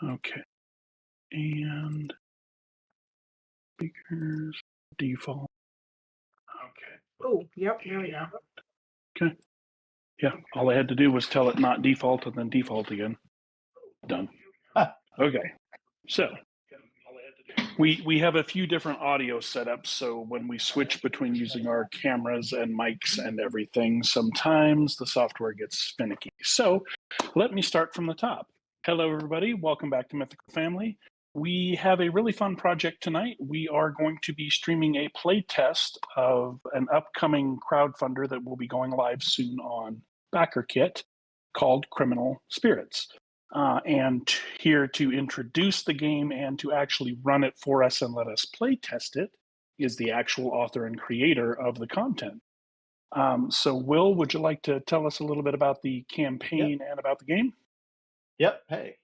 Okay. And speakers, default. Okay. Oh, yep, there we go. Okay. Yeah. All I had to do was tell it not default and then default again. Done. Okay. So we have a few different audio setups. So when we switch between using our cameras and mics and everything, sometimes the software gets finicky. So let me start from the top. Hello, everybody. Welcome back to Mythical Family. We have a really fun project tonight. We are going to be streaming a playtest of an upcoming crowdfunder that will be going live soon on BackerKit called Criminal Spirits. And here to introduce the game and to actually run it for us and let us play test it is the actual author and creator of the content. So, Will, would you like to tell us a little bit about the Yep. campaign and about the game? Yep. Hey,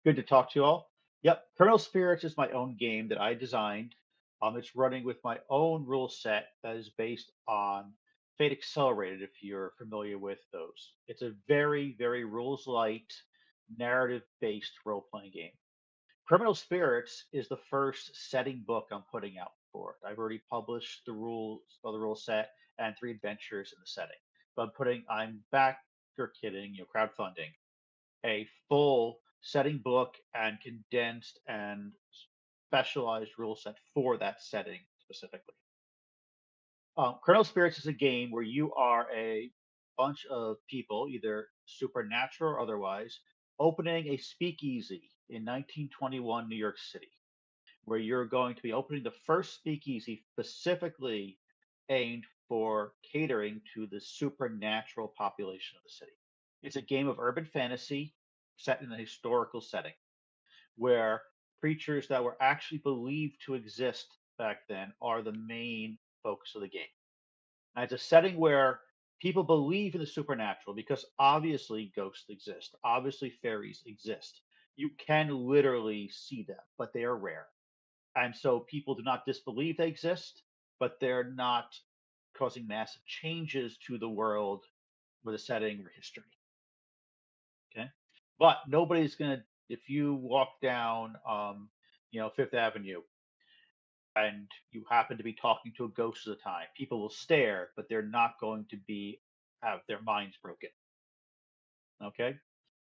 good to talk to you all. Yep. Colonel Spirits is my own game that I designed. It's running with my own rule set that is based on Fate Accelerated, if you're familiar with those. It's a very, very rules light, narrative based role playing game. Criminal Spirits is the first setting book I'm putting out for it. I've already published the rules of the rule set and 3 adventures in the setting. But I'm back, you're kidding, crowdfunding a full setting book and condensed and specialized rule set for that setting specifically. Colonel Spirits is a game where you are a bunch of people, either supernatural or otherwise, opening a speakeasy in 1921 New York City, where you're going to be opening the first speakeasy specifically aimed for catering to the supernatural population of the city. It's a game of urban fantasy set in a historical setting where creatures that were actually believed to exist back then are the main focus of the game. And it's a setting where people believe in the supernatural because obviously ghosts exist, obviously fairies exist. You can literally see them, but they are rare. And so people do not disbelieve they exist, but they're not causing massive changes to the world or the setting or history. Okay. But nobody's going to, if you walk down, Fifth Avenue and you happen to be talking to a ghost at the time, people will stare, but they're not going to have their minds broken. Okay.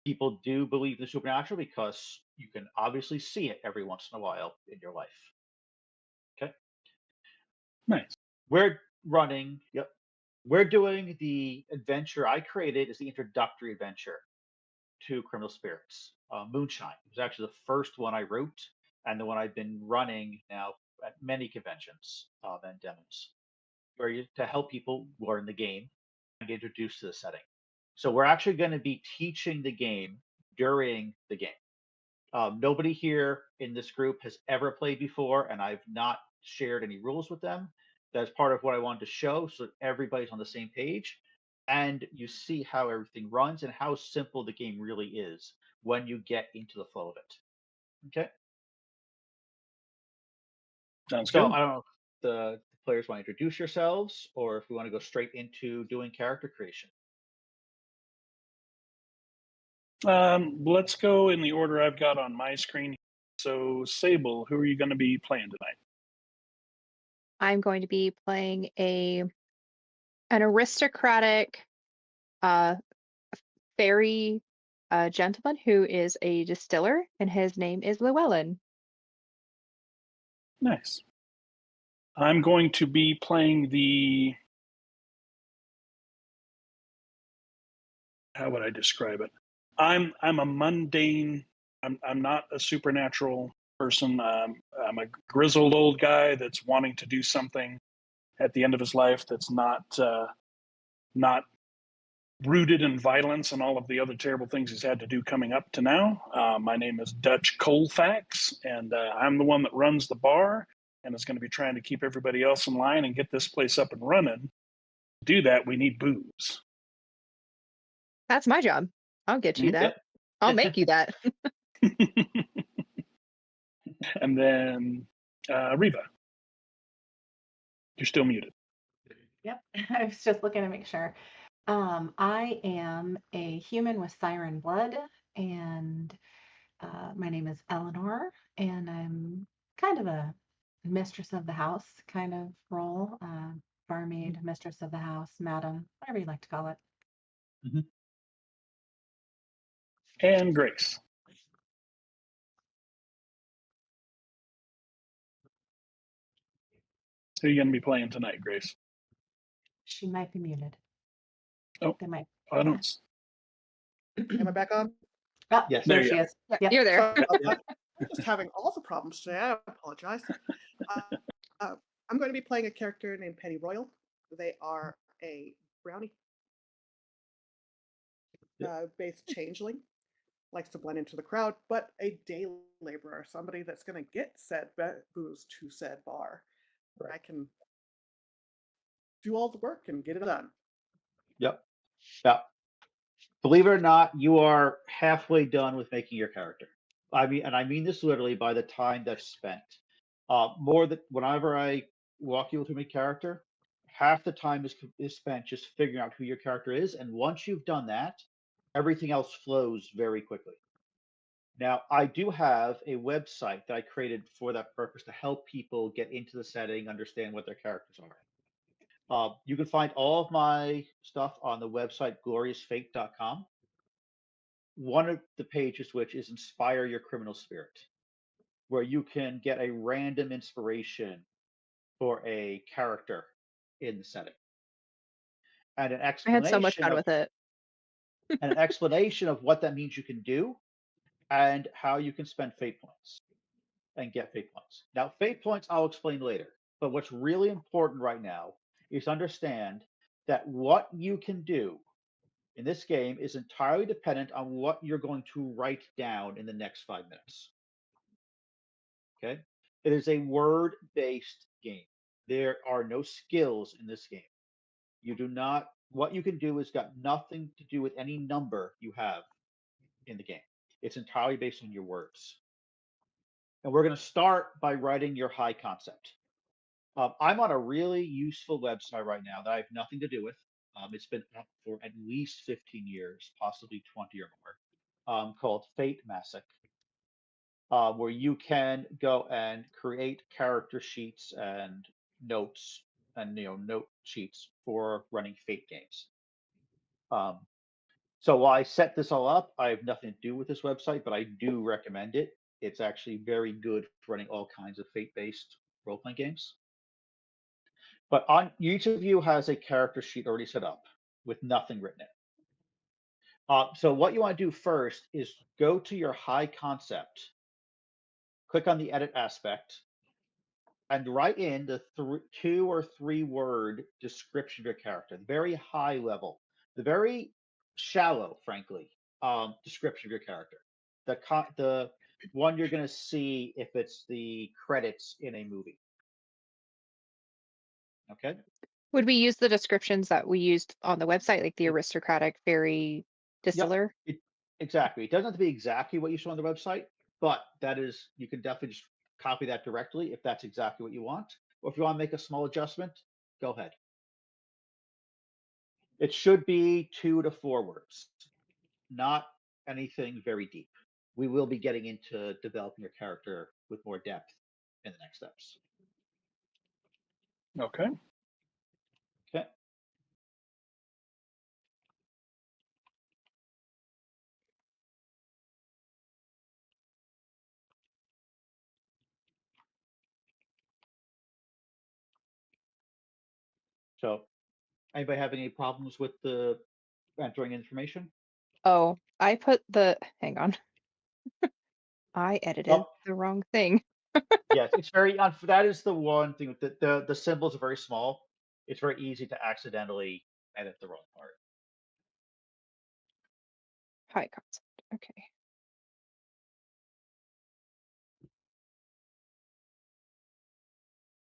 People do believe in the supernatural because you can obviously see it every once in a while in your life. Okay. Nice. We're running, yep. We're doing the adventure I created as the introductory adventure to Criminal Spirits. Moonshine. It was actually the first one I wrote and the one I've been running now at many conventions and demos, to help people learn the game and get introduced to the setting. So we're actually going to be teaching the game during the game. Nobody here in this group has ever played before, and I've not shared any rules with them. That's part of what I wanted to show so that everybody's on the same page and you see how everything runs and how simple the game really is when you get into the flow of it. Okay. Sounds So good. I don't know if the players want to introduce yourselves or if we want to go straight into doing character creation. Let's go in the order I've got on my screen. So, Sable, who are you going to be playing tonight? I'm going to be playing an aristocratic uh fairy gentleman who is a distiller, and his name is Llewellyn. Nice. I'm going to be playing how would I describe it? I'm a mundane. I'm not a supernatural person. I'm a grizzled old guy that's wanting to do something at the end of his life that's not rooted in violence and all of the other terrible things he's had to do coming up to now. My name is Dutch Colfax, and I'm the one that runs the bar and is going to be trying to keep everybody else in line and get this place up and running. To do that, we need booze. That's my job. I'll get you that. Yep. I'll make you that. And then Riva, you're still muted. Yep. I was just looking to make sure. I am a human with siren blood, and My name is Eleanor, and I'm kind of a mistress of the house kind of role. Barmaid, mistress of the house, madam, whatever you like to call it. And Grace. Who are you going to be playing tonight, Grace? She might be muted. Oh, They might. I don't. Am I back on? Oh, Yes. there There she you is. Yep. You're there. Sorry about that. I'm just having all the problems today. I apologize. I'm going to be playing a character named Penny Royal. They are a brownie based changeling, likes to blend into the crowd, but a day laborer, somebody that's going to get said booze to said bar. Right. I can do all the work and get it done. Yep. Yeah. Believe it or not, you are halfway done with making your character. I mean this literally by the time that's spent. More than whenever I walk you through my character, half the time is spent just figuring out who your character is, and once you've done that, everything else flows very quickly. Now, I do have a website that I created for that purpose to help people get into the setting, understand what their characters are. You can find all of my stuff on the website gloriousfate.com. One of the pages, which is Inspire Your Criminal Spirit, where you can get a random inspiration for a character in the setting and an I had so much explanation fun of with it. what that means you can do and how you can spend fate points and get fate points. Now, fate points I'll explain later, but what's really important right now is understand that what you can do in this game is entirely dependent on what you're going to write down in the next 5 minutes. Okay? It is a word-based game. There are no skills in this game. You do not, what you can do has got nothing to do with any number you have in the game. It's entirely based on your words. And we're going to start by writing your high concept. I'm on a really useful website right now that I have nothing to do with. It's been up for at least 15 years, possibly 20 or more, called Fate Massic, where you can go and create character sheets and notes and note sheets for running Fate games. So while I set this all up, I have nothing to do with this website, but I do recommend it. It's actually very good for running all kinds of Fate-based role-playing games. But on each of you has a character sheet already set up with nothing written in it. So what you want to do first is go to your high concept, click on the edit aspect, and write in the 2 or 3 word description of your character, the very high level, the very shallow, frankly, description of your character. The one you're going to see if it's the credits in a movie. Okay. Would we use the descriptions that we used on the website, like the aristocratic fairy distiller? Exactly. It doesn't have to be exactly what you saw on the website, but that is, you can definitely just copy that directly if that's exactly what you want. Or if you want to make a small adjustment, go ahead. It should be 2 to 4 words, not anything very deep. We will be getting into developing your character with more depth in the next steps. Okay. Okay. So, anybody have any problems with the entering information? Oh, I put hang on. I edited Oh, the wrong thing. yes, it's very that is the one thing. The symbols are very small. It's very easy to accidentally edit the wrong part. High concept. Okay.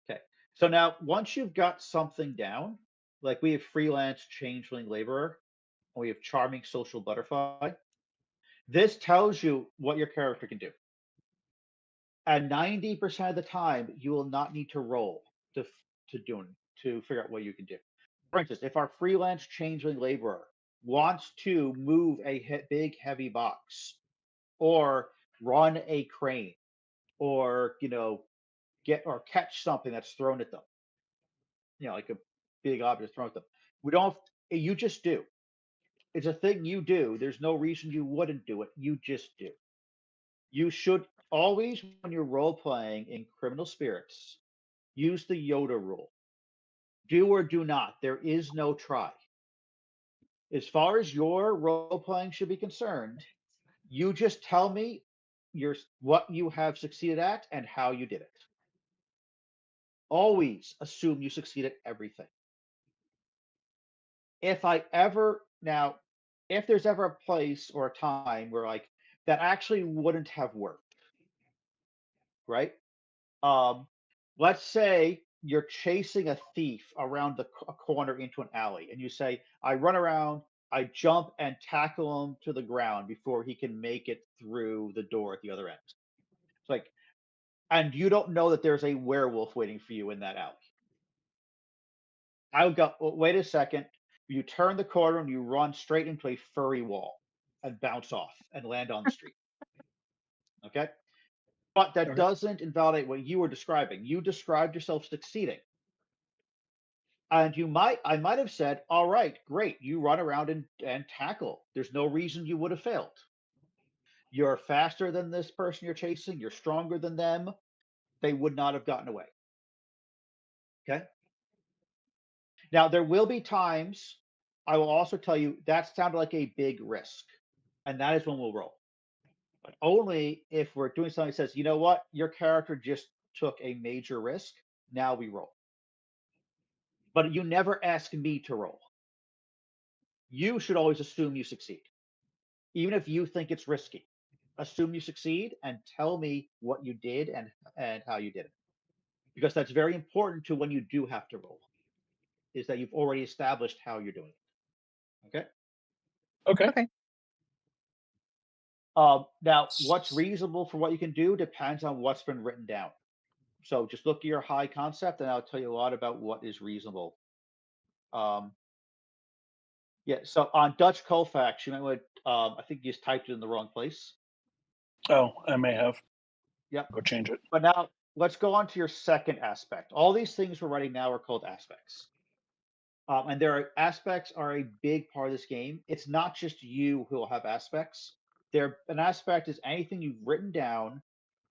Okay. So now once you've got something down, like we have freelance changeling laborer, and we have charming social butterfly, this tells you what your character can do. And 90% of the time, you will not need to roll to figure out what you can do. For instance, if our freelance changeling laborer wants to move a big heavy box or run a crane, or get or catch something that's thrown at them. Like a big object thrown at them. We don't. You just do. It's a thing you do. There's no reason you wouldn't do it. You just do. You should always, when you're role playing in Criminal Spirits, use the Yoda rule. Do or do not. There is no try. As far as your role playing should be concerned, you just tell me what you have succeeded at and how you did it. Always assume you succeed at everything. If there's ever a place or a time where like that actually wouldn't have worked, right? Um, let's say you're chasing a thief around a corner into an alley, and you say, I run around, I jump and tackle him to the ground before he can make it through the door at the other end. It's like, and you don't know that there's a werewolf waiting for you in that alley. I would go, well, wait a second. You turn the corner and you run straight into a furry wall and bounce off and land on the street. Okay. But that Okay. doesn't invalidate what you were describing. You described yourself succeeding. And I might have said, all right, great. You run around and tackle. There's no reason you would have failed. You're faster than this person you're chasing. You're stronger than them. They would not have gotten away. Okay. Now, there will be times I will also tell you that sounded like a big risk. And that is when we'll roll. But only if we're doing something that says, you know what, your character just took a major risk. Now we roll. But you never ask me to roll. You should always assume you succeed. Even if you think it's risky, assume you succeed and tell me what you did and how you did it. Because that's very important to when you do have to roll, is that you've already established how you're doing it. Okay? Okay. Okay. Now, what's reasonable for what you can do depends on what's been written down. So just look at your high concept, and I'll tell you a lot about what is reasonable. Yeah, so on Dutch Colfax, you might want, I think you just typed it in the wrong place. Oh, I may have. Yep. Go change it. But now let's go on to your second aspect. All these things we're writing now are called aspects. And aspects are a big part of this game. It's not just you who will have aspects. An aspect is anything you've written down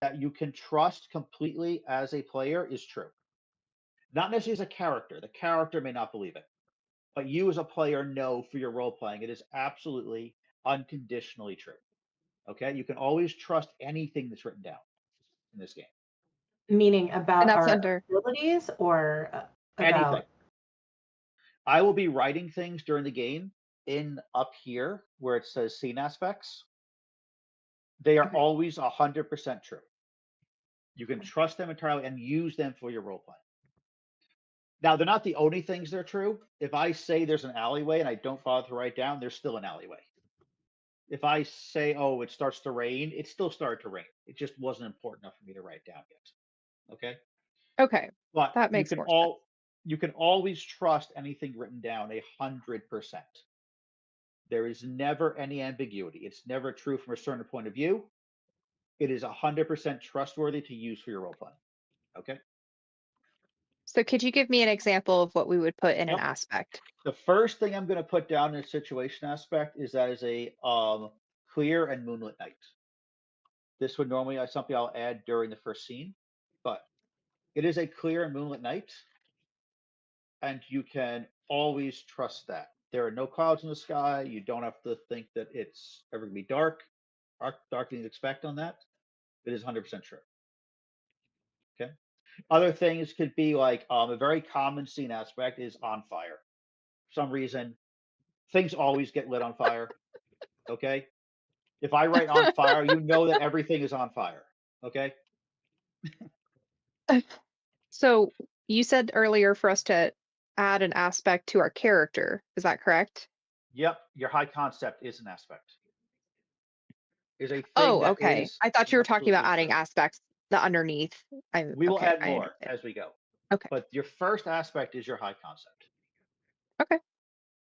that you can trust completely as a player is true. Not necessarily as a character. The character may not believe it, but you as a player know for your role playing it is absolutely unconditionally true. Okay, you can always trust anything that's written down in this game. Meaning And about that's our under. abilities or Anything. about. I will be writing things during the game in up here where it says scene aspects. They are Okay. always 100% true. You can trust them entirely and use them for your role playing. Now, they're not the only things that are true. If I say there's an alleyway and I don't bother to write down, there's still an alleyway. If I say, oh, it starts to rain, it still started to rain. It just wasn't important enough for me to write down yet. Okay. Okay. But That makes more sense. you can always trust anything written down 100%. There is never any ambiguity. It's never true from a certain point of view. It is 100% trustworthy to use for your role playing. Okay. So could you give me an example of what we would put in an Yep. aspect? The first thing I'm going to put down in a situation aspect is that is a clear and moonlit night. This would normally be something I'll add during the first scene, but it is a clear and moonlit night, and you can always trust that. There are no clouds in the sky. You don't have to think that it's ever going to be dark. Dark things expect on that. It is 100% true. Okay. Other things could be like a very common scene aspect is on fire. For some reason, things always get lit on fire. Okay. If I write on fire, you know that everything is on fire. Okay. So you said earlier for us to add an aspect to our character. Is that correct? Yep. Your high concept is an aspect. Is a thing Oh, that okay. is I thought you were talking about absolutely adding true. aspects the underneath. We will Okay, add I more understand. as we go. Okay. But your first aspect is your high concept. Okay.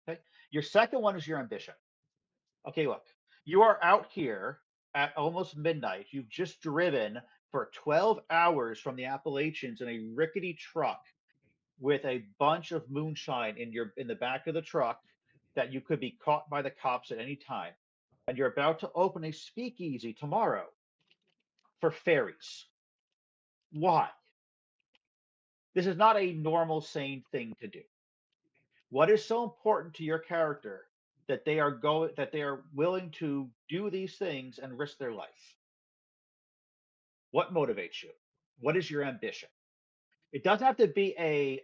Okay. Your second one is your ambition. Okay, look, you are out here at almost midnight. You've just driven for 12 hours from the Appalachians in a rickety truck with a bunch of moonshine in the back of the truck that you could be caught by the cops at any time. And you're about to open a speakeasy tomorrow for fairies. Why? This is not a normal, sane thing to do. What is so important to your character that they are willing to do these things and risk their life? What motivates you? What is your ambition? It doesn't have to be a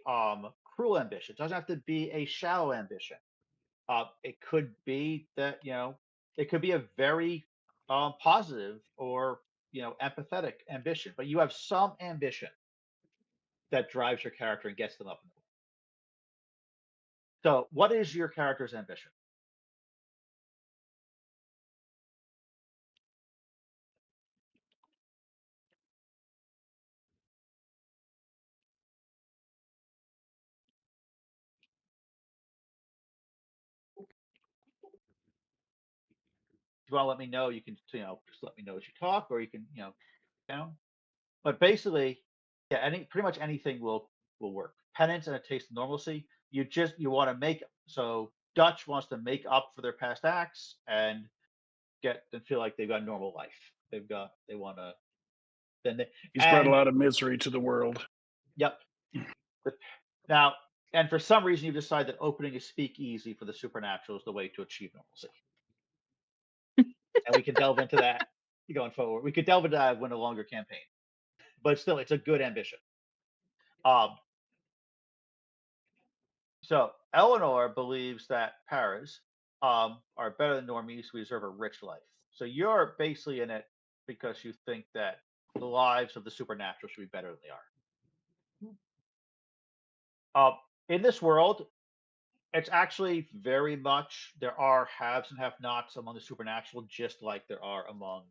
cruel ambition. It doesn't have to be a shallow ambition. It could be that it could be a very positive or empathetic ambition, but you have some ambition that drives your character and gets them up in the world. So, what is your character's ambition? If you want to let me know, you can just let me know as you talk, or you can down. But basically, yeah, pretty much anything will work. Penance and a taste of normalcy. You want to make so Dutch wants to make up for their past acts and get and feel like they've got a normal life. They want to then they He's brought a and lot of misery to the world. yep. Now, and for some reason you decide that opening a speakeasy for the supernatural is the way to achieve normalcy. And we can delve into that going forward. We could delve into that when a longer campaign. But still, it's a good ambition. So Eleanor believes that Paras are better than normies who deserve a rich life. So you're basically in it because you think that the lives of the supernatural should be better than they are. In this world, it's actually very much there are haves and have-nots among the supernatural, just like there are among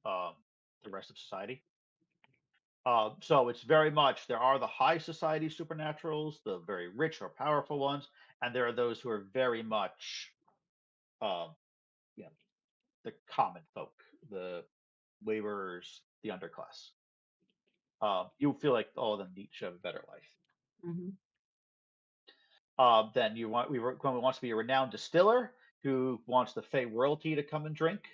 the rest of society. So it's very much there are the high society supernaturals, the very rich or powerful ones, and there are those who are very much, um, the common folk, the laborers, the underclass. You feel like all of them each have a better life. Mhm. Then Quinn wants to be a renowned distiller who wants the Fey royalty to come and drink,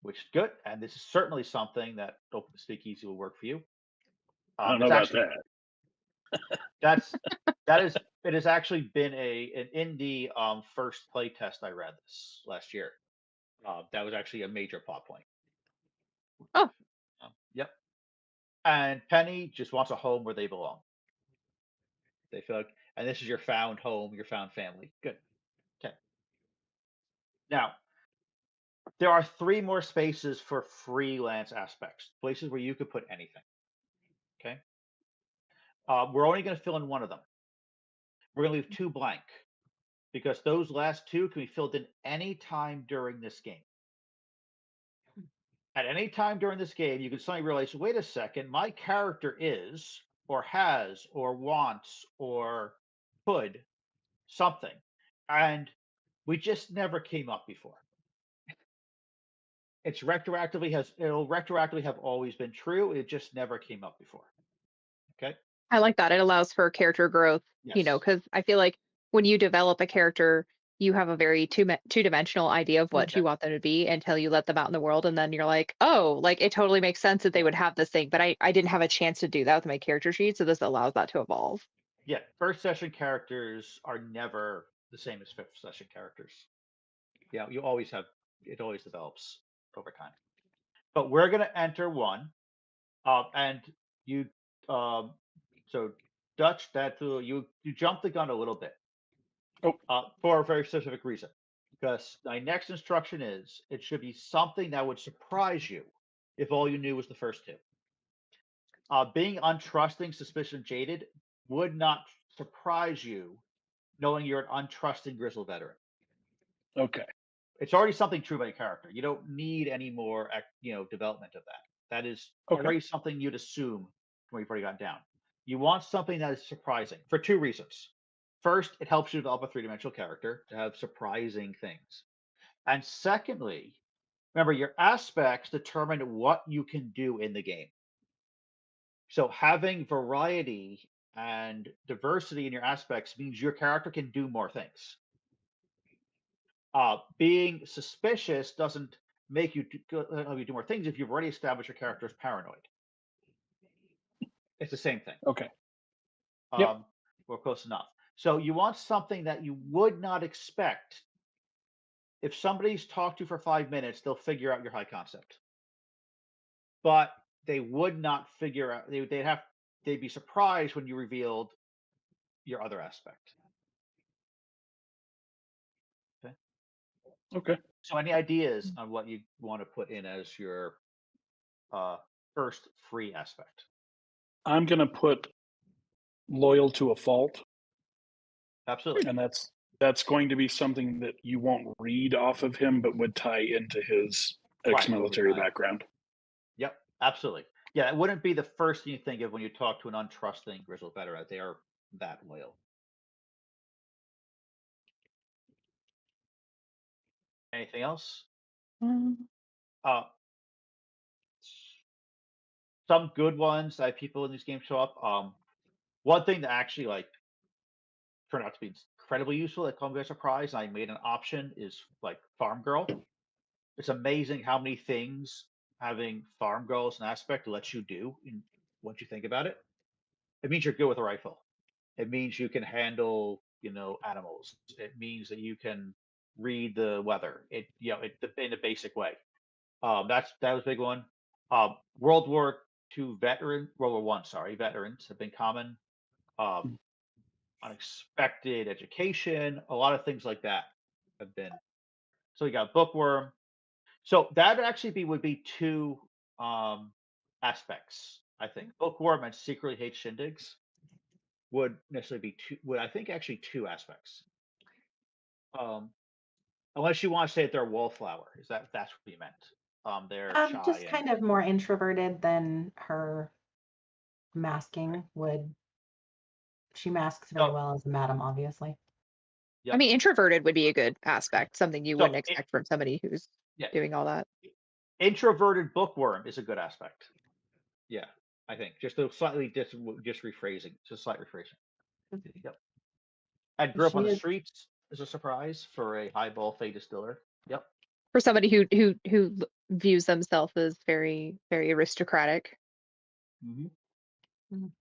which is good. And this is certainly something that Open the Speakeasy will work for you. I don't know about that. It has actually been an indie first playtest I read this last year. That was actually a major plot point. Oh. Yep. And Penny just wants a home where they belong. They feel like, and this is your found home, your found family. Good. Okay. Now, there are 3 more spaces for freelance aspects, places where you could put anything. Okay. We're only going to fill in one of them. We're going to leave 2 blank because those last 2 can be filled in any time during this game. At any time during this game, you can suddenly realize, wait a second, my character is, or has, or wants, or could something. And we just never came up before. It'll retroactively have always been true. It just never came up before. Okay. I like that. It allows for character growth, Yes. because I feel like when you develop a character, you have a very two-dimensional idea of what you want them to be until you let them out in the world. And then you're like, oh, like it totally makes sense that they would have this thing. But I didn't have a chance to do that with my character sheet. So this allows that to evolve. Yeah. First session characters are never the same as 5th session characters. Yeah. It always develops over time. But we're going to enter one. And you, so Dutch, you jumped the gun a little bit. For a very specific reason. Because my next instruction is it should be something that would surprise you if all you knew was the first 2. Being untrusting, suspicious, jaded would not surprise you knowing you're an untrusting grizzled veteran. Okay. It's already something true about your character. You don't need any more development of that. That is already something you'd assume when you've already got down. You want something that is surprising for 2 reasons. First, it helps you develop a 3-dimensional character to have surprising things. And secondly, Remember, your aspects determine what you can do in the game. So having variety and diversity in your aspects means your character can do more things. Being suspicious doesn't make you do more things if you've already established your character as paranoid. It's the same thing. Okay. Yep. We're close enough. So you want something that you would not expect. If somebody's talked to you for 5 minutes, they'll figure out your high concept. But they would not figure out. They'd be surprised when you revealed your other aspect. Okay. Okay. So any ideas on what you want to put in as your first free aspect? I'm gonna put loyal to a fault, Absolutely. and that's going to be something that you won't read off of him, but would tie into his Right, ex-military over time. background. Yep, absolutely. Yeah, it wouldn't be the first thing you think of when you talk to an untrusting grizzled veteran. They are that loyal. Anything else? Uh, some good ones that people in these games show up. One thing that actually turned out to be incredibly useful that caught me by surprise, and I made an option is like Farm Girl. It's amazing how many things having Farm Girl as an aspect lets you do once you think about it. It means you're good with a rifle. It means you can handle, animals. It means that you can read the weather. In a basic way. That was a big one. World War One, sorry, veterans have been common. Unexpected education, a lot of things like that have been. So we got bookworm. So that actually would be two aspects. I think bookworm and secretly hates shindigs would necessarily be two. Would I think actually two aspects. Um, Unless you want to say that they're a wallflower, that's what you meant? They're shy Just and kind of more introverted than her masking would. She masks very so. well as a madam, obviously. I Yep. mean, introverted would be a good aspect, something you So wouldn't expect from somebody who's yeah, doing all that. introverted bookworm is a good aspect. Yeah, I think just a slightly just rephrasing, just slight rephrasing. Yep. And grew up on She the is streets is a surprise for a highball Fey distiller. Yep. For somebody who views themselves as very, very aristocratic. Mm-hmm. Mhm.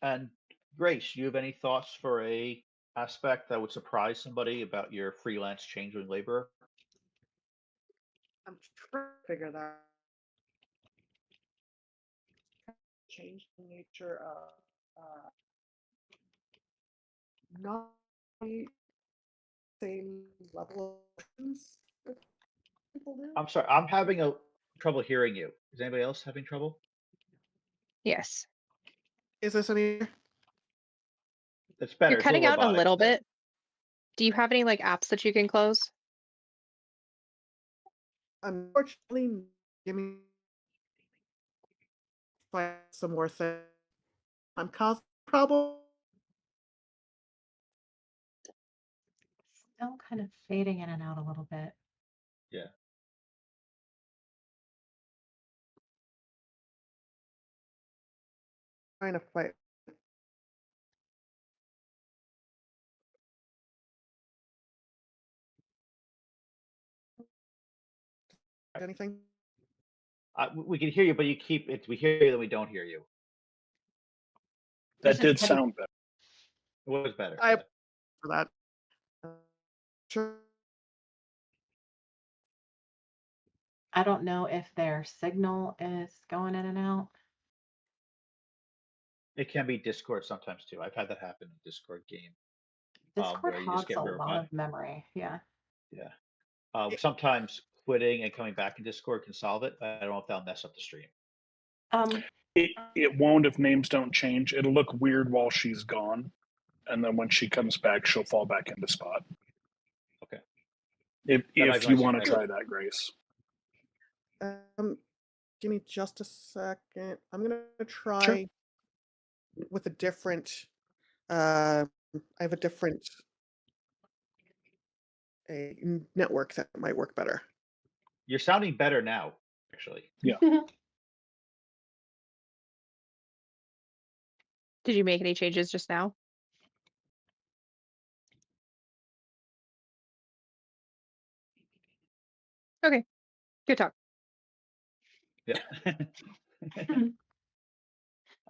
And Grace, you have any thoughts for a aspect that would surprise somebody about your freelance changeling laborer? I'm trying to figure that change the nature of not the same level of emotions that people do. I'm sorry, I'm having a trouble hearing you. Is anybody else having trouble? Yes. Is this any? It's better. You're It's a cutting little out a robotic little still. bit. Do you have any like apps that you can close? Unfortunately, give me find some more things. I'm causing trouble. still kind of fading in and out a little bit. Yeah. Trying to fight. Anything? We can hear you, but you keep it. We hear you, then we don't hear you. That It's just did cutting. sound better. It was better. I Yeah. for that. Sure. I don't know if their signal is going in and out. It can be Discord sometimes too. I've had that happen in Discord game Discord where you just hogs get a lot robotic. of memory. Yeah. Yeah. Sometimes quitting and coming back in Discord can solve it. I don't know if that'll mess up the stream. It won't if names don't change. It'll look weird while she's gone, and then when she comes back, she'll fall back into spot. Okay. If might be you my want to suggestion. try that, Grace. Give me just a second. I'm gonna try with a different. I have a different a network that might work better. You're sounding better now, actually. Yeah. Did you make any changes just now? Okay. Good talk. Yeah.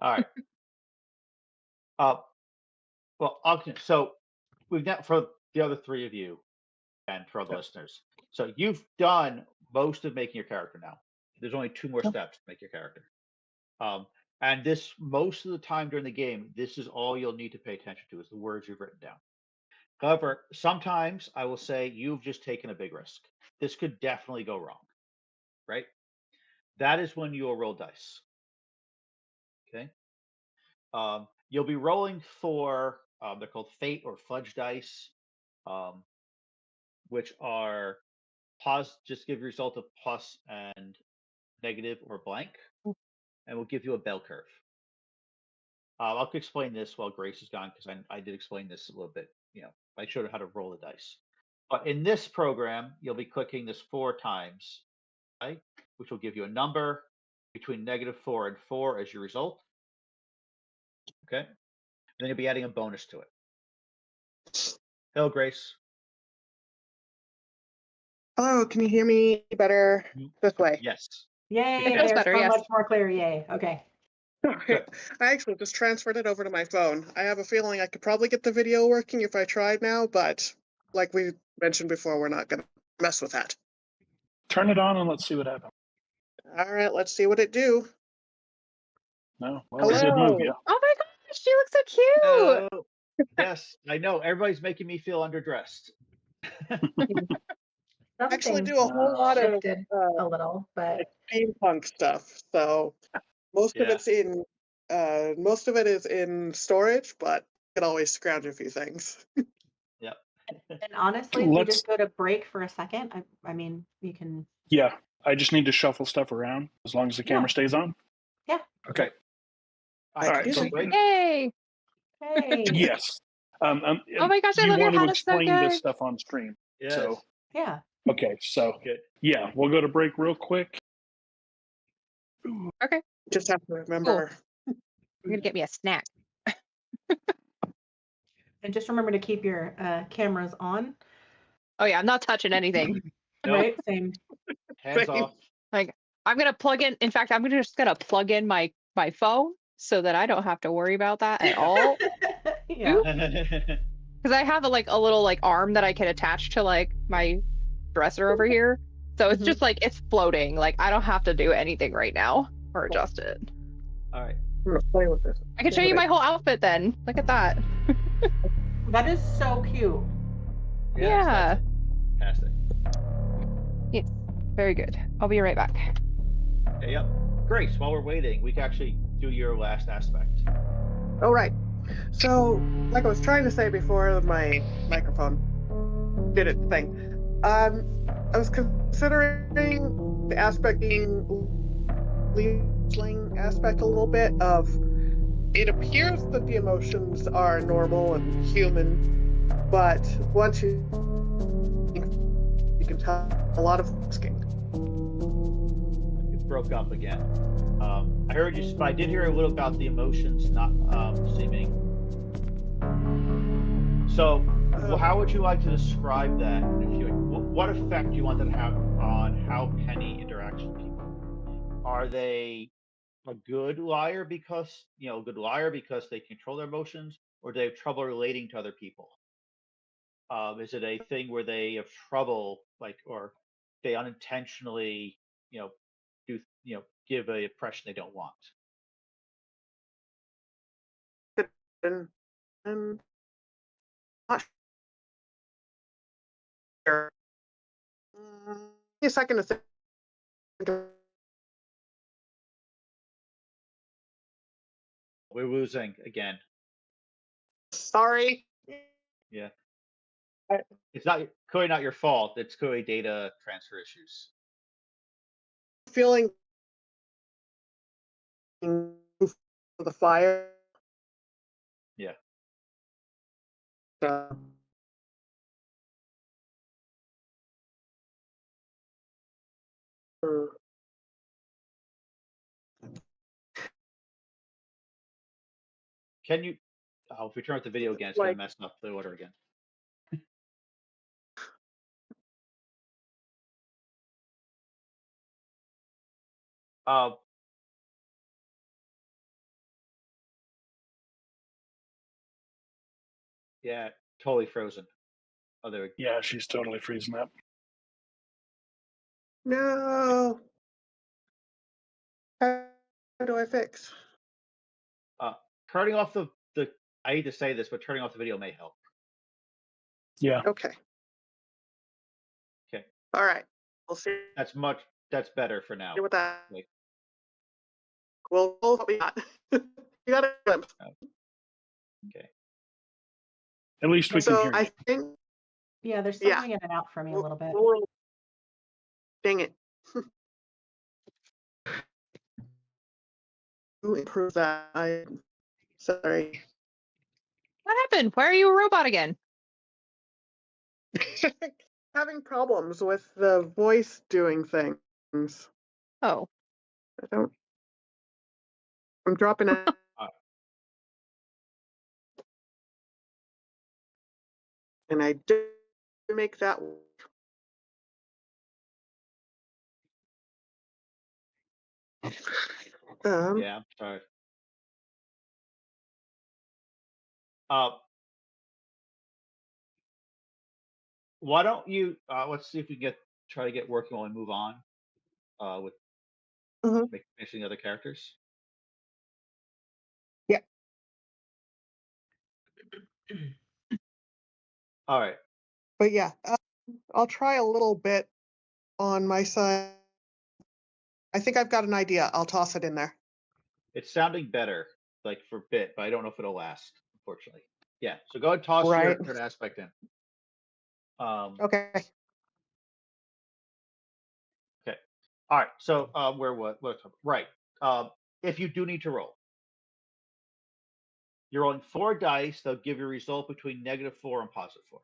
All right. Well, okay. So we've got for the other three of you and for all the Yeah. listeners. So you've done most of making your character now. There's only two more Yeah. steps to make your character. And this most of the time during the game, this is all you'll need to pay attention to is the words you've written down. However, sometimes I will say you've just taken a big risk. This could definitely go wrong, right? That is when you will roll dice. Okay. You'll be rolling for they're called fate or fudge dice, um, which are just give you a result of plus and negative or blank, and will give you a bell curve. I'll explain this while Grace is gone because I did explain this a little bit. I showed her how to roll the dice. But in this program, you'll be clicking this 4 times, right? Which will give you a number between -4 and 4 as your result. Okay. Then you'll be adding a bonus to it. Hello, Grace. Hello, can you hear me better this way? Yes. Yay, It feels there's better, so yes. much more clear. Yay. Okay. Good. I actually just transferred it over to my phone. I have a feeling I could probably get the video working if I tried now, but like we mentioned before, we're not going to mess with that. Turn it on and let's see what happens. All right, let's see what it do. No, well, it did move. Hello. Yeah. Oh my gosh, she looks so cute. Oh, yes, I know. Everybody's making me feel underdressed. Actually Something do a whole lot of shifted a little, but steampunk stuff. So most of Yeah. it's in most of it is in storage, but you can always scrounge a few things. Yep. and honestly, if we Let's. just go to break for a second, I mean, you can. Yeah, I just need to shuffle stuff around as long as the camera Yeah. stays on. Yeah. Okay. I All can right. do So that. Yay. Hey. yes. Oh my gosh, I you love your want to hat. It's so explain this good. stuff on stream. Yes. So Yeah. okay. So Good. yeah, we'll go to break real quick. Okay. Just have to remember. You're gonna get me a snack. And just remember to keep your cameras on. Oh yeah, I'm not touching anything. Nope. Right? Same. Hands Same. off. Like I'm gonna plug in. In fact, I'm just gonna plug in my phone so that I don't have to worry about that at all. Yeah. Because I have a little arm that I can attach to my dresser over here. So it's just it's floating. Like I don't have to do anything right now or adjust it. All right. I'm gonna play with this. I can show you my whole outfit then. Look at that. That is so cute. Yes, Yeah. that's fantastic. Yes. Very good. I'll be right back. Okay, yep. Grace, while we're waiting, we can actually do your last aspect. All right. So, like I was trying to say before my microphone did its thing, I was considering the aspecting sling aspect a little bit of. It appears that the emotions are normal and human, but once you can tell a lot of asking. It broke up again. I heard you, but I did hear a little about the emotions not seeming. So, well, how would you like to describe that? What effect do you want that to have on how Penny interacts with people? Are they a good liar because they control their emotions, or do they have trouble relating to other people? Is it a thing where they have trouble, or they unintentionally, do give a impression they don't want? And not sure. Give me a second to think. We're losing again. Sorry. Yeah, I- it's clearly not your fault. It's clearly data transfer issues. Feeling the fire. Yeah. Hmm. Can you? Oh, if we turn off the video again, it's Like- gonna mess up the order again. Uh, yeah, totally frozen. Oh, there we go. Yeah, she's totally freezing up. No. How do I fix? Turning off the. I hate to say this, but turning off the video may help. Yeah. Okay. Okay. All right. We'll see That's better for now. what that. Like, We'll what we got. We got a glimpse. okay. At least we can So hear you. I think. Yeah, there's Yeah. something in and out for me a little bit. Dang it. To improve that. I'm sorry. What happened? Why are you a robot again? Having problems with the voice doing things. Oh, I don't. I'm dropping out. And I do make that work. Yeah, I'm sorry. Uh, why don't you? Let's see if we can try to get working while we move on. With Mhm. finishing the other characters. Yeah. All right. But yeah, I'll try a little bit on my side. I think I've got an idea. I'll toss it in there. It's sounding better, like for bit, but I don't know if it'll last, unfortunately. Yeah. So go ahead and toss Right. your third aspect in. Okay. Okay. All right. So right. If you do need to roll, you're rolling 4 dice. They'll give you a result between -4 and +4.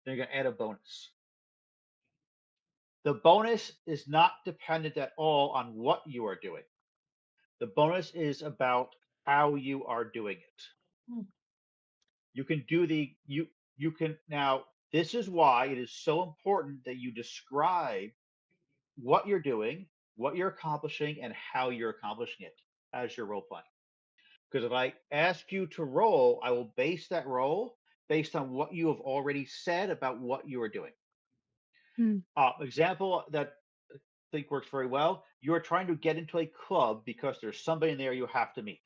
Then you're gonna add a bonus. The bonus is not dependent at all on what you are doing. The bonus is about how you are doing it. Hmm. You can do you can now. This is why it is so important that you describe what you're doing, what you're accomplishing, and how you're accomplishing it as you're role playing. Because if I ask you to roll, I will base that roll based on what you have already said about what you are doing. Hmm. Example that I think works very well. You are trying to get into a club because there's somebody in there you have to meet.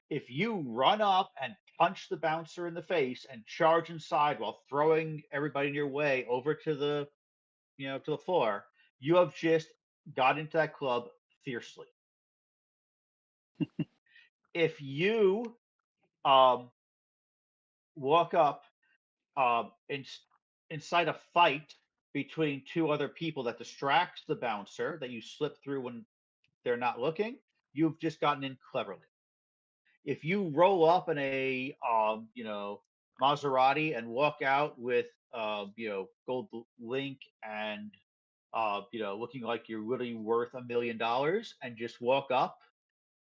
If you run up and punch the bouncer in the face and charge inside while throwing everybody in your way over to the to the floor, you have just got into that club fiercely. If you um, walk up inside a fight between 2 other people that distracts the bouncer that you slip through when they're not looking, you've just gotten in cleverly. If you roll up in a Maserati and walk out with gold link and looking like you're really worth $1 million and just walk up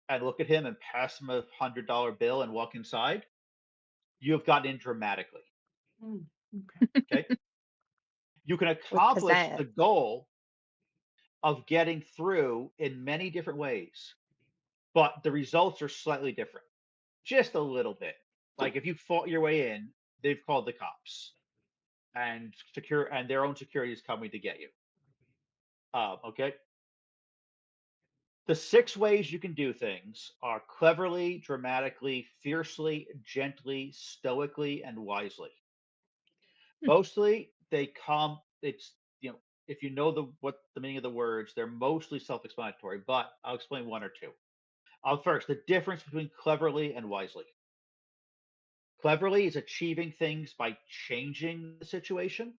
and look at him and pass him $100 bill and walk inside, you have gotten in dramatically. Okay. Okay. You can with accomplish pizzazz. the goal of getting through in many different ways, but the results are slightly different, just a little bit. Like if you fought your way in, they've called the cops and their own security is coming to get you. Okay. The 6 ways you can do things are cleverly, dramatically, fiercely, gently, stoically, and wisely. Mostly they come it's if you know what the meaning of the words, they're mostly self-explanatory, but I'll explain 1 or 2. First, the difference between cleverly and wisely. Cleverly is achieving things by changing the situation.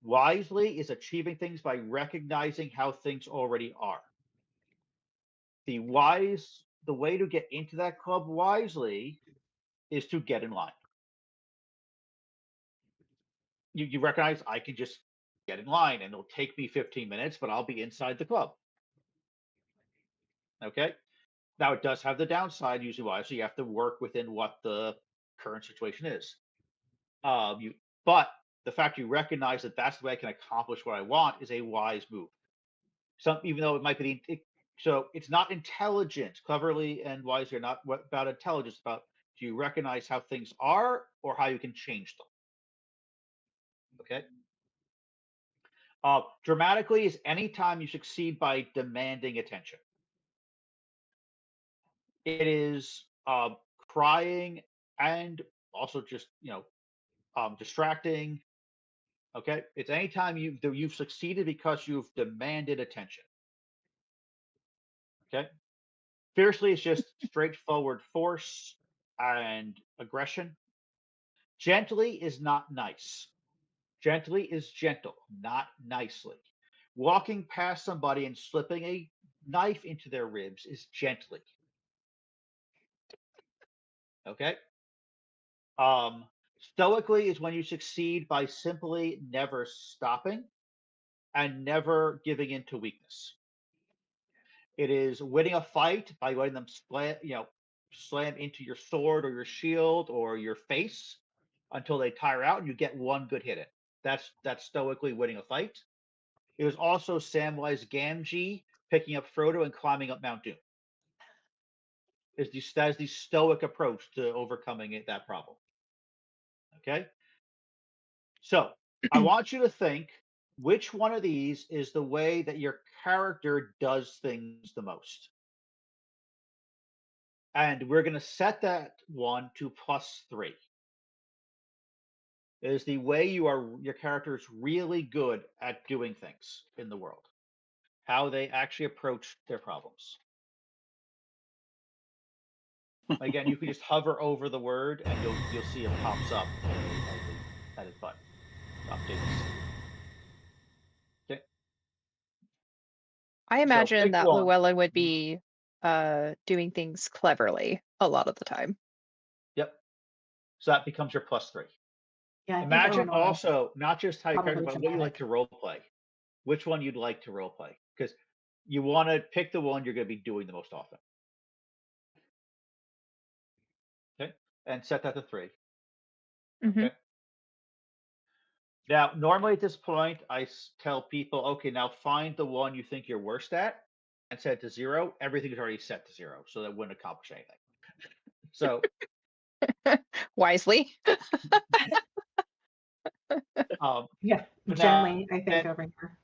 Wisely is achieving things by recognizing how things already are. The way to get into that club wisely is to get in line. You recognize I can just get in line, and it'll take me 15 minutes, but I'll be inside the club. Okay. Now it does have the downside, usually why, so you have to work within what the current situation is. But the fact you recognize that that's the way I can accomplish what I want is a wise move. Even though it might be, so it's not intelligent, cleverly and wisely, not about intelligence, about do you recognize how things are or how you can change them? Okay. Dramatically is anytime you succeed by demanding attention. It is crying and also just distracting. Okay, it's anytime you've succeeded because you've demanded attention. Okay, fiercely is just straightforward force and aggression. Gently is not nice. Gently is gentle, not nicely. Walking past somebody and slipping a knife into their ribs is gently. Okay. Stoically is when you succeed by simply never stopping and never giving in to weakness. It is winning a fight by letting them slam into your sword or your shield or your face until they tire out and you get one good hit in. That's stoically winning a fight. It was also Samwise Gamgee picking up Frodo and climbing up Mount Doom. That is the stoic approach to overcoming that problem. Okay? So I want you to think which one of these is the way that your character does things the most. And we're going to set that one to +3. It is the way your character is really good at doing things in the world, how they actually approach their problems. Again, you can just hover over the word and you'll see it pops up at its button. Updates. Okay. I imagine pick that one. Llewellyn would be doing things cleverly a lot of the time. Yep. So that becomes your +3. Yeah, I think Imagine Eleanor also not just how you probably character, but what you like to role play. Which one you'd like to role play, because you want to pick the one you're going to be doing the most often. Okay, and set that to 3. Mhm. Okay. Now, normally at this point, I tell people, okay, now find the one you think you're worst at and set it to 0. Everything is already set to 0, so that wouldn't accomplish anything. So Wisely. Yeah, now, gently, I think over here.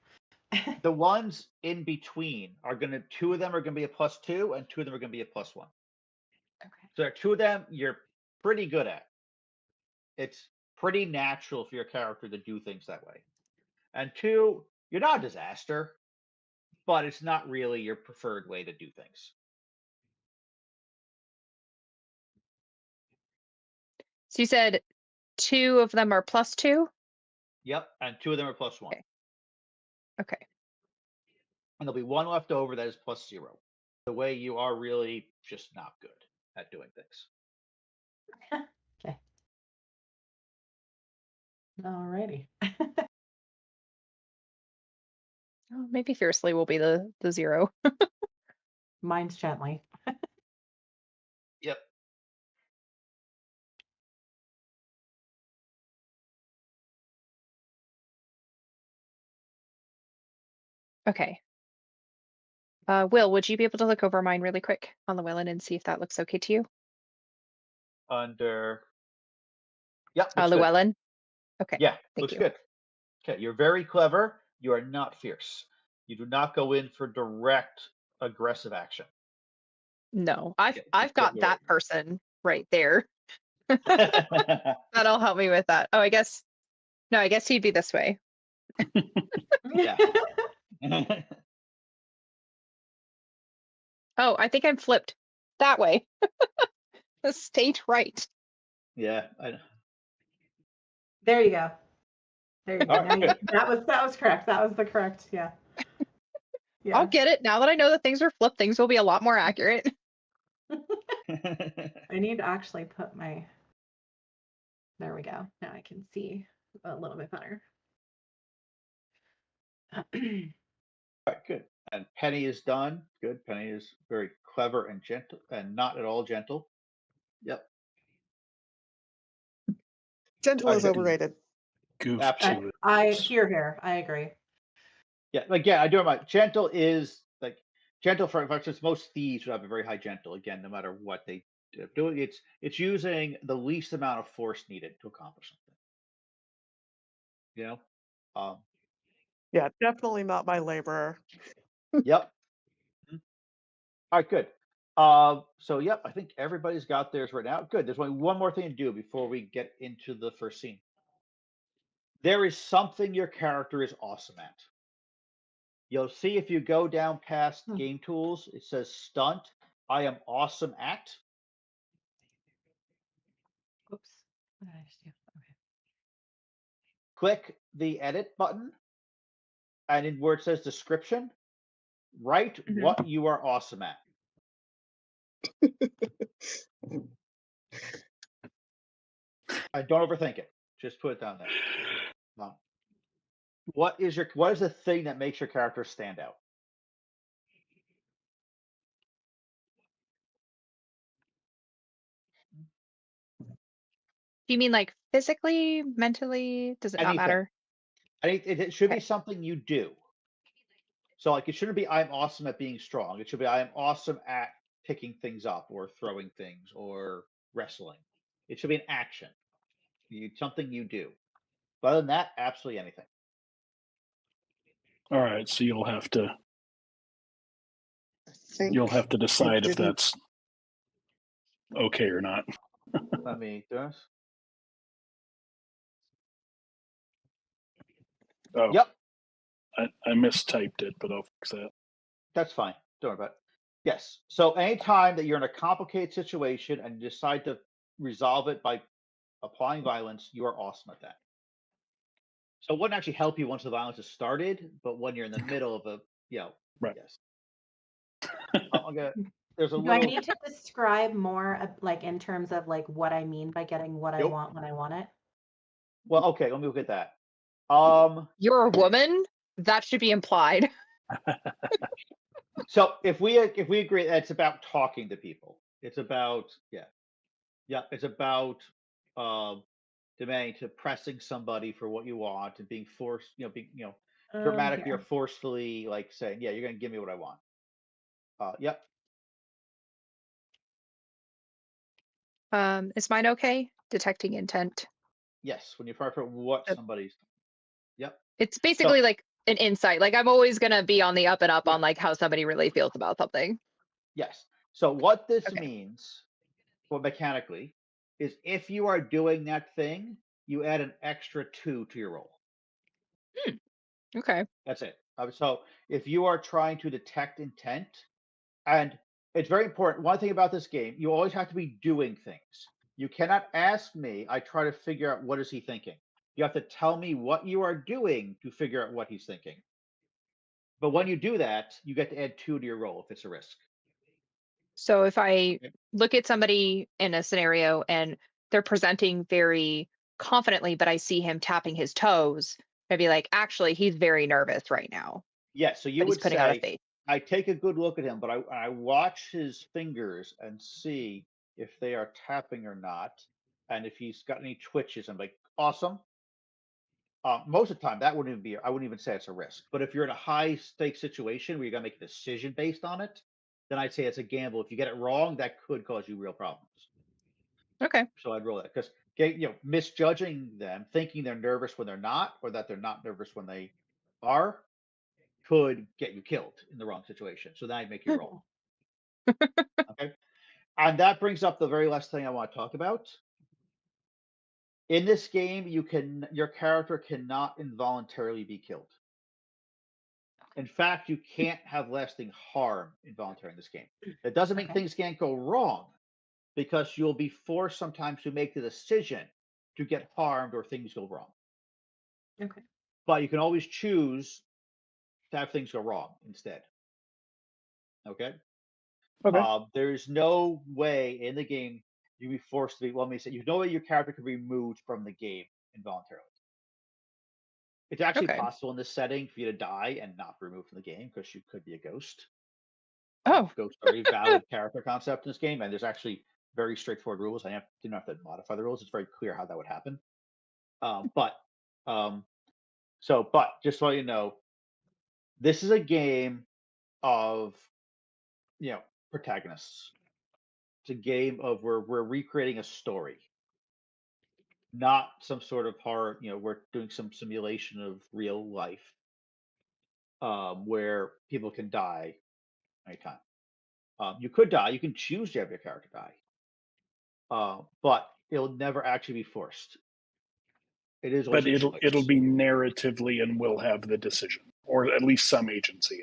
the ones in between are going to, 2 of them are going to be a +2 and 2 of them are going to be a +1. Okay. So there are 2 of them you're pretty good at. It's pretty natural for your character to do things that way. And 2, you're not a disaster, but it's not really your preferred way to do things. So you said 2 of them are +2? Yep, and 2 of them are +1. Okay. And there'll be 1 left over that is +0. The way you are really just not good at doing things. Okay. Alrighty. Oh, maybe fiercely will be the 0. Mine's gently. Yep. Okay. Will, would you be able to look over mine really quick on Llewellyn and see if that looks okay to you? Under. Yep. Looks good. Llewellyn? Okay. Yeah, Thank looks you. good. Okay, you're very clever. You are not fierce. You do not go in for direct aggressive action. No, I've Just got get that person right there. That'll help me with that. Oh, I guess he'd be this way. Yeah. Oh, I think I'm flipped that way. The state right. Yeah. I know. There you go. There you go. All right, Now good. that was correct. That was the correct. Yeah. Yeah. I'll get it. Now that I know that things are flipped, things will be a lot more accurate. I need to actually put my. There we go. Now I can see a little bit better. All right, good. And Penny is done. Good. Penny is very clever and gentle, and not at all gentle. Yep. Gentle is Okay. overrated. Goof Absolutely. to it. I hear. I agree. Yeah, again, I do it. Gentle is like gentle, for instance, most thieves would have a very high gentle. Again, no matter what they do, it's using the least amount of force needed to accomplish something. You know. Yeah, definitely not my laborer. Yep. Mhm. All right, good. So yep, I think everybody's got theirs right now. Good. There's only one more thing to do before we get into the first scene. There is something your character is awesome at. You'll see if you go down past Hmm. game tools, it says stunt. I am awesome at. Oops. What did I just do? Okay. Click the edit button, and in where it says description, write Mhm. what you are awesome at. And don't overthink it. Just put it down there. What is the thing that makes your character stand out? Do you mean like physically, mentally? Does it not Anything. matter? It should be Okay. something you do. So like it shouldn't be I'm awesome at being strong. It should be I'm awesome at picking things up or throwing things or wrestling. It should be an action. Something you do. But other than that, absolutely anything. All right, so you'll have to I think decide if didn't. that's okay or not. Let me do this. Oh, Yep, I mistyped it, but I'll fix that. that's fine. Don't worry about it. Yes. So anytime that you're in a complicated situation and you decide to resolve it by applying violence, you are awesome at that. So it wouldn't actually help you once the violence has started, but when you're in the middle of Right. yes. There's a Do I little. need to describe more, like in terms of like what I mean by getting what I Nope. want when I want it? Well, okay, let me look at that. You're a woman? That should be implied. So if we agree that it's about talking to people, it's about it's about demanding to pressing somebody for what you want and being forced, being dramatically or Here. forcefully like saying, yeah, you're gonna give me what I want. Yep. Is mine okay? Detecting intent. Yes, when you try for what Uh, somebody's. Yep. It's So basically like an insight. Like I'm always gonna be on the up and up yeah, on like how somebody really feels about something. yes. So what this Okay. means, well, mechanically, is if you are doing that thing, you add an extra 2 to your roll. Okay. That's it. So if you are trying to detect intent, and it's very important. One thing about this game, you always have to be doing things. You cannot ask me, I try to figure out what is he thinking. You have to tell me what you are doing to figure out what he's thinking. But when you do that, you get to add 2 to your roll if it's a risk. So if I Okay? look at somebody in a scenario and they're presenting very confidently, but I see him tapping his toes, I'd be like, actually, he's very nervous right now, Yeah, so you but he's would putting on a say, face. I take a good look at him, but I watch his fingers and see if they are tapping or not. And if he's got any twitches, I'm like, awesome. Most of the time, that wouldn't even be, I wouldn't even say it's a risk. But if you're in a high stake situation where you got to make a decision based on it, then I'd say it's a gamble. If you get it wrong, that could cause you real problems. Okay. So I'd roll that because, misjudging them, thinking they're nervous when they're not, or that they're not nervous when they are, could get you killed in the wrong situation. So then I'd make you roll. Okay. And that brings up the very last thing I want to talk about. In this game, your character cannot involuntarily be killed. In fact, you can't have lasting harm involuntary in this game. That doesn't mean Okay. things can't go wrong, because you'll be forced sometimes to make the decision to get harmed or things go wrong. Okay. But you can always choose to have things go wrong instead. Okay. Okay. There's no way in the game you be forced to be. Well, let me say, there's no way your character can be removed from the game involuntarily. It's actually Okay. possible in this setting for you to die and not be removed from the game because you could be a ghost. Oh, Ghosts are a valid character concept in this game, and there's actually very straightforward rules. Didn't have to modify the rules. It's very clear how that would happen. But just so you know, this is a game of protagonists. It's a game of where we're recreating a story, not some sort of horror. We're doing some simulation of real life, where people can die anytime. You could die. You can choose to have your character die, but it'll never actually be forced. It is always But a it'll choice. be narratively and will have the decision, or at least some agency.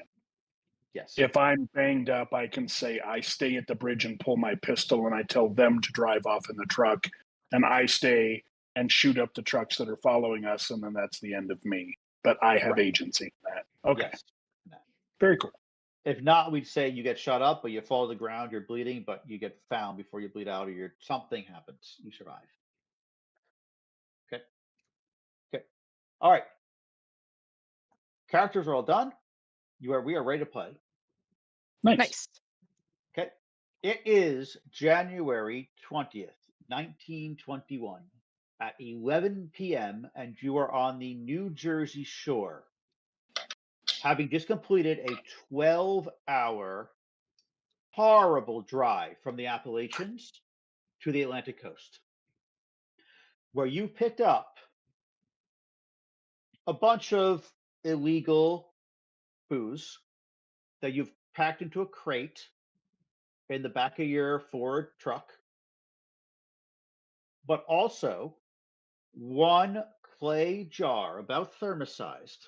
Yes. If I'm banged up, I can say I stay at the bridge and pull my pistol, and I tell them to drive off in the truck, and I stay and shoot up the trucks that are following us, and then that's the end of me. But I have Right. agency in that. Okay. Yes. Very cool. If not, we'd say you get shot up, but you fall to the ground, you're bleeding, but you get found before you bleed out, or something happens, you survive. Okay. Okay. All right. Characters are all done. We are ready to play. Nice. nice. Okay. It is January 20th, 1921 at 11 p.m., and you are on the New Jersey shore, having just completed a 12-hour horrible drive from the Appalachians to the Atlantic coast, where you picked up a bunch of illegal booze that you've packed into a crate in the back of your Ford truck, but also one clay jar about thermos-sized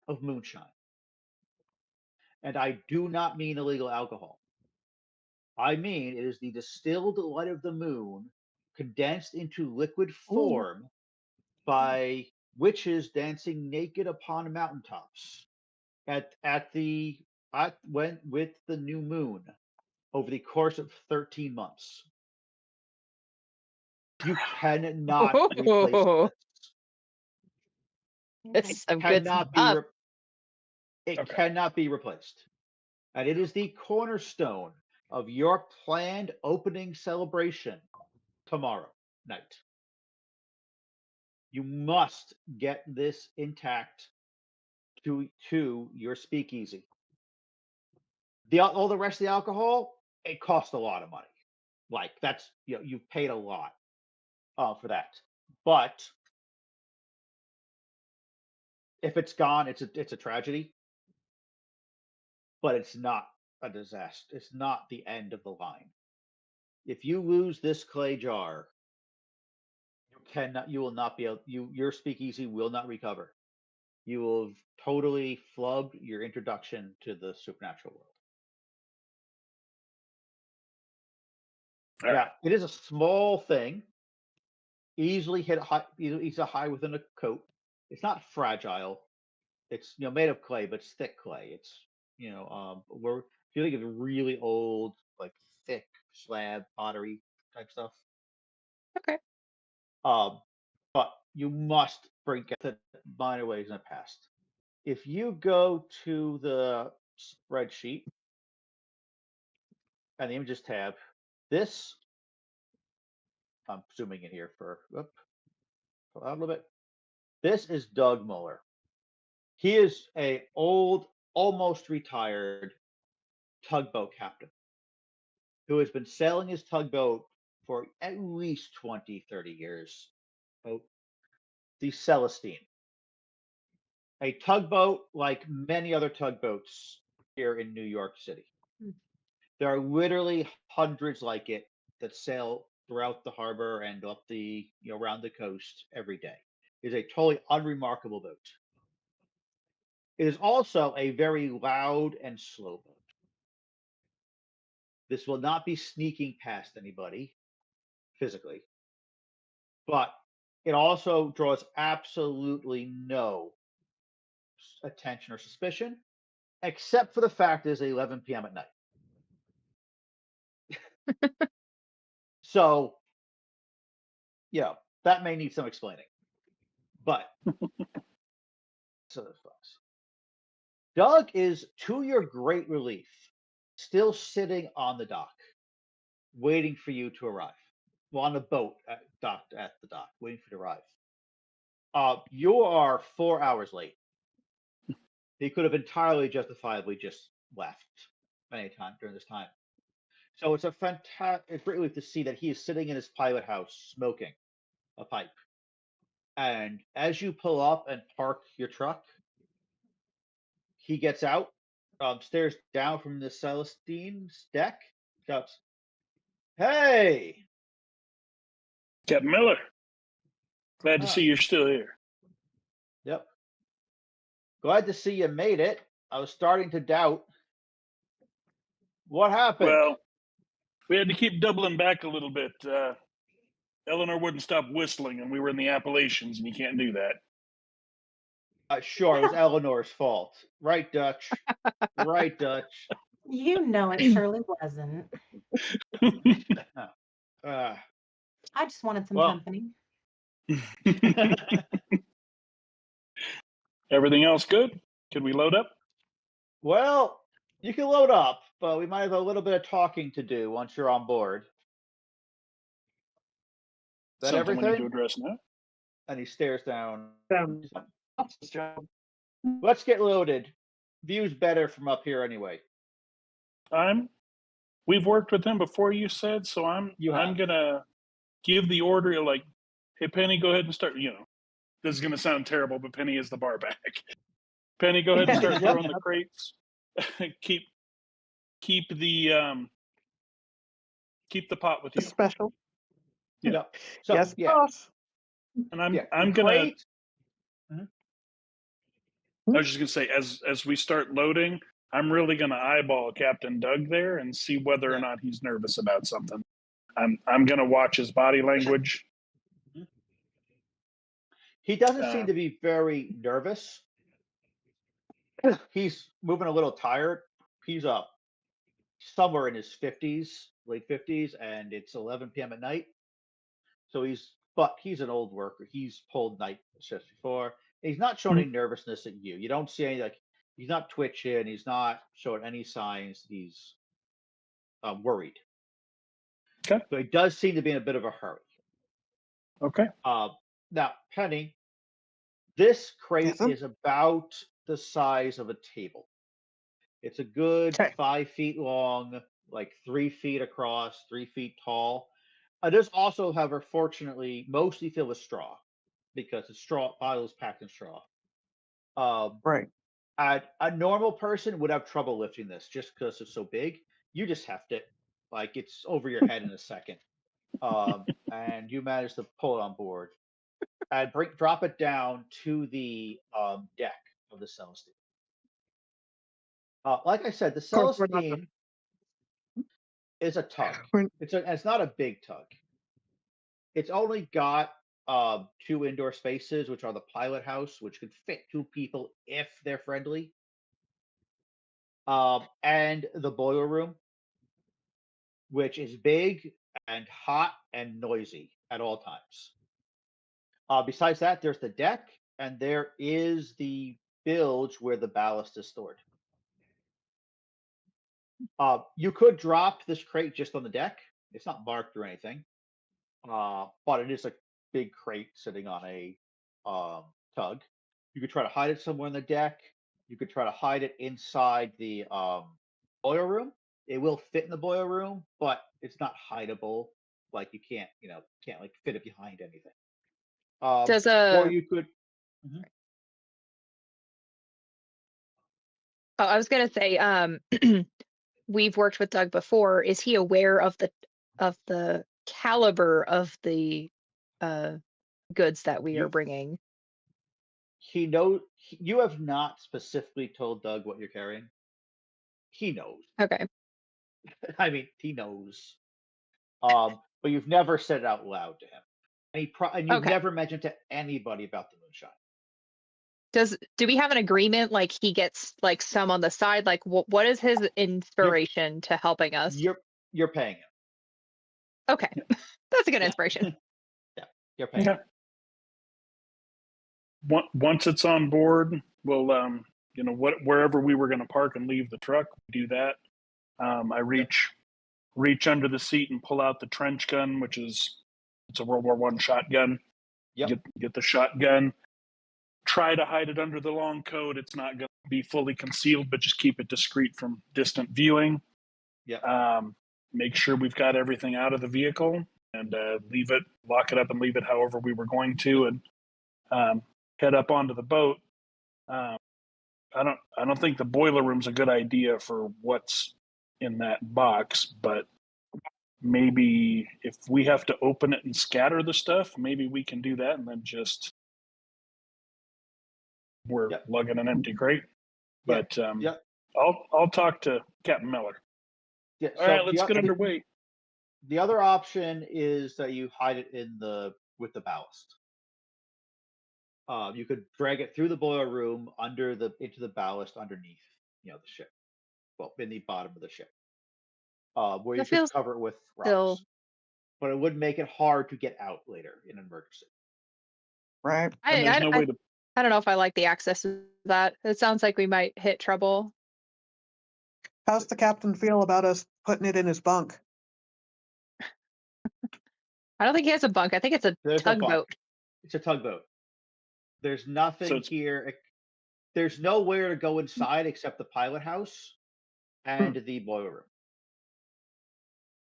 of moonshine. And I do not mean illegal alcohol. I mean it is the distilled light of the moon condensed into liquid form by witches dancing naked upon mountaintops with the new moon over the course of 13 months. You cannot replace Oh, this. it's some good Cannot be stuff. it Okay. cannot be replaced. And it is the cornerstone of your planned opening celebration tomorrow night. You must get this intact to your speakeasy. All the rest of the alcohol, it costs a lot of money. Like that's you've paid a lot for that. But if it's gone, it's a tragedy. But it's not a disaster. It's not the end of the line. If you lose this clay jar, you will not be able. Your speakeasy will not recover. You will have totally flubbed your introduction to the supernatural world. All right. Yeah, it is a small thing. Easily hit high. It's a high within a coat. It's not fragile. It's made of clay, but it's thick clay. It's where if you think of really old, like thick slab pottery type stuff. Okay. But you must get the minor ways in the past. If you go to the spreadsheet and the images tab, this I'm zooming in here for out a little bit. This is Doug Muller. He is a old, almost retired tugboat captain who has been sailing his tugboat for at least 20, 30 years. The Celestine. A tugboat like many other tugboats here in New York City. There are literally hundreds like it that sail throughout the harbor and up the around the coast every day. It is a totally unremarkable boat. It is also a very loud and slow boat. This will not be sneaking past anybody physically, but it also draws absolutely no attention or suspicion, except for the fact it is 11 p.m. at night. So, that may need some explaining. But so this sucks. Doug is, to your great relief, still sitting on the dock, waiting for you to arrive. Well, on the boat at the dock, waiting for you to arrive. You are 4 hours late. He could have entirely justifiably just left any time during this time. So it's a fantastic, great relief to see that he is sitting in his pilot house smoking a pipe. And as you pull up and park your truck, he gets out, stares down from the Celestine's deck, shouts, "Hey!" Captain Miller, glad to Ah, see you're still here. Yep. Glad to see you made it. I was starting to doubt. What happened? Well, we had to keep doubling back a little bit. Eleanor wouldn't stop whistling, and we were in the Appalachians, and you can't do that. Sure, it was Eleanor's fault. Right, Dutch. Right, Dutch. You know it surely wasn't. Uh, I just wanted some Well. company. Everything else good? Can we load up? Well, you can load up, but we might have a little bit of talking to do once you're on board. Is that Something we need to everything? address now. And he stares down. Job. Let's get loaded. View's better from up here anyway. We've worked with him before, you said, so I'm gonna give the order like, hey Penny, go ahead and start. This is gonna sound terrible, but Penny is the bar back. Penny, go ahead and start throwing the crates. keep the pot with you. Special. Yeah. So, Yes, yeah. boss. And I'm the gonna. crate- I was just gonna say, as we start loading, I'm really gonna eyeball Captain Doug there and see whether or not he's nervous about something. I'm gonna watch his body language. He doesn't seem to be very nervous. He's moving a little tired. He's up somewhere in his 50s, late 50s, and it's 11 p.m. at night. So he's an old worker. He's pulled night shifts before. He's not showing any nervousness at you. You don't see any he's not twitching. He's not showing any signs. He's worried. Okay. So he does seem to be in a bit of a hurry. Okay. Now, Penny, this crate Yes, is about the size of a table. It's a good Okay. 5 feet long, like 3 feet across, 3 feet tall. It is also, however, fortunately, mostly filled with straw because the straw bottle is packed in straw. Right. A normal person would have trouble lifting this just because it's so big. You just heft it, like it's over your head in a second, and you manage to pull it on board and drop it down to the deck of the Celestine. Like I said, the Of course, we're not Celestine is a tug. We're- It's not a big tug. It's only got 2 indoor spaces, which are the pilot house, which could fit 2 people if they're friendly, and the boiler room, which is big and hot and noisy at all times. Besides that, there's the deck, and there is the bilge where the ballast is stored. You could drop this crate just on the deck. It's not marked or anything, but it is a big crate sitting on a tug. You could try to hide it somewhere on the deck. You could try to hide it inside the boiler room. It will fit in the boiler room, but it's not hideable. Like you can't like fit it behind anything. Does Or you could. Oh, I was gonna say, we've worked with Doug before. Is he aware of the caliber of the goods that we are bringing? He knows. You have not specifically told Doug what you're carrying. He knows. Okay. I mean, he knows. But you've never said it out loud to him, and you've Okay. never mentioned to anybody about the moonshine. Do we have an agreement? Like he gets like some on the side. Like what is his inspiration to helping us? You're paying him. Okay, that's a good inspiration. Yeah, you're paying him. once it's on board, we'll wherever we were going to park and leave the truck, we do that. I reach under the seat and pull out the trench gun, which is it's a World War I shotgun. Yep. Get the shotgun. Try to hide it under the long coat. It's not going to be fully concealed, but just keep it discreet from distant viewing. Yeah. Make sure we've got everything out of the vehicle and lock it up and leave it however we were going to, and head up onto the boat. I don't think the boiler room's a good idea for what's in that box, but maybe if we have to open it and scatter the stuff, maybe we can do that and then just we're lugging an empty crate. But I'll talk to Captain Miller. Yeah. All right, let's get underway. The other option is that you hide it with the ballast. You could drag it through the boiler room into the ballast underneath, the ship. Well, in the bottom of the ship, where you could cover it with rocks. But it would make it hard to get out later in an emergency. Right. I don't know if I like the access to that. It sounds like we might hit trouble. How's the captain feel about us putting it in his bunk? I don't think he has a bunk. I think it's a tugboat. It's a tugboat. There's nothing here. There's nowhere to go inside except the pilot house and the boiler room.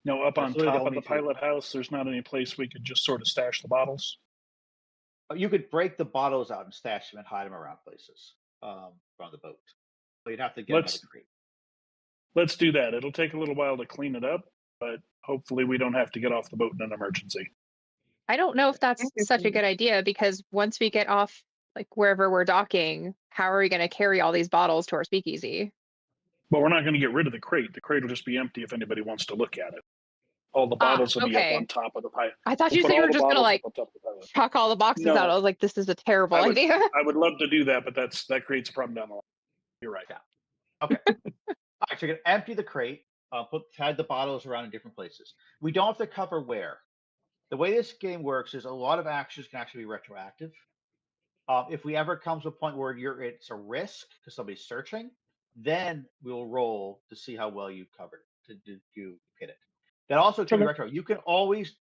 No, up on top of the pilot house, there's not any place we could just sort of stash the bottles. You could break the bottles out and stash them and hide them around places around the boat. But you'd have to get another crate. Let's do that. It'll take a little while to clean it up, but hopefully we don't have to get off the boat in an emergency. I don't know if that's such a good idea, because once we get off, like wherever we're docking, how are we going to carry all these bottles to our speakeasy? But we're not going to get rid of the crate. The crate will just be empty if anybody wants to look at it. All the bottles will be up on top of the pilot. I thought you said you were just going to like chuck all the boxes out. I was like, this is a terrible idea. I would love to do that, but that creates a problem down the line. You're right. Yeah. Okay. All right, so you're going to empty the crate, hide the bottles around in different places. We don't have to cover where. The way this game works is a lot of actions can actually be retroactive. If we ever come to a point where it's a risk because somebody's searching, then we'll roll to see how well you covered it, you hit it. That also can be retro. You can always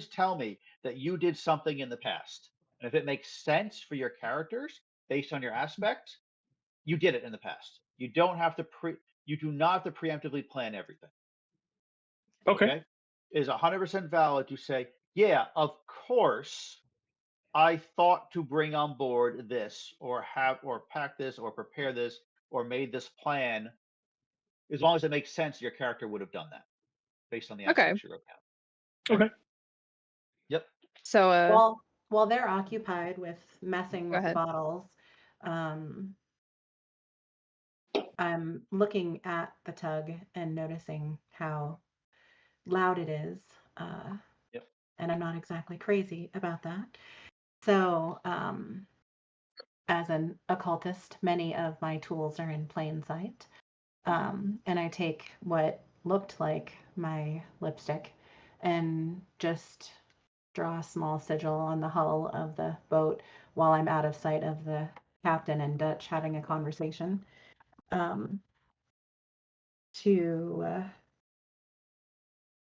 tell me that you did something in the past, and if it makes sense for your characters based on your aspect, you did it in the past. You don't have to you do not have to preemptively plan everything. Okay? It is 100% valid to say, yeah, of course, I thought to bring on board this, or pack this, or prepare this, or made this plan. As long as it makes sense, your character would have done that based on the aspects you wrote down. Okay. Yep. So while they're occupied with messing with the bottles, I'm looking at the tug and noticing how loud it is. And I'm not exactly crazy about that. So, as an occultist, many of my tools are in plain sight. And I take what looked like my lipstick and just draw a small sigil on the hull of the boat while I'm out of sight of the captain and Dutch having a conversation.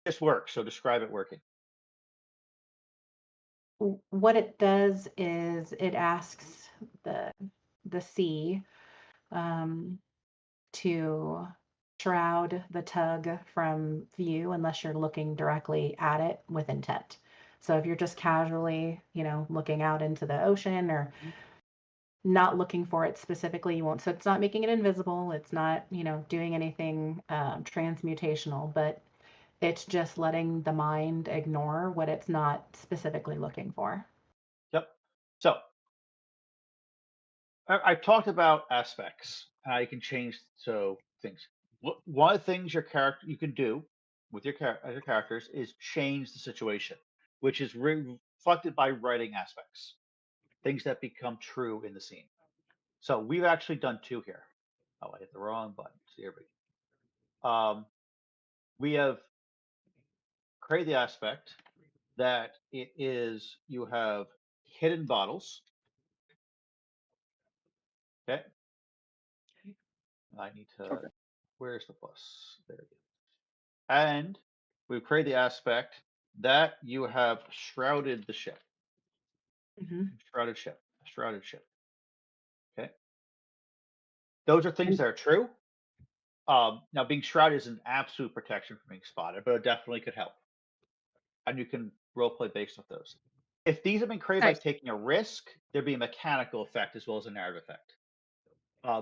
This works, so describe it working. What it does is it asks the sea to shroud the tug from view unless you're looking directly at it with intent. So if you're just casually, looking out into the ocean or not looking for it specifically, you won't. So it's not making it invisible. It's not, doing anything transmutational, but it's just letting the mind ignore what it's not specifically looking for. Yep. So I've talked about aspects, how you can change things. One of the things you can do with your characters is change the situation, which is reflected by writing aspects, things that become true in the scene. So we've actually done two here. Oh, I hit the wrong button. So here we go. We have created the aspect that you have hidden bottles Okay. I need to. Okay. Where's the plus? There it is. And we've created the aspect that you have shrouded the ship. Hmm. Shrouded ship. Shrouded ship. Okay. Those are things that are true. Now, being shrouded is an absolute protection from being spotted, but it definitely could help. And you can roleplay based off those. If these have been created by Nice. taking a risk, there'd be a mechanical effect as well as a narrative effect.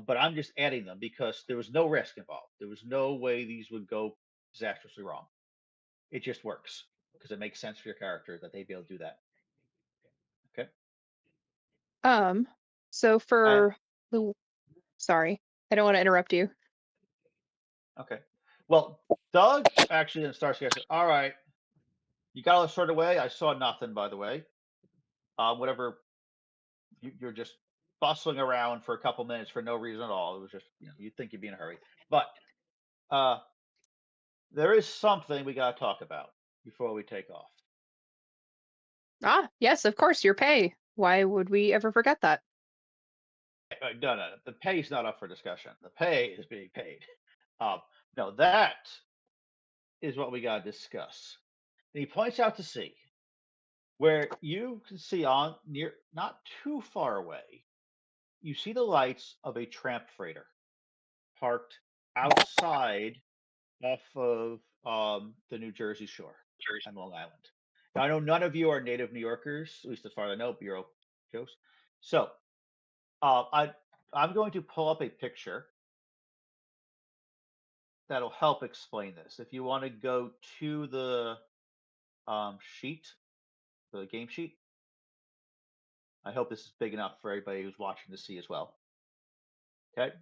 But I'm just adding them because there was no risk involved. There was no way these would go disastrously wrong. It just works because it makes sense for your character that they'd be able to do that. Okay. So And for the sorry, I don't want to interrupt you. okay. Well, Doug actually then starts to say, all right, you got all this sorted away. I saw nothing, by the way. Whatever, you're just bustling around for a couple minutes for no reason at all. It was just, you'd think you'd be in a hurry. But uh, there is something we got to talk about before we take off. Ah, yes, of course, your pay. Why would we ever forget that? No. The pay is not up for discussion. The pay is being paid. No, that is what we got to discuss. And he points out to sea where you can see on near, not too far away, you see the lights of a tramp freighter parked outside off of the New Jersey shore on Long Island. Now, I know none of you are native New Yorkers, at least as far as I know, Bureau Joes. So I'm going to pull up a picture that'll help explain this. If you want to go to the sheet, the game sheet, I hope this is big enough for everybody who's watching to see as well. Okay.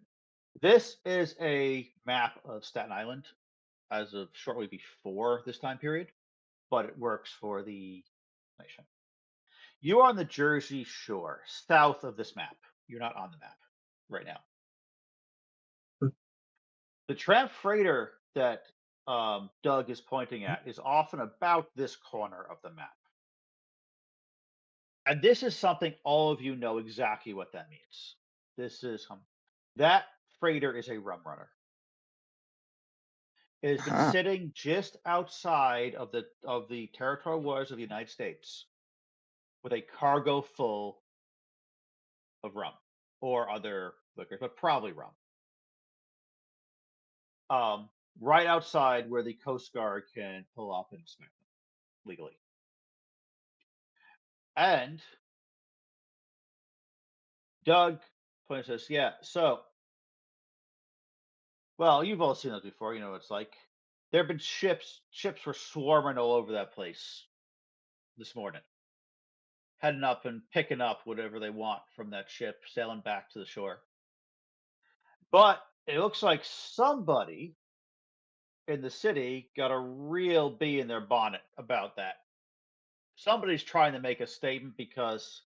This is a map of Staten Island as of shortly before this time period, but it works for the nation. You are on the Jersey Shore, south of this map. You're not on the map right now. The tramp freighter that Doug is pointing at is often about this corner of the map. And this is something all of you know exactly what that means. This is that freighter is a rum runner. It has been sitting just outside of the territorial waters of the United States with a cargo full of rum or other liquors, but probably rum. Right outside where the Coast Guard can pull up and inspect them legally. And Doug points says, yeah, so, well, you've all seen this before. You know what it's like. There have been ships were swarming all over that place this morning, heading up and picking up whatever they want from that ship, sailing back to the shore. But it looks like somebody in the city got a real bee in their bonnet about that. Somebody's trying to make a statement because,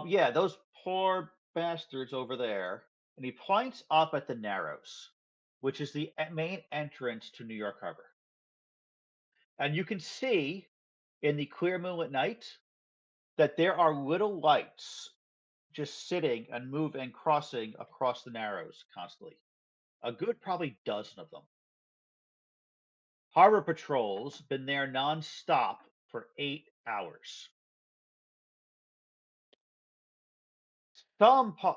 yeah, those poor bastards over there. And he points up at the Narrows, which is the main entrance to New York Harbor. And you can see in the clear moonlit night that there are little lights just sitting and moving and crossing across the Narrows constantly. A good probably dozen of them. Harbor patrols been there nonstop for 8 hours.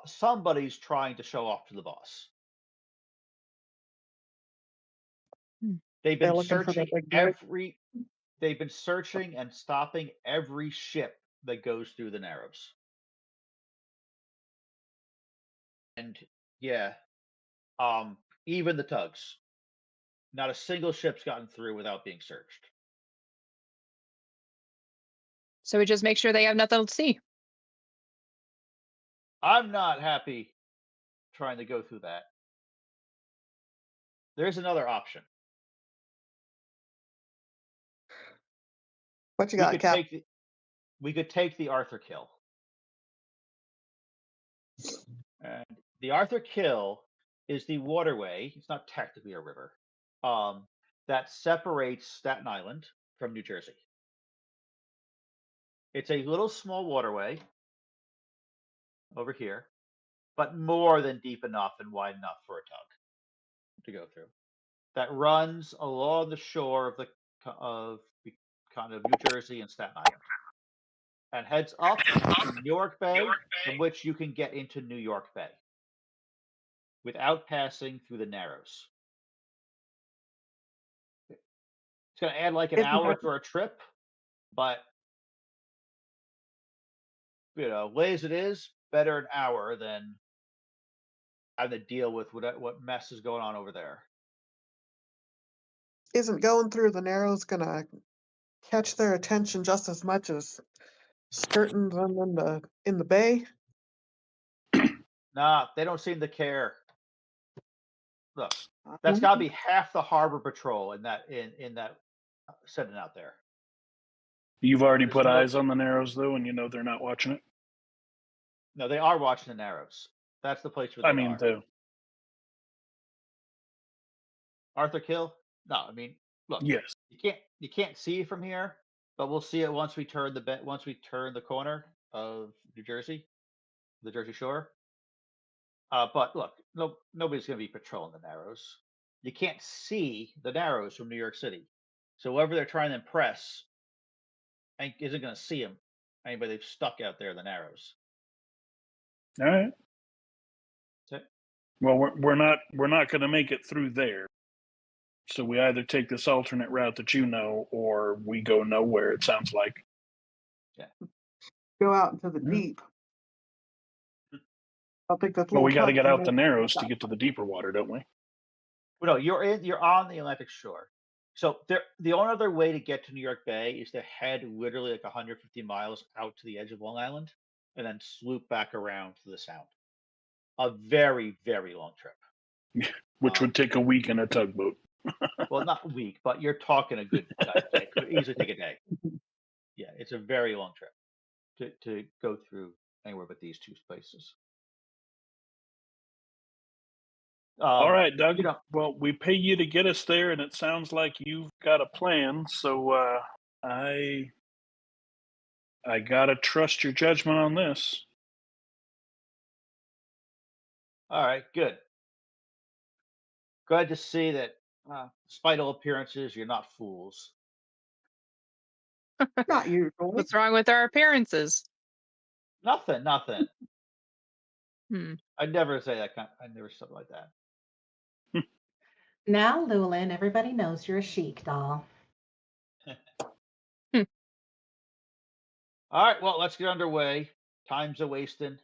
Somebody's trying to show off to the boss. They've They're been looking for the searching big boy. they've been searching and stopping every ship that goes through the Narrows. And yeah, even the tugs. Not a single ship's gotten through without being searched. So we just make sure they have nothing to see. I'm not happy trying to go through that. There's another option. What you We got, could Cap? take the Arthur Kill. And the Arthur Kill is the waterway. It's not technically a river. That separates Staten Island from New Jersey. It's a little small waterway over here. but more than deep enough and wide enough for a tug to go through. That runs along the shore of the kind of New Jersey and Staten Island, and heads up to New York Bay, from which you can get into New York Bay without passing through the Narrows. It's going to add like an Isn't hour that- to our trip, but late as it is, better an hour than having to deal with what mess is going on over there. Isn't going through the Narrows gonna catch their attention just as much as skirting them in the bay? Nah, they don't seem to care. Look, that's got to be half the harbor patrol in that sitting out there. You've already There's put no- eyes on the Narrows, though, and you know they're not watching it. No, they are watching the Narrows. That's the place where they I mean, are. Arthur Kill? No, I mean, look, yes. you can't see it from here, but we'll see it once we turn the corner of New Jersey, the Jersey Shore. But look, nobody's going to be patrolling the Narrows. You can't see the Narrows from New York City, so whoever they're trying to impress isn't going to see them. Anybody they've stuck out there in the Narrows. All right. That's it. Well, we're not going to make it through there. So we either take this alternate route that you know, or we go nowhere. It sounds like. Go out into the deep. I think that's. Well, we got to get out the Narrows to get to the deeper water, don't we? Well, no, you're on the Atlantic shore. So the only other way to get to New York Bay is to head literally like 150 miles out to the edge of Long Island and then swoop back around to the Sound. A very, very long trip. Which would take a week in a tugboat. Well, not a week, but you're talking a good day. Could easily take a day. Yeah, it's a very long trip to go through anywhere but these two places. All right, Doug. You know, Well, we pay you to get us there, and it sounds like you've got a plan. So I gotta trust your judgment on this. all right, good. Glad to see that, despite all appearances, you're not fools. Not usually. What's wrong with our appearances? Nothing. Hmm. I'd never say that. I never something like that. Now, Llewellyn, everybody knows you're a chic doll. All right, well, let's get underway. Time's a wasting,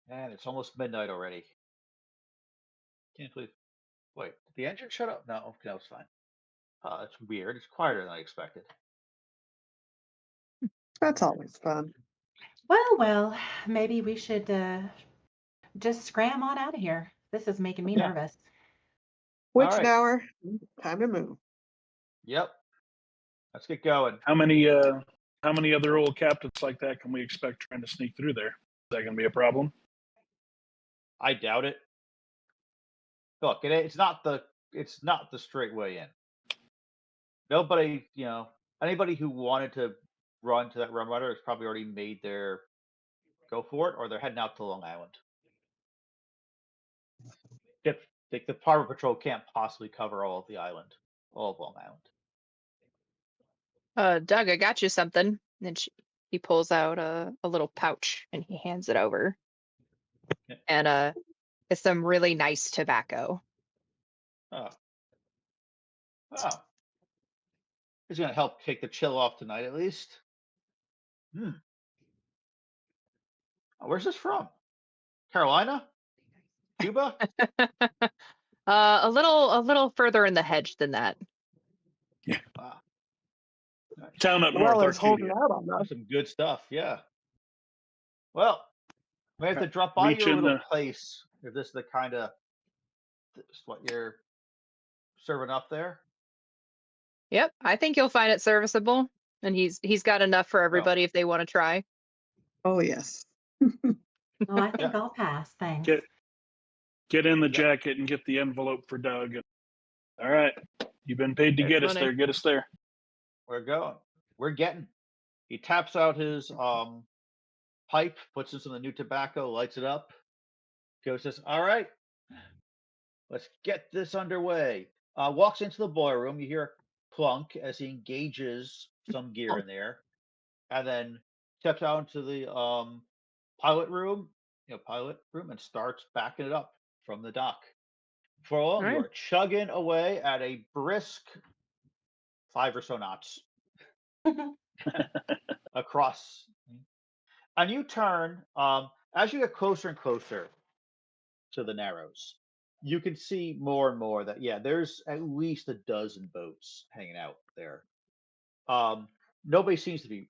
and it's almost midnight already. Can't believe. Wait, did the engine shut up? No, okay, that was fine. That's weird. It's quieter than I expected. That's always fun. Well, maybe we should just scram on out of here. This is making me Yeah. nervous. Which right. hour? Time to move. Yep. Let's get going. How many other old captains like that can we expect trying to sneak through there? Is that going to be a problem? I doubt it. Look, it's not the straight way in. Nobody, anybody who wanted to run to that Rum Rider has probably already made their go for it, or they're heading out to Long Island. The Harbor Patrol can't possibly cover all of the island, all of Long Island. Doug, I got you something. And he pulls out a little pouch and he hands it over. Yeah. And it's some really nice tobacco. Oh. It's going to help take the chill off tonight, at least. Oh, where's this from? Carolina? Cuba? A little further in the hedge than that. Yeah. Wow. Nice. Down at North It's holding Arcadia. out on that. That's some good stuff. Yeah. Well, we have to drop by Meet you your in little the- place if this is the kind of what you're serving up there. Yep, I think you'll find it serviceable, and he's got enough for everybody if they want to try. Oh yes. Oh, I think I'll pass. Thanks. Get in the Yep. jacket and get the envelope for Doug. All right, you've been paid to There's get us money. there. Get us there. We're going. We're getting. He taps out his pipe, puts in some of the new tobacco, lights it up, Ghost says, "All right, let's get this underway." Walks into the boiler room. You hear a clunk as he engages some gear in there, and then steps out into the pilot room, and starts backing it up from the dock. For all, All you right. are chugging away at a brisk 5 or so knots across, and you turn as you get closer and closer to the Narrows. You can see more and more that there's at least a dozen boats hanging out there. Nobody seems to be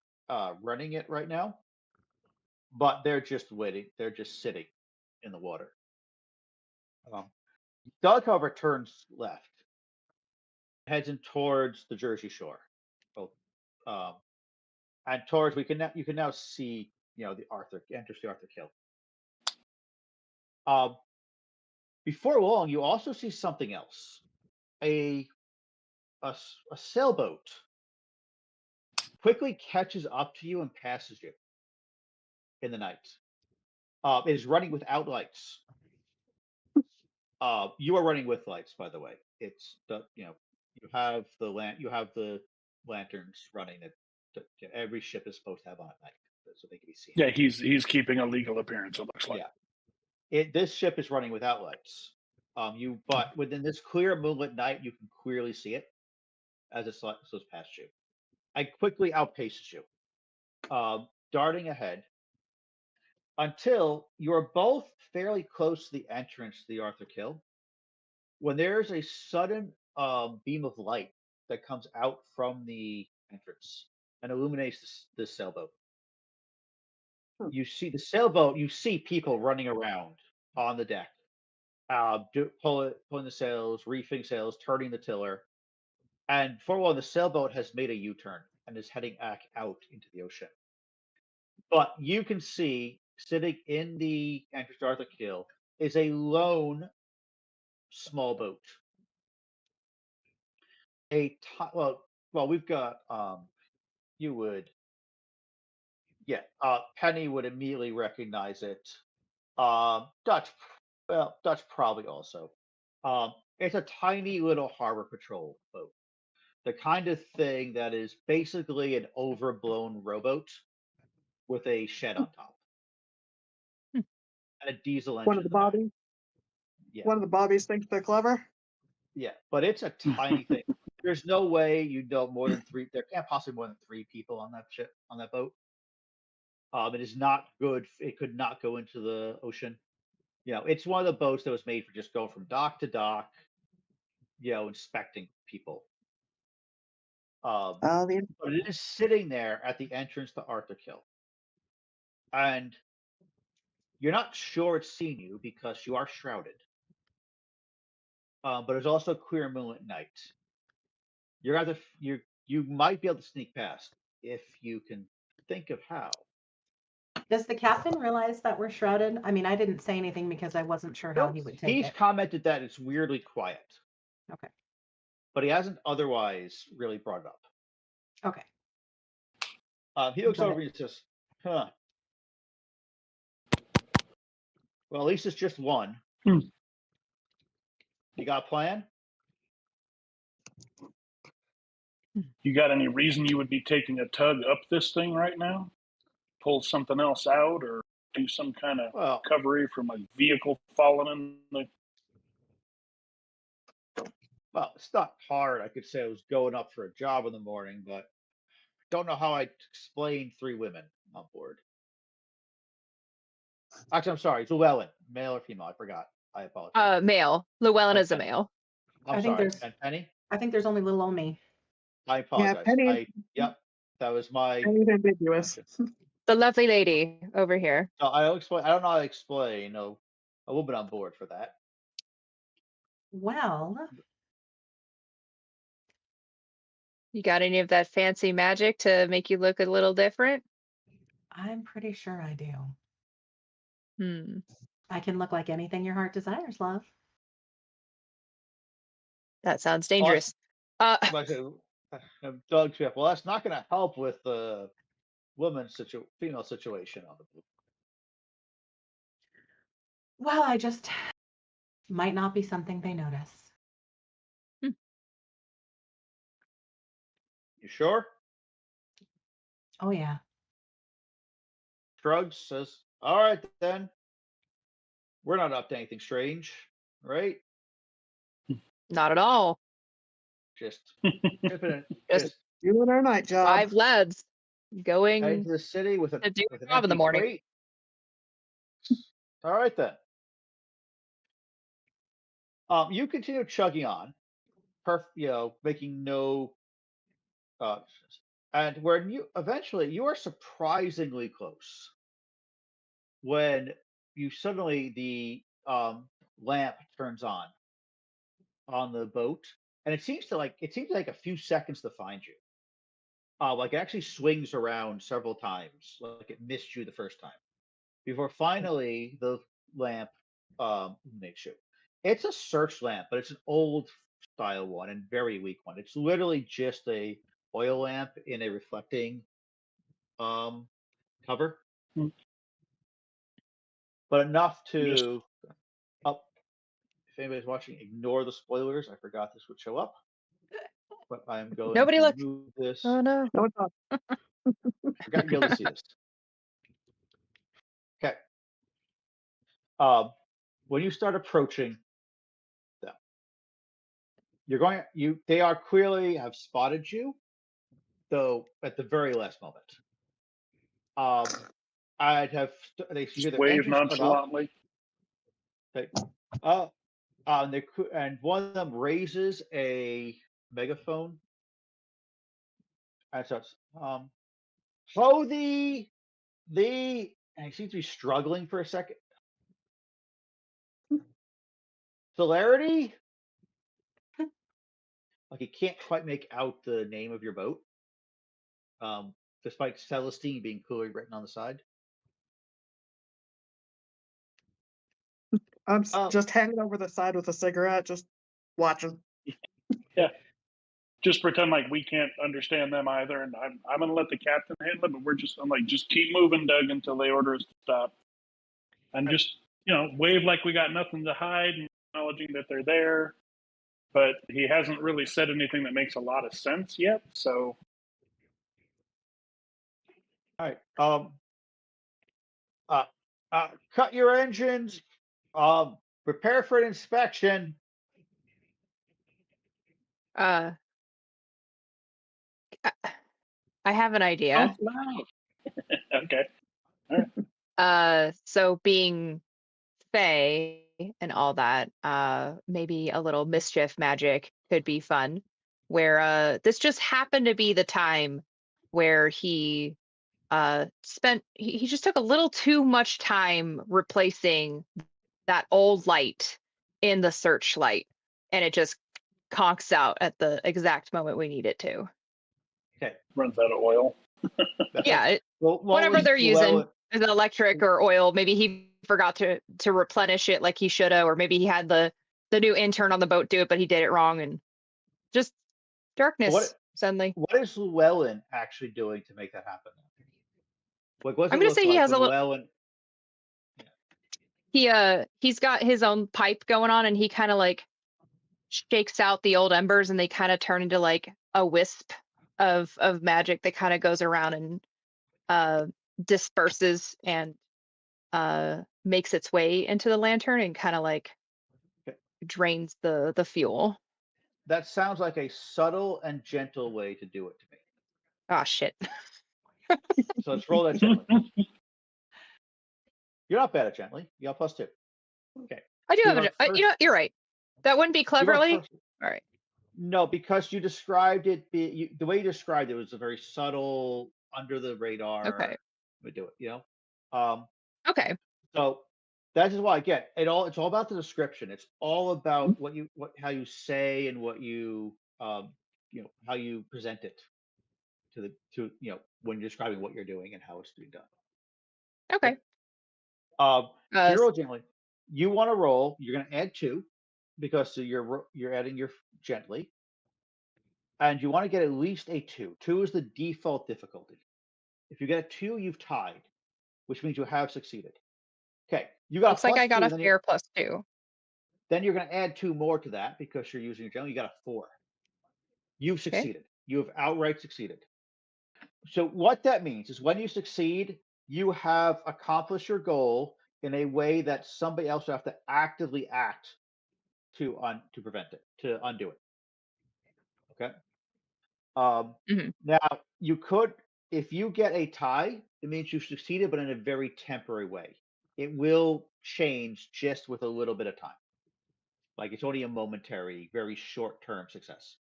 running it right now, but they're just waiting. They're just sitting in the water. Doug, however, turns left, heads in towards the Jersey Shore. Oh, and towards you can now see the Arthur enters the Arthur Kill. Before long, you also see something else. A sailboat quickly catches up to you and passes you in the night. It is running without lights. You are running with lights, by the way. It's you have the lanterns running that every ship is supposed to have on at night, so they can be seen. Yeah, he's keeping a legal appearance. It looks like. Yeah, this ship is running without lights. But within this clear moonlit night, you can clearly see it as it goes past you. And quickly outpaces you, darting ahead until you're both fairly close to the entrance to the Arthur Kill, when there's a sudden beam of light that comes out from the entrance and illuminates this sailboat. You see the sailboat. You see people running around on the deck, pulling the sails, reefing sails, turning the tiller. And for a while, the sailboat has made a U-turn and is heading back out into the ocean. But you can see sitting in the entrance to Arthur Kill is a lone small boat. We've got you would Penny would immediately recognize it. Dutch probably also. It's a tiny little harbor patrol boat, the kind of thing that is basically an overblown rowboat with a shed on top and a diesel engine. One of the bobbies. Yeah. One of the bobbies thinks they're clever. Yeah, but it's a tiny thing. There's no way more than 3. There can't possibly more than 3 people on that ship, on that boat. It is not good. It could not go into the ocean. It's one of the boats that was made for just going from dock to dock, inspecting people. But it is sitting there at the entrance to Arthur Kill. And you're not sure it's seen you because you are shrouded. But it's also clear moonlit night. You might be able to sneak past if you can think of how. Does the captain realize that we're shrouded? I mean, I didn't say anything because I wasn't sure how he would take it. He's commented that it's weirdly quiet. Okay. But he hasn't otherwise really brought it up. Okay. He looks over and says, "Huh. Well, at least it's just one. You got a plan? You got any reason you would be taking a tug up this thing right now? Pull something else out or do some kind of recovery from a vehicle falling in the... Well, it's not hard. I could say I was going up for a job in the morning, but I don't know how I'd explain 3 women on board. Actually, I'm sorry. It's Llewellyn, male or female? I forgot. I apologize. Male. Llewellyn is a male. I'm sorry. And Penny? I think there's only little old me. I apologize. Yeah, Penny. Yep, that was my. Penny's ambiguous. The lovely lady over here. No, I'll explain. I don't know how to explain. A woman on board for that. Well, You got any of that fancy magic to make you look a little different? I'm pretty sure I do. Hmm. I can look like anything your heart desires, love. That sounds dangerous. Doug's well, that's not going to help with the female situation on the boat. Well, I just might not be something they notice. You sure? Oh, yeah. Shrugs, says, all right then. We're not up to anything strange, right? Not at all. Just Just just Doing our night job. 5 lads heading going to the city with to do an a job in the empty morning. crate. All right then. You continue chugging on, making no and where you eventually you are surprisingly close when you suddenly the lamp turns on the boat, and it seems to take a few seconds to find you. Like it actually swings around several times, like it missed you the first time before finally the lamp makes you. It's a search lamp, but it's an old style one and very weak one. It's literally just a oil lamp in a reflecting um, cover, but enough Just to up. If anybody's watching, ignore the spoilers. I forgot this would show up, but I'm going Nobody to look. move this. Oh no. No, it's not. I forgot you'd be able to see this. Okay. When you start approaching them, they are clearly have spotted you, though at the very last moment. I'd have they hear their wave engine start up. nonchalantly. They, and one of them raises a megaphone and starts, "How and he seems to be struggling for a second. Celerity?" Like he can't quite make out the name of your boat, despite Celestine being clearly written on the side. I'm Um, just hanging over the side with a cigarette, just watching. Yeah. Just pretend like we can't understand them either, and I'm gonna let the captain handle it. But I'm like, just keep moving, Doug, until they order us to stop, and just wave like we got nothing to hide, and acknowledging that they're there. But he hasn't really said anything that makes a lot of sense yet. So, all right. Cut your engines. Prepare for an inspection. Uh, I I have an idea. okay. All right. So being Fae and all that, maybe a little mischief magic could be fun. Where this just happened to be the time where he he just took a little too much time replacing that old light in the searchlight, and it just conks out at the exact moment we need it to. Okay. Runs out of oil. Yeah, Well, whatever they're using Llewellyn, is it electric or oil. Maybe he forgot to replenish it like he should have, or maybe he had the new intern on the boat do it, but he did it wrong, and just darkness suddenly. what is Llewellyn actually doing to make that happen? Like, what does I'm it gonna look say he like has when a little. Llewellyn? He's got his own pipe going on, and he kind of like shakes out the old embers, and they kind of turn into like a wisp of magic that kind of goes around and disperses and makes its way into the lantern and kind of like Okay. drains the fuel. That sounds like a subtle and gentle way to do it to me. Oh shit. So let's roll that gently. You're not bad at gently. You got +2. Okay. I do You have are a first- you're right. That wouldn't be you are cleverly. first- All right. No, because you described it. The way you described it was a very subtle, under the radar. Okay. We do it. Okay. So that is why again, it's all about the description. It's all about how you say and what how you present it when you're describing what you're doing and how it's being done. Okay. So Uh, you roll gently. You want to roll. You're going to add 2 because you're adding your gently, and you want to get at least a 2. 2 is the default difficulty. If you get a 2, you've tied, which means you have succeeded. Okay, you got Looks a like I plus got 2, a then fair +2. you're going to add 2 more to that because you're using your general. You got a 4. You've Okay. succeeded. You have outright succeeded. So what that means is when you succeed, you have accomplished your goal in a way that somebody else will have to actively act to prevent it, to undo it. Okay. Mhm. Now you could, if you get a tie, it means you succeeded, but in a very temporary way. It will change just with a little bit of time. Like it's only a momentary, very short-term success.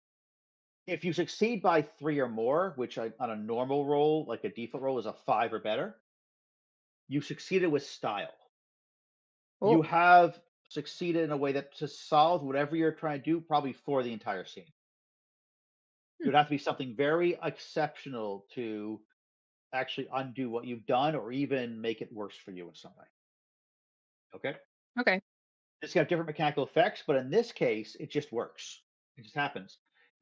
If you succeed by 3 or more, which on a normal roll, like a default roll, is a 5 or better, you succeeded with style. You Oh, have succeeded in a way that to solve whatever you're trying to do, probably for the entire scene. It would have to be something very exceptional to actually undo what you've done or even make it worse for you in some way. Okay? okay. It's got different mechanical effects, but in this case, it just works. It just happens.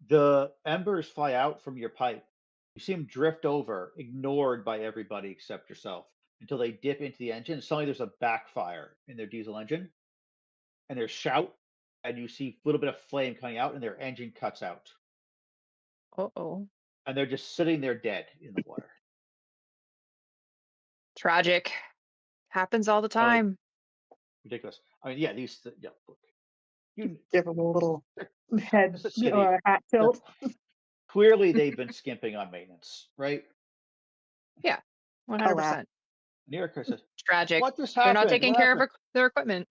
The embers fly out from your pipe. You see them drift over, ignored by everybody except yourself, until they dip into the engine. And suddenly there's a backfire in their diesel engine, and there's shout, and you see a little bit of flame coming out, and their engine cuts out. Uh-oh. And they're just sitting there dead in the water. Tragic. Happens all the I'm like, time. ridiculous. I mean, yeah, yeah, look, you, Give them a little head it's a city. or a hat tilt. Clearly, they've been skimping on maintenance, right? Yeah, Alas. 100%. New York says, Tragic. "What just They're happened? not taking What care of happened?" their equipment.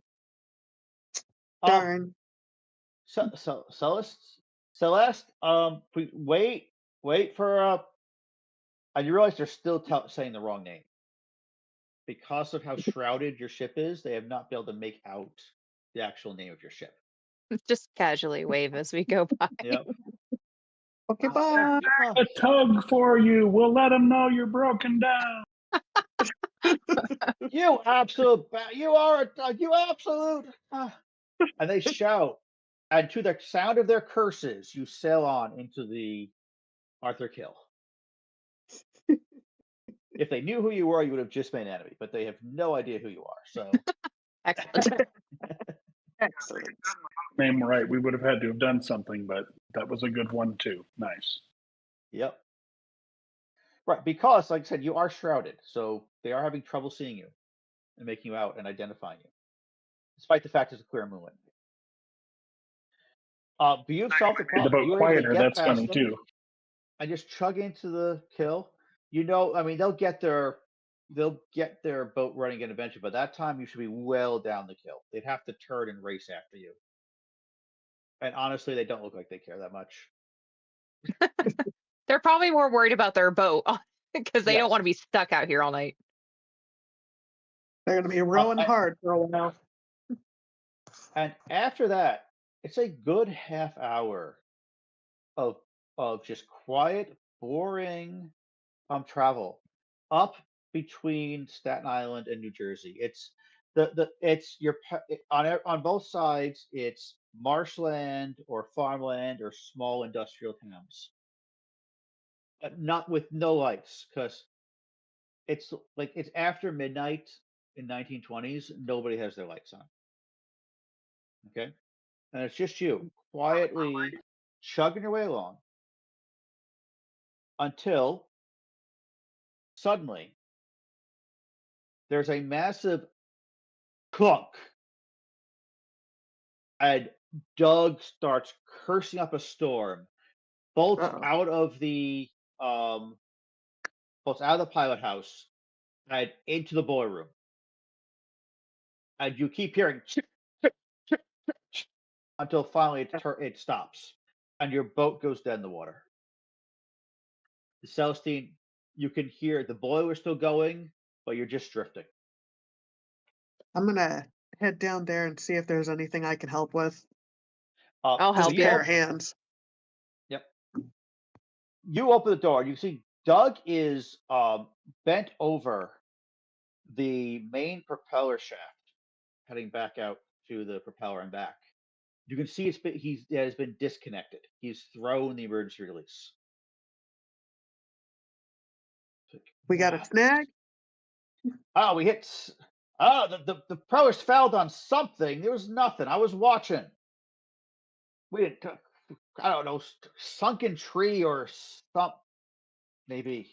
Darn. Celeste, wait for and you realize they're still saying the wrong name because of how shrouded your ship is. They have not been able to make out the actual name of your ship. Just casually wave as we go by. Yep. Okay, bye. A tug for you. We'll let them know you're broken down. You absolute, you are you absolute. And they shout, and to the sound of their curses, you sail on into the Arthur Kill. If they knew who you were, you would have just been an enemy, but they have no idea who you are. So Excellent. Excellent. Name right. We would have had to have done something, but that was a good one too. Nice. Yep. Right, because like I said, you are shrouded, so they are having trouble seeing you and making you out and identifying you, despite the fact it's a clear moonlight. But you've solved the The problem. boat You were able to quieter. get That's past funny them too. and just chug into the kill. You know, I mean, they'll get their boat running again eventually, but that time you should be well down the kill. They'd have to turn and race after you. And honestly, they don't look like they care that much. They're probably more worried about their boat because they don't Yes. want to be stuck out here all night. They're going to be rowing hard for a while. And after that, it's a good half hour of just quiet, boring travel up between Staten Island and New Jersey. It's it's on both sides. It's marshland or farmland or small industrial towns, but not with no lights because it's like it's after midnight in 1920s. Nobody has their lights on. Okay, and it's just you quietly chugging your way along until suddenly there's a massive clunk and Doug starts cursing up a storm, bolts Uh-oh. out of the pilot house and into the boiler room. And you keep hearing until finally it stops and your boat goes dead in the water. Celestine, you can hear the boiler still going, but you're just drifting. I'm going to head down there and see if there's anything I can help with. I'll Just help you. bare hands. Yep. You open the door. You see Doug is bent over the main propeller shaft, heading back out to the propeller and back. You can see it has been disconnected. He's thrown the emergency release. We got a snag? Oh, we hit. Oh, the propellers failed on something. There was nothing. I was watching. We didn't. I don't know, sunken tree or some maybe.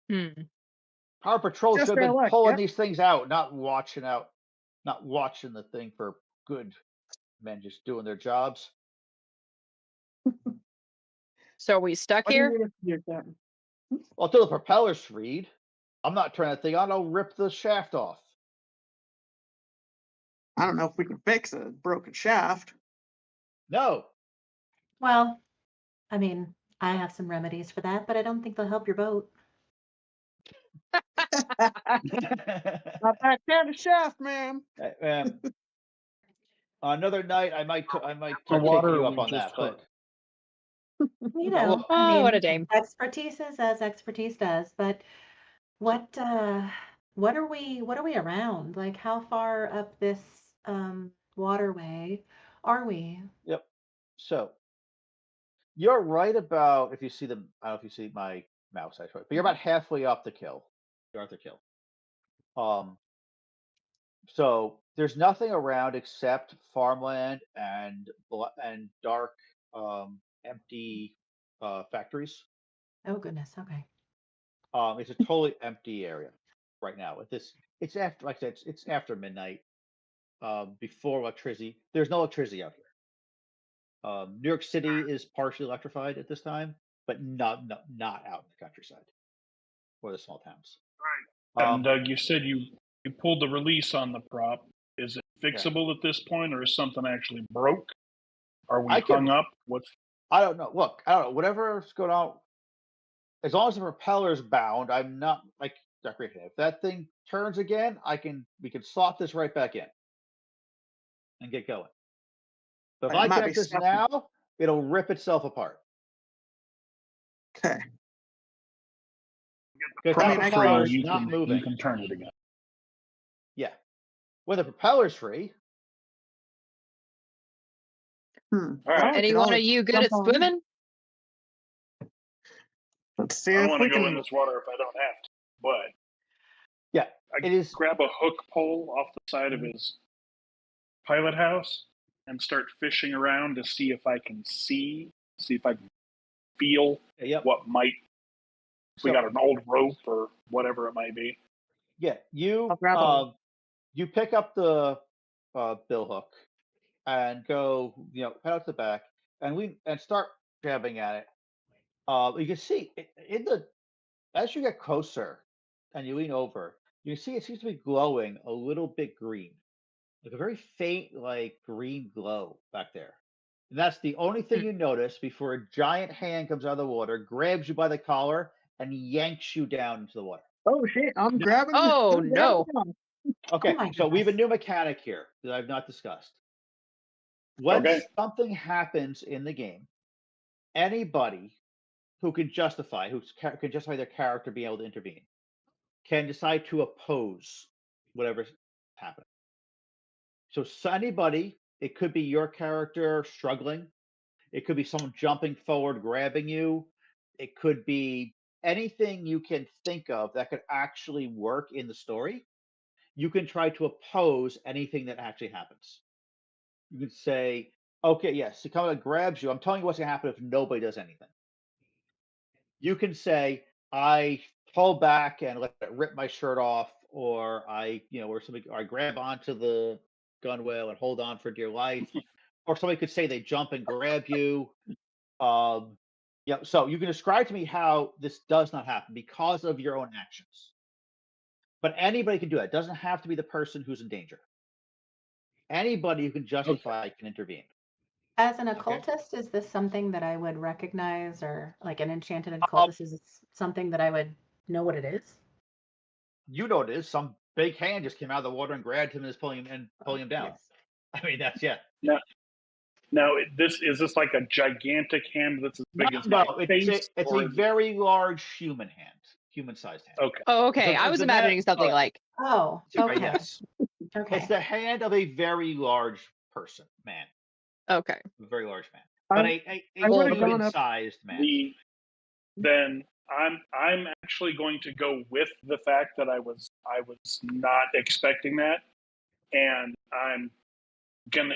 Power patrols Just could have bad been luck, pulling yep. these things out, not watching the thing for good men just doing their jobs. So are we stuck What do you here? mean if you're done? Well, until the propellers freed, I'm not turning that thing on. I'll rip the shaft off. I don't know if we can fix a broken shaft. No. Well, I mean, I have some remedies for that, but I don't think they'll help your boat. Not that kind of shaft, man. Another night, I might The take water you up would on just that, but You No, know, look. I Oh, what a mean, dame. expertise is as expertise does, but what are we around? Like how far up this waterway are we? Yep. So you're right about if you see the I don't know if you see my mouse actually, but you're about halfway up the kill, the Arthur kill. So there's nothing around except farmland and dark, empty factories. Oh goodness, okay. It's a totally empty area right now. It's after, like I said, it's after midnight. Before electricity, there's no electricity out here. New York City is partially electrified at this time, but not out in the countryside or the small towns. And Doug, you said you pulled the release on the prop. Is it fixable at this point, or is something actually broke? Are we hung up? I don't know. Look, I don't know. Whatever's going on, as long as the propeller's bound, I'm not like decorating. If that thing turns again, we can slot this right back in and get going. But if It I might be connect this stuck. now, it'll rip itself apart. Okay. Because I that mean, I propeller's you not can moving. you can turn it again. Yeah. When the propeller's free, All right. Well, we Any can one of always you good jump at on in. swimming? Let's see I don't if want we to go in can. this water if I don't have to, but yeah, it is. grab a hook pole off the side of his pilot house and start fishing around to see if I can see if I can feel Yep. what might. If we So- got an old rope or whatever it might be. Yeah, you I'll grab a- you pick up the bill hook and go, head out the back, and start jabbing at it. You can see as you get closer and you lean over, you can see it seems to be glowing a little bit green, like a very faint, like green glow back there. And that's the only thing you notice before a giant hand comes out of the water, grabs you by the collar, and yanks you down into the water. Oh shit! I'm grabbing. Oh, I'm no. grabbing them. Okay, my so we have a goodness. new mechanic here that I've not discussed. When Okay. something happens in the game, anybody who can justify their character being able to intervene can decide to oppose whatever's happening. So anybody, it could be your character struggling, it could be someone jumping forward, grabbing you, it could be anything you can think of that could actually work in the story. You can try to oppose anything that actually happens. You can say, okay, yes, he comes and grabs you. I'm telling you what's going to happen if nobody does anything. You can say, I pull back and let it rip my shirt off, or I grab onto the gunwale and hold on for dear life. Or somebody could say they jump and grab you. So you can describe to me how this does not happen because of your own actions. But anybody can do that. It doesn't have to be the person who's in danger. Anybody who can justify can intervene. As an occultist, is this something that I would recognize, or like an enchanted occultist, is it something that I would know what it is? You know it is. Some big hand just came out of the water and grabbed him and is pulling him down. Yes. I mean, that's yeah. Now, is this like a gigantic hand that's as big as my face? It's a very large human hand, human-sized hand. Okay. Oh, okay. I was imagining something like. Oh, okay. Yes. Okay. It's the hand of a very large person, man. Okay. A very large man. But a I would've gone up- human-sized man. Then I'm actually going to go with the fact that I was not expecting that, and I'm gonna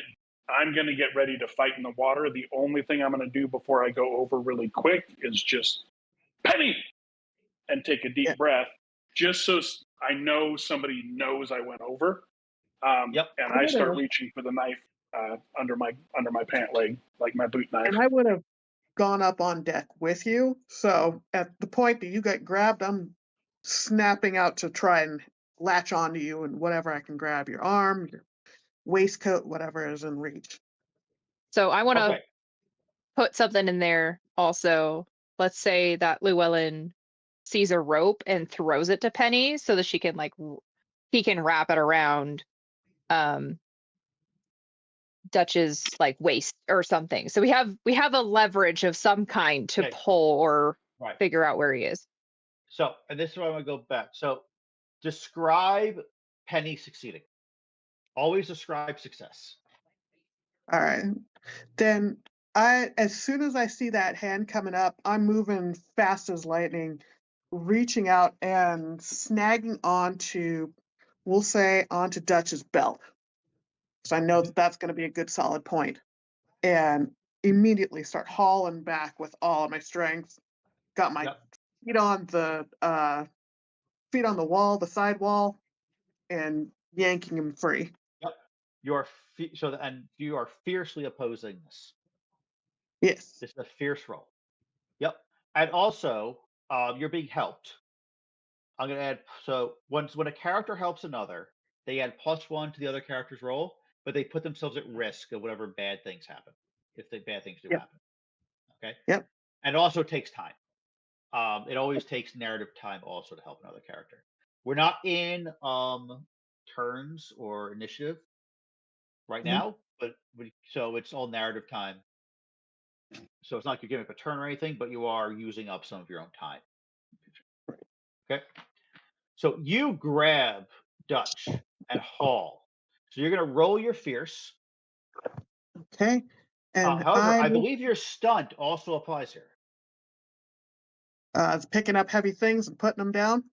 get ready to fight in the water. The only thing I'm gonna do before I go over really quick is just Penny and take a deep breath, just so I know somebody knows I went over. And I start reaching for the knife under my pant leg, like my boot knife. And I would have gone up on deck with you. So at the point that you get grabbed, I'm snapping out to try and latch onto you and whatever I can grab, your arm, your waistcoat, whatever is in reach. So I want to put something in there also. Let's say that Llewellyn sees a rope and throws it to Penny so that she can he can wrap it around Dutch's waist or something. So we have a leverage of some kind to pull or figure out where he is. So, and this is where I'm going to go back. So, describe Penny succeeding. Always describe success. All right. Then as soon as I see that hand coming up, I'm moving fast as lightning, reaching out and snagging onto Dutch's belt. So I know that that's going to be a good solid point. And immediately start hauling back with all of my strength. Got my feet on the wall, the side wall, and yanking him free. Yep. You are fiercely opposing this. Yes. This is a fierce roll. Yep. And also, you're being helped. I'm going to add, so when a character helps another, they add +1 to the other character's roll, but they put themselves at risk of whatever bad things happen, if the bad things do happen. Okay? Yep. And it also takes time. It always takes narrative time also to help another character. We're not in turns or initiative right now, but so it's all narrative time. So it's not like you're giving up a turn or anything, but you are using up some of your own time. Okay. So you grab Dutch and haul. So you're going to roll your fierce. Okay. And however, I believe your stunt also applies here. Picking up heavy things and putting them down.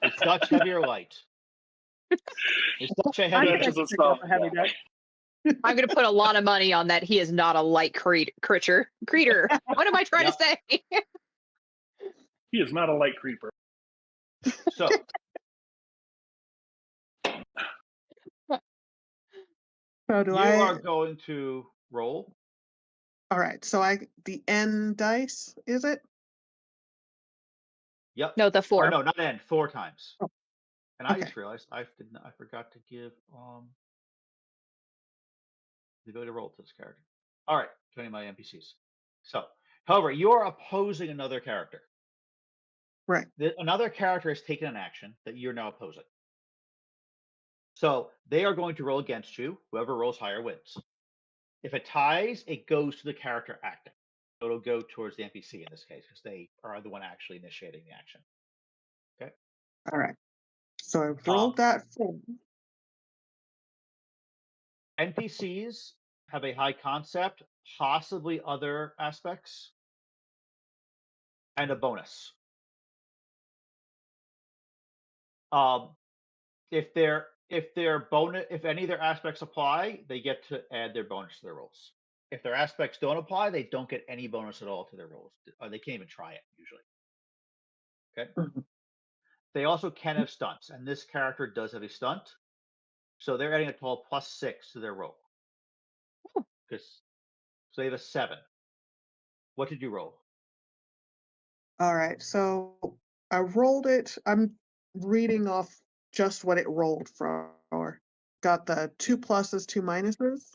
Is Dutch heavy or light? Is Dutch a heavy? I'm going to put a lot of money on that. He is not a light creature. What am I trying to say? He is not a light creeper. So. You are going to roll. All right. So the N dice, is it? Yep. No, the 4. Or no, not N. 4 times. Oh. And I just realized I forgot to give the ability to roll to this character. All right, joining my NPCs. So, however, you are opposing another character. Right. Another character has taken an action that you're now opposing. So they are going to roll against you. Whoever rolls higher wins. If it ties, it goes to the character acting. So it'll go towards the NPC in this case because they are the one actually initiating the action. Okay. All right. So I rolled that 4. NPCs have a high concept, possibly other aspects, and a bonus. If any of their aspects apply, they get to add their bonus to their rolls. If their aspects don't apply, they don't get any bonus at all to their rolls. They can't even try it usually. Okay. Mm-hmm. They also can have stunts, and this character does have a stunt, so they're adding a total +6 to their roll. Because so they have a 7. What did you roll? All right. So I rolled it. I'm reading off just what it rolled from. Got the 2 pluses, 2 minuses.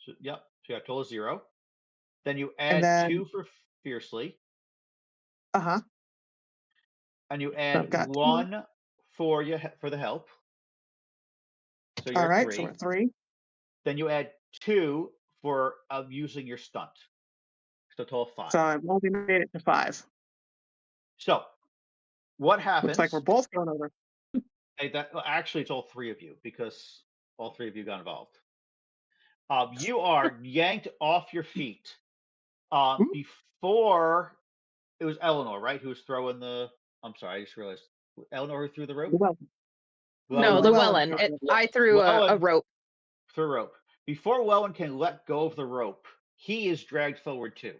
So, yep. So you got a total of 0. Then you add 2 for fiercely. Uh-huh. And you add 1 for the help. So you're all right, 3. so we're 3. Then you add 2 for using your stunt. So total of 5. So I've only made it to 5. So what happens? Looks like we're both going over. Actually, it's all 3 of you because all 3 of you got involved. You are yanked off your feet before it was Eleanor, right? Who was throwing the? I'm sorry, I just realized Eleanor who threw the rope. Well, No, the Llewellyn. Wellen. I threw a Llewellyn rope. threw a rope. Before Llewellyn can let go of the rope, he is dragged forward too,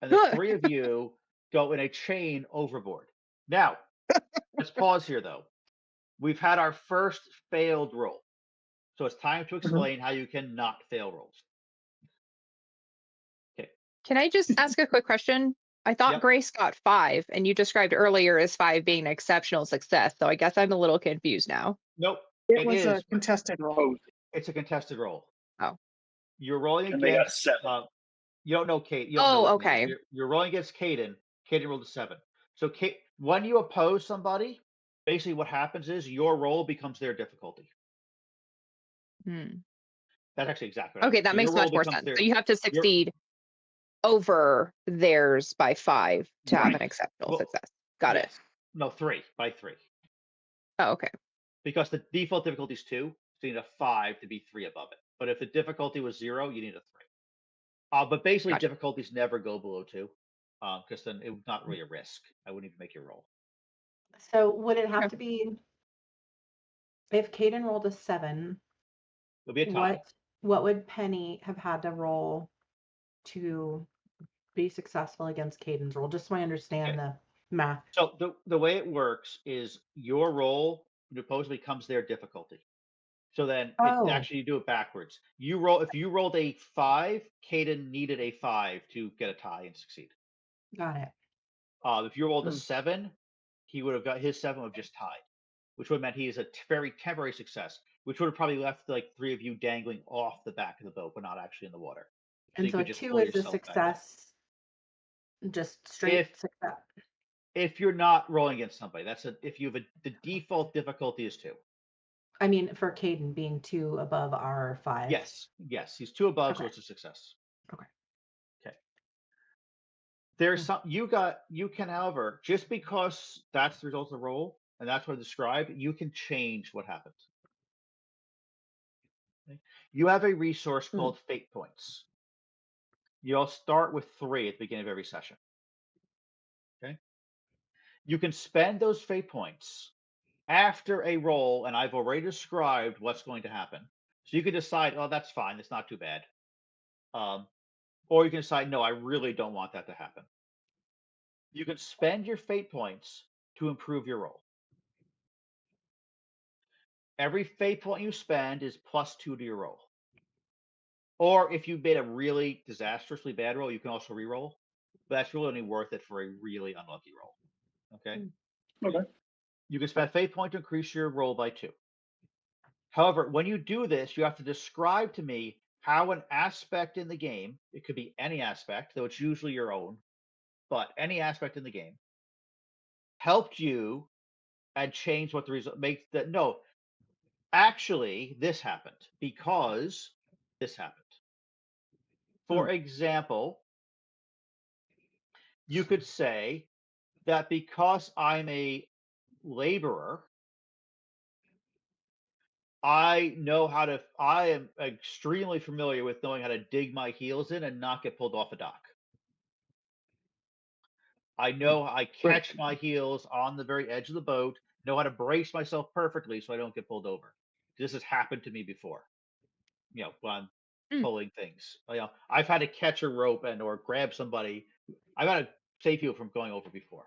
and the three of you go in a chain overboard. Now, let's pause here though. We've had our first failed roll, so it's time to explain how you cannot fail rolls. Okay. Can I just ask a quick question? I thought Yep. Grace got 5, and you described earlier as 5 being an exceptional success. So I guess I'm a little confused now. Nope. It was is, a but contested roll. Oh, It's a contested roll. Oh. You're rolling and they got a against. 7. You don't know Kate. You don't know Oh, what it means. okay. You're rolling against Caden. Caden rolled a 7. So Kate, when you oppose somebody, basically what happens is your roll becomes their difficulty. Hmm. That's actually exactly what Okay, happens. that So makes your roll much more becomes sense. their. So you have to succeed over theirs by 5 to have Right. an exceptional Well, success. Got it. yes. No, 3 by 3. Oh, okay. Because the default difficulty is 2, so you need a 5 to be 3 above it. But if the difficulty was 0, you need a 3. But basically, Gotcha. difficulties never go below 2, because then it's not really a risk. I wouldn't even make your roll. So would it have Okay. to be if Caden rolled a 7? It'll be a tie. What would Penny have had to roll to be successful against Caden's roll? Just so I understand the math. So the way it works is your roll supposedly becomes their difficulty. So then actually you do it backwards. You roll if you rolled a 5, Caden needed a 5 to get a tie and succeed. Got it. If you rolled a 7, he would have got his 7 would have just tied, which would have meant he is a very temporary success, which would have probably left like 3 of you dangling off the back of the boat, but not actually in the water. And you so could just 2 pull is a yourself back in. success. Just straight success. If you're not rolling against somebody, if you have the default difficulty is 2. I mean, for Caden being 2 above our 5. Yes, he's 2 above, so Okay. it's a success. Okay. There's some you can, however, just because that's the result of the roll and that's what I described, you can change what happens. Okay? You have a resource called fate points. You'll start with 3 at the beginning of every session. Okay. You can spend those fate points after a roll, and I've already described what's going to happen. So you can decide, oh, that's fine, it's not too bad. Or you can decide, no, I really don't want that to happen. You can spend your fate points to improve your roll. Every fate point you spend is +2 to your roll. Or if you made a really disastrously bad roll, you can also re-roll. But that's really only worth it for a really unlucky roll. Okay. Okay. You can spend fate point to increase your roll by 2. However, when you do this, you have to describe to me how an aspect in the game, it could be any aspect, though it's usually your own, but any aspect in the game, helped you and changed what the result makes that. No, actually, this happened because this happened. For example, you could say that because I'm a laborer, I am extremely familiar with knowing how to dig my heels in and not get pulled off a dock. I know I catch my heels on the very edge of the boat, know how to brace myself perfectly so I don't get pulled over. This has happened to me before. When I'm pulling things. I've had to catch a rope or grab somebody. I've had to save people from going over before.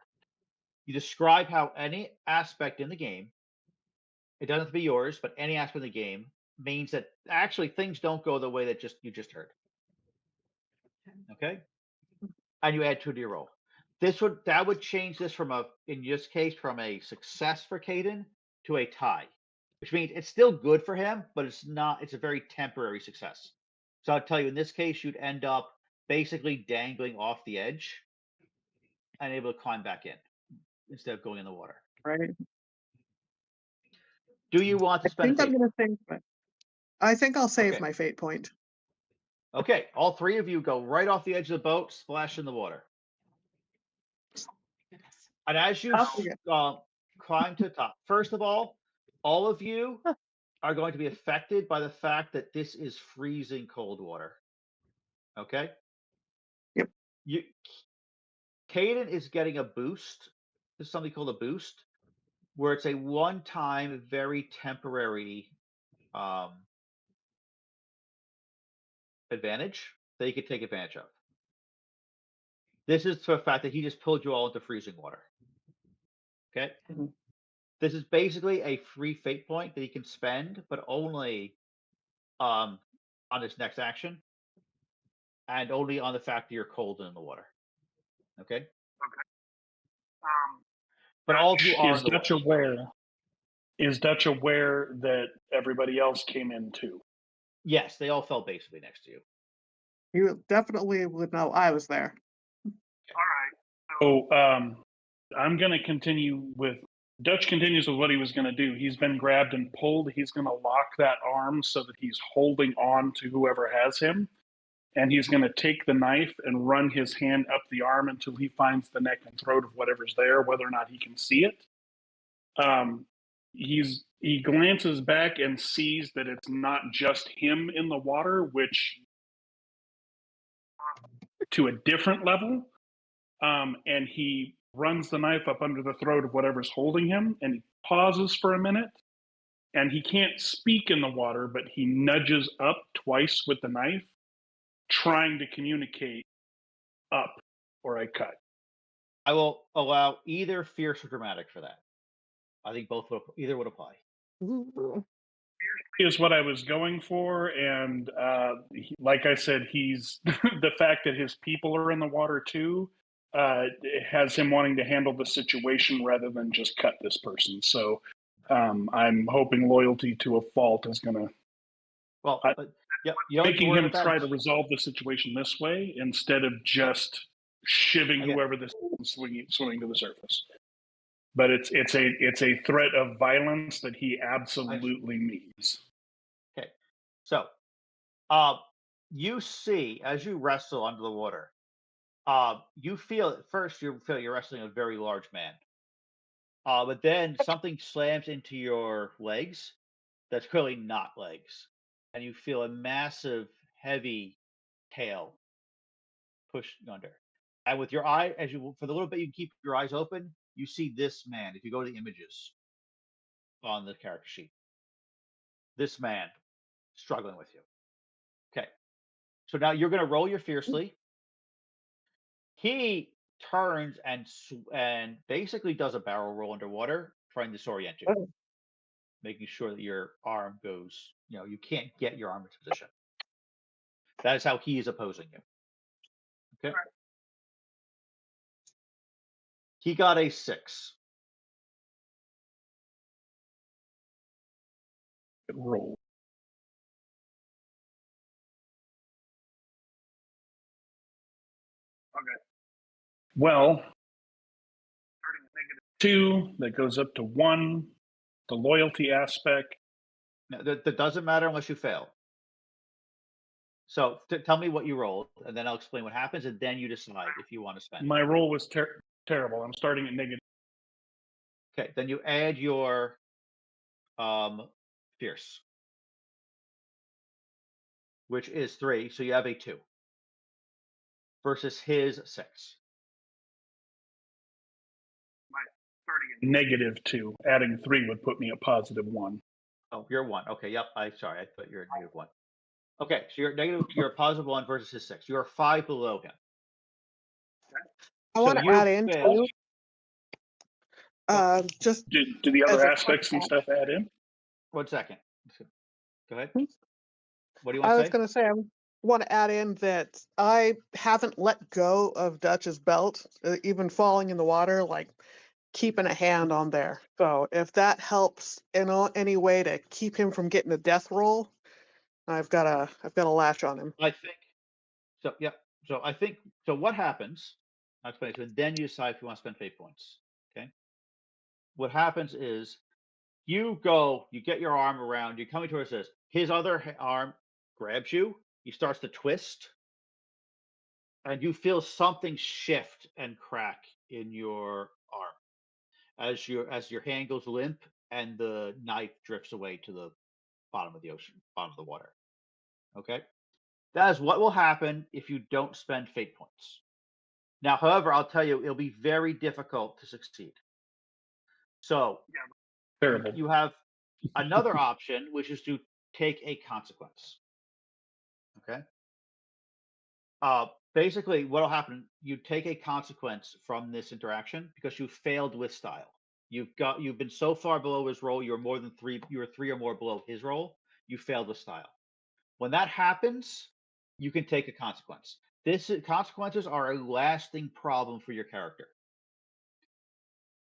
You describe how any aspect in the game, it doesn't have to be yours, but any aspect of the game means that actually things don't go the way that you just heard. Okay? And you add 2 to your roll. That would change this in this case, from a success for Caden to a tie, which means it's still good for him, but it's a very temporary success. So I'll tell you, in this case, you'd end up basically dangling off the edge and able to climb back in instead of going in the water. Right. Do you want to spend I think I'll save my fate point. Okay, all 3 of you go right off the edge of the boat, splash in the water. And as you climb to the top, first of all of you are going to be affected by the fact that this is freezing cold water. Okay? Yep. Caden is getting a boost. There's something called a boost, where it's a one-time, very temporary advantage that he could take advantage of. This is for the fact that he just pulled you all into freezing water. Okay? Mhm. This is basically a free fate point that he can spend, but only on his next action, and only on the fact that you're cold in the water. Okay? But all of you are Is in the Dutch water. aware? Is Dutch aware that everybody else came in too? Yes, they all fell basically next to you. You definitely would know I was there. So I'm going to continue with Dutch. Continues with what he was going to do. He's been grabbed and pulled. He's going to lock that arm so that he's holding on to whoever has him, and he's going to take the knife and run his hand up the arm until he finds the neck and throat of whatever's there, whether or not he can see it. He glances back and sees that it's not just him in the water, which to a different level. And he runs the knife up under the throat of whatever's holding him, and he pauses for a minute, and he can't speak in the water, but he nudges up twice with the knife, trying to communicate up or I cut. I will allow either fierce or dramatic for that. I think either would apply. Ooh. Is what I was going for, and like I said, he's the fact that his people are in the water too has him wanting to handle the situation rather than just cut this person. So I'm hoping loyalty to a fault is going to Well, you making him try to resolve the situation this way instead of just shivving whoever this is swimming to the surface. But it's a threat of violence that he absolutely needs. Okay, so you see as you wrestle under the water, you feel at first you're wrestling a very large man, but then something slams into your legs that's clearly not legs, and you feel a massive, heavy tail pushed under. And with your eye, for the little bit you keep your eyes open, you see this man. If you go to the images on the character sheet, this man struggling with you. Okay, so now you're going to roll your fiercely. He turns and basically does a barrel roll underwater, trying to disorient you, Oh. making sure that your arm goes. You can't get your arm into position. That is how he is opposing you. Okay. He got a 6. Roll. Okay. Well, starting at -2, that goes up to 1. The loyalty aspect. No, that doesn't matter unless you fail. So tell me what you rolled, and then I'll explain what happens, and then you decide if you want to spend. My roll was terrible. I'm starting at -. Okay, then you add your fierce, which is 3, so you have a 2 versus his 6. Starting at -2. Adding 3 would put me at +1. Oh, you're 1. Okay, yep. Sorry, I thought you were at -1. Okay, so you're a +1 versus his 6. You are 5 below him. I want to add in too. Just do the other aspects and stuff add in? 1 second. Go ahead. Hmm? What do you want to say? I was going to say, I want to add in that I haven't let go of Dutch's belt, even falling in the water, like keeping a hand on there. So if that helps in any way to keep him from getting a death roll, I've got a latch on him. I think so. Yeah. So I think so. What happens? I'll explain it. So then you decide if you want to spend fate points. Okay. What happens is you get your arm around, you're coming towards this. His other arm grabs you. He starts to twist, and you feel something shift and crack in your arm as your hand goes limp, and the knife drifts away to the bottom of the ocean, bottom of the water. Okay. That is what will happen if you don't spend fate points. Now, however, I'll tell you, it'll be very difficult to succeed. So Terrible. you have another option, which is to take a consequence. Okay. Basically, what'll happen? You take a consequence from this interaction because you failed with style. You've been so far below his roll. You're more than three. You're three or more below his roll. You failed with style. When that happens, you can take a consequence. Consequences are a lasting problem for your character.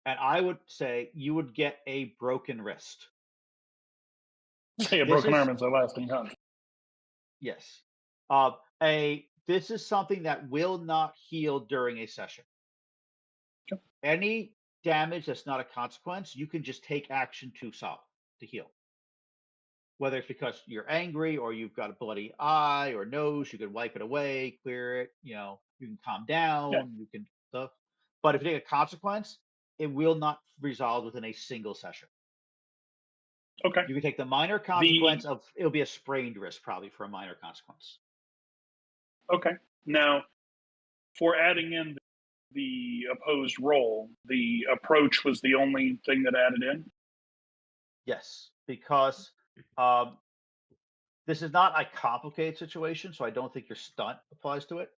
And I would say you would get a broken wrist. Say a broken arm is a lasting hunt. Yes. This is something that will not heal during a session. Okay. Any damage that's not a consequence, you can just take action to heal. Whether it's because you're angry or you've got a bloody eye or nose, you can wipe it away, clear it. You can calm down. You can stuff. But if you take a consequence, it will not resolve within a single session. Okay. You can take the minor consequence it'll be a sprained wrist probably for a minor consequence. Okay. Now, for adding in the opposed roll, the approach was the only thing that added in? Yes, because this is not a complicated situation, so I don't think your stunt applies to it.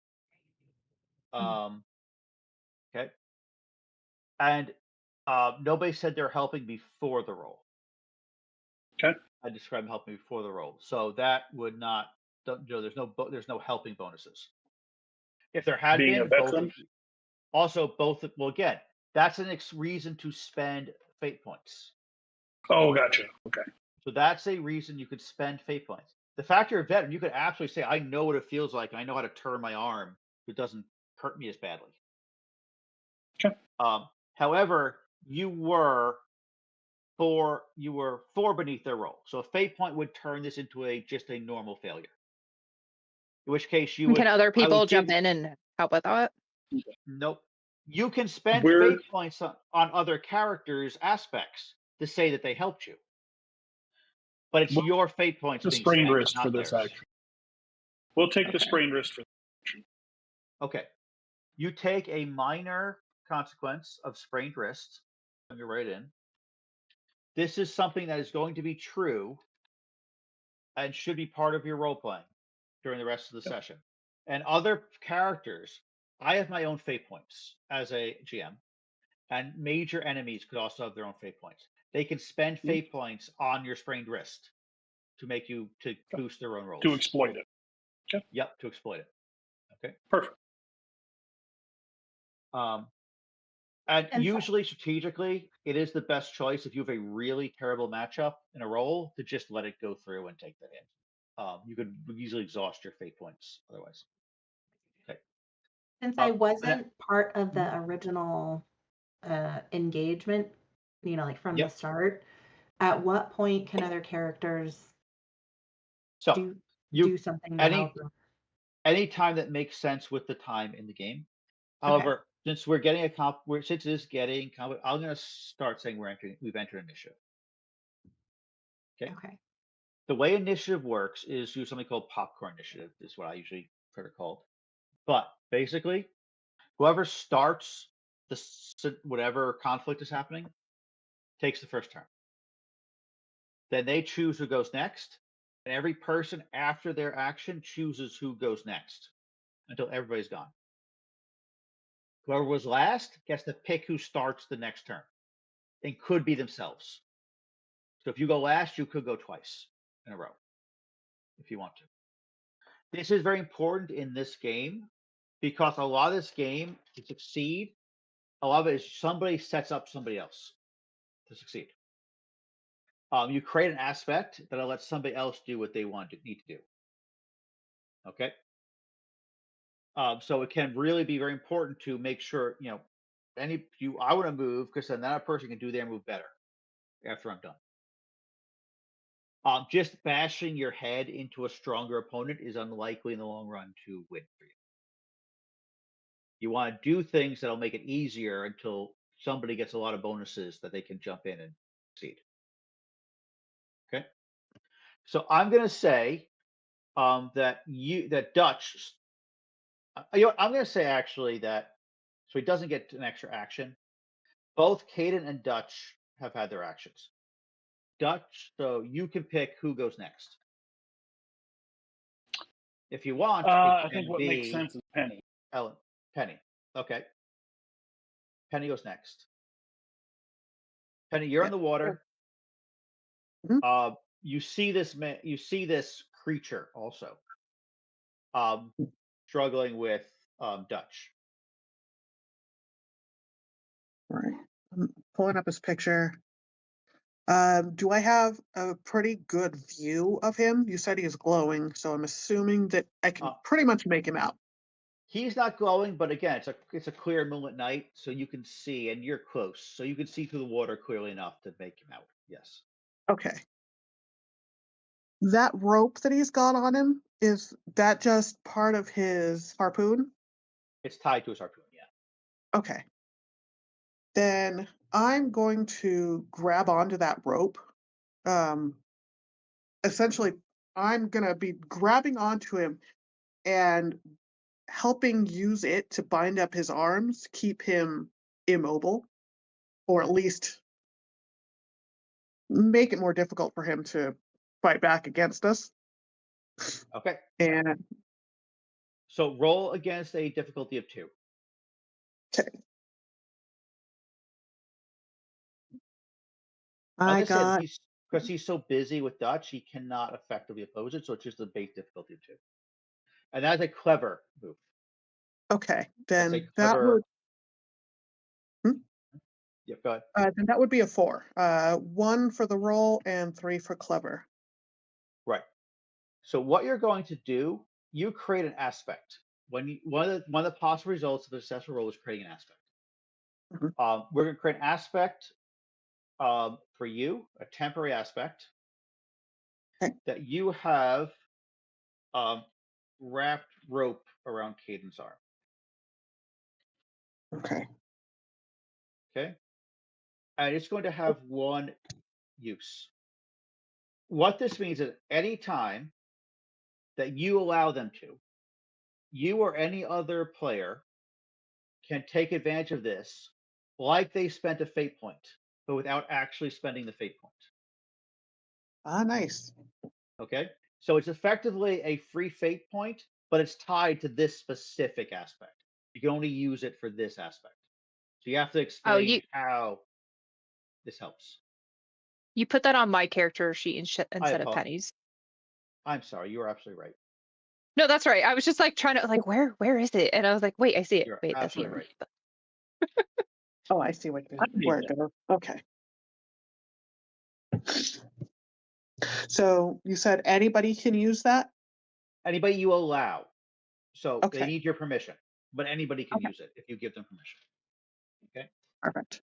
Okay. And nobody said they're helping before the roll. Okay. I described helping before the roll, so that would not. There's no helping bonuses. If there had Being been, a veteran? both. Well, again, that's an reason to spend fate points. Oh, gotcha. Okay. So that's a reason you could spend fate points. The fact you're a veteran, you could absolutely say, "I know what it feels like. I know how to turn my arm. It doesn't hurt me as badly." Okay. However, you were four beneath their roll, so a fate point would turn this into just a normal failure. In which case, Can other people jump in and help with that? Nope. You can spend fate points on other characters' aspects to say that they helped you, but it's your fate points. The being sprained spent, wrist not for this theirs. action. We'll take the sprained wrist for this action. Okay. You take a minor consequence of sprained wrist. You're right in. This is something that is going to be true and should be part of your role playing during the rest of the session. And other characters, I have my own fate points as a GM, and major enemies could also have their own fate points. They can spend fate points on your sprained wrist to boost their own rolls. To exploit it. Okay. Yep, to exploit it. Okay. Perfect. And usually, strategically, it is the best choice if you have a really terrible matchup in a roll to just let it go through and take that in. You could easily exhaust your fate points otherwise. Okay. Since I wasn't part of the original engagement, like from the start, at what point can other characters do something to help them? Any time that makes sense with the time in the game. However, since we're getting since it is getting, I'm going to start saying we've entered initiative. Okay. The way initiative works is use something called popcorn initiative. Is what I usually prefer to call it. But basically, whoever starts whatever conflict is happening takes the first turn. Then they choose who goes next, and every person after their action chooses who goes next until everybody's gone. Whoever was last gets to pick who starts the next turn. It could be themselves. So if you go last, you could go twice in a row if you want to. This is very important in this game because a lot of this game, to succeed, a lot of it is somebody sets up somebody else to succeed. You create an aspect that'll let somebody else do what they need to do. Okay. So it can really be very important to make sure, I want to move because then that person can do their move better after I'm done. Just bashing your head into a stronger opponent is unlikely in the long run to win for you. You want to do things that'll make it easier until somebody gets a lot of bonuses that they can jump in and succeed. Okay. So I'm going to say that Dutch. I'm going to say actually that so he doesn't get an extra action. Both Caden and Dutch have had their actions. Dutch, so you can pick who goes next. If you want, I think what makes sense is Penny. Penny. Okay. Penny goes next. Penny, you're in the water. Mhm. You see this man. You see this creature also, struggling with Dutch. All right. I'm pulling up his picture. Do I have a pretty good view of him? You said he is glowing, so I'm assuming that I can pretty much make him out. He's not glowing, but again, it's a clear moonlit night, so you can see, and you're close, so you can see through the water clearly enough to make him out. Yes. Okay. That rope that he's got on him, is that just part of his harpoon? It's tied to his harpoon. Yeah. Okay. Then I'm going to grab onto that rope. Essentially, I'm going to be grabbing onto him and helping use it to bind up his arms, keep him immobile, or at least make it more difficult for him to fight back against us. Okay. And So roll against a difficulty of 2. okay. Like I I said, got because he's so busy with Dutch, he cannot effectively oppose it. So it's just a base difficulty of 2, and that's a clever move. okay. That's a Then that clever. would Yeah, go ahead. then that would be a 4. 1 for the roll and 3 for clever. Right. So what you're going to do, you create an aspect. One of the possible results of a successful roll is creating an aspect. Mhm. We're going to create an aspect for you, a temporary aspect Okay. that you have wrapped rope around Caden's arm. Okay. Okay. And it's going to have one use. What this means is any time that you allow them to, you or any other player can take advantage of this like they spent a fate point, but without actually spending the fate point. Nice. Okay. So it's effectively a free fate point, but it's tied to this specific aspect. You can only use it for this aspect. So you have to explain how this helps. You put that on my character sheet instead of Penny's. I'm sorry, you are absolutely right. No, that's right. I was just like trying to like where is it? And I was like, wait, I see it. You're Wait, that's absolutely here. right. Oh, I see what where it goes. Okay. So you said anybody can use that? Anybody you allow. So they Okay. need your permission, but anybody can use it if you give them permission. Okay. Perfect.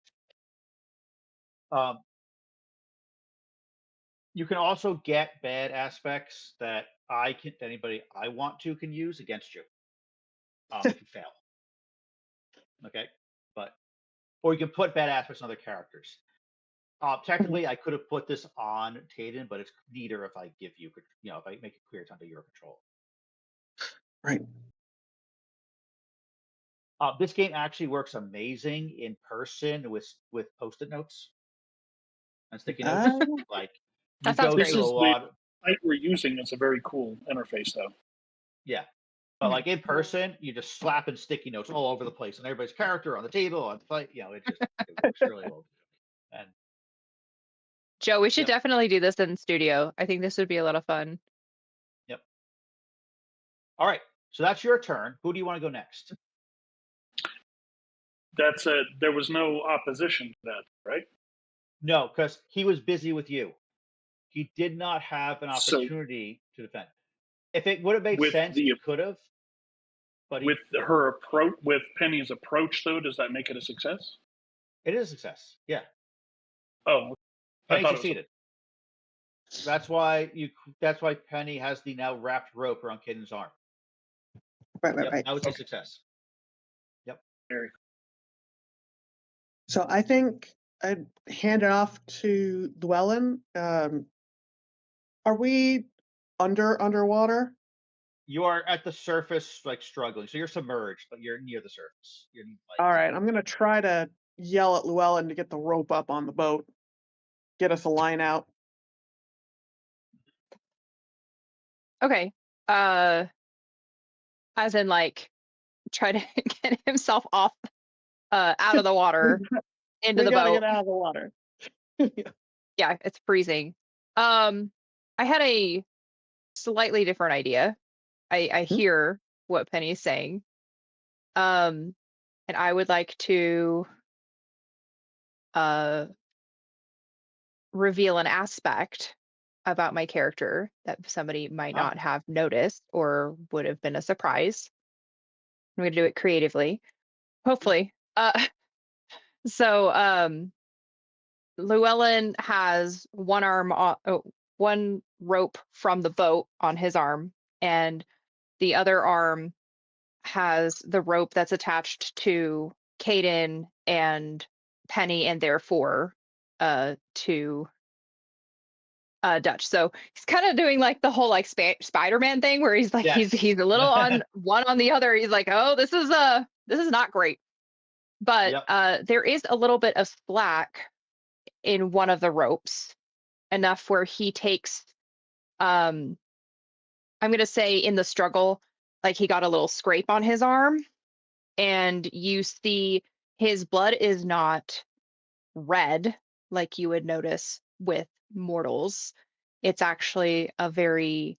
You can also get bad aspects that anybody I want to can use against you. If you fail. Okay. Or you can put bad aspects on other characters. Technically, I could have put this on Caden, but it's neater if I give you, if I make it clear it's under your control. Right. This game actually works amazing in person with post-it notes and sticky notes. Like that sounds great. This is the site we're using. It's a very cool interface, though. Yeah, but like in person, you just slapping sticky notes all over the place, and everybody's character on the table, on the fight. It works really well. And Joe, we should definitely do this in studio. I think this would be a lot of fun. Yep. All right, so that's your turn. Who do you want to go next? There was no opposition to that, right? No, because he was busy with you. He did not have an opportunity to defend. If it would have made sense, he could have. But with Penny's approach, though, does that make it a success? It is a success. Yeah. Oh, Penny succeeded. That's why Penny has the now wrapped rope around Caden's arm. Right. That was a success. Yep. Very. So I think I'd hand it off to Llewellyn. Are we underwater? You are at the surface, like struggling. So you're submerged, but you're near the surface. You're like, All right, I'm gonna try to yell at Llewellyn to get the rope up on the boat, get us a line out. Okay. As in like try to get himself off out of the water into We the gotta boat. get out of the water. Yeah, it's freezing. I had a slightly different idea. I Hmm? hear what Penny's saying. And I would like to uh reveal an aspect about my character that somebody might huh? not have noticed or would have been a surprise. I'm going to do it creatively, hopefully. So Llewellyn has one rope from the boat on his arm, and the other arm has the rope that's attached to Caden and Penny, and therefore to Dutch. So he's kind of doing like the whole like Spider-Man thing where he's like Yes. he's a little on one on the other. He's like, oh, this is not great. But Yep. there is a little bit of slack in one of the ropes, enough where he takes I'm gonna say in the struggle, like he got a little scrape on his arm, and you see his blood is not red like you would notice with mortals. It's actually a very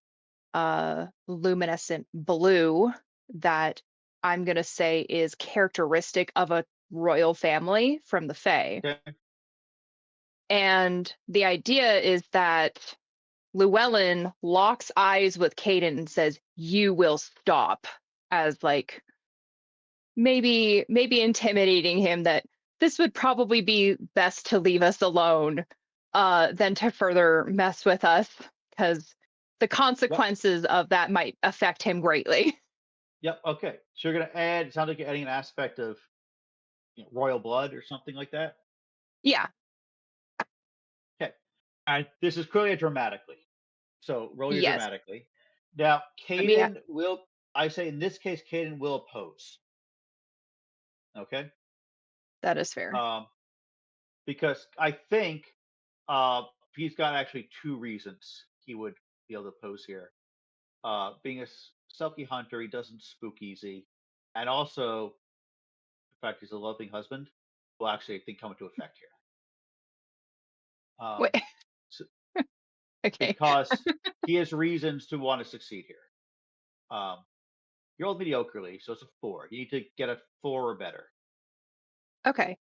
luminescent blue that I'm going to say is characteristic of a royal family from the Fae. Okay. And the idea is that Llewellyn locks eyes with Caden and says, "You will stop," as like maybe intimidating him that this would probably be best to leave us alone than to further mess with us, because the Yep. consequences of that might affect him greatly. Yep. Okay. So you're gonna add. It sounds like you're adding an aspect of royal blood or something like that. Yeah. Okay. And this is clearly a dramatically. So roll your Yes. dramatically. Now, Let me. Caden will. I say in this case, Caden will oppose. Okay. That is fair. Because I think he's got actually two reasons he would be able to oppose here. Being a selkie hunter, he doesn't spook easy, and also the fact he's a loving husband will actually, I think, come into effect here. Wait. So, Okay. because he has reasons to want to succeed here. You rolled mediocrely, so it's a 4. You need to get a 4 or better. Okay.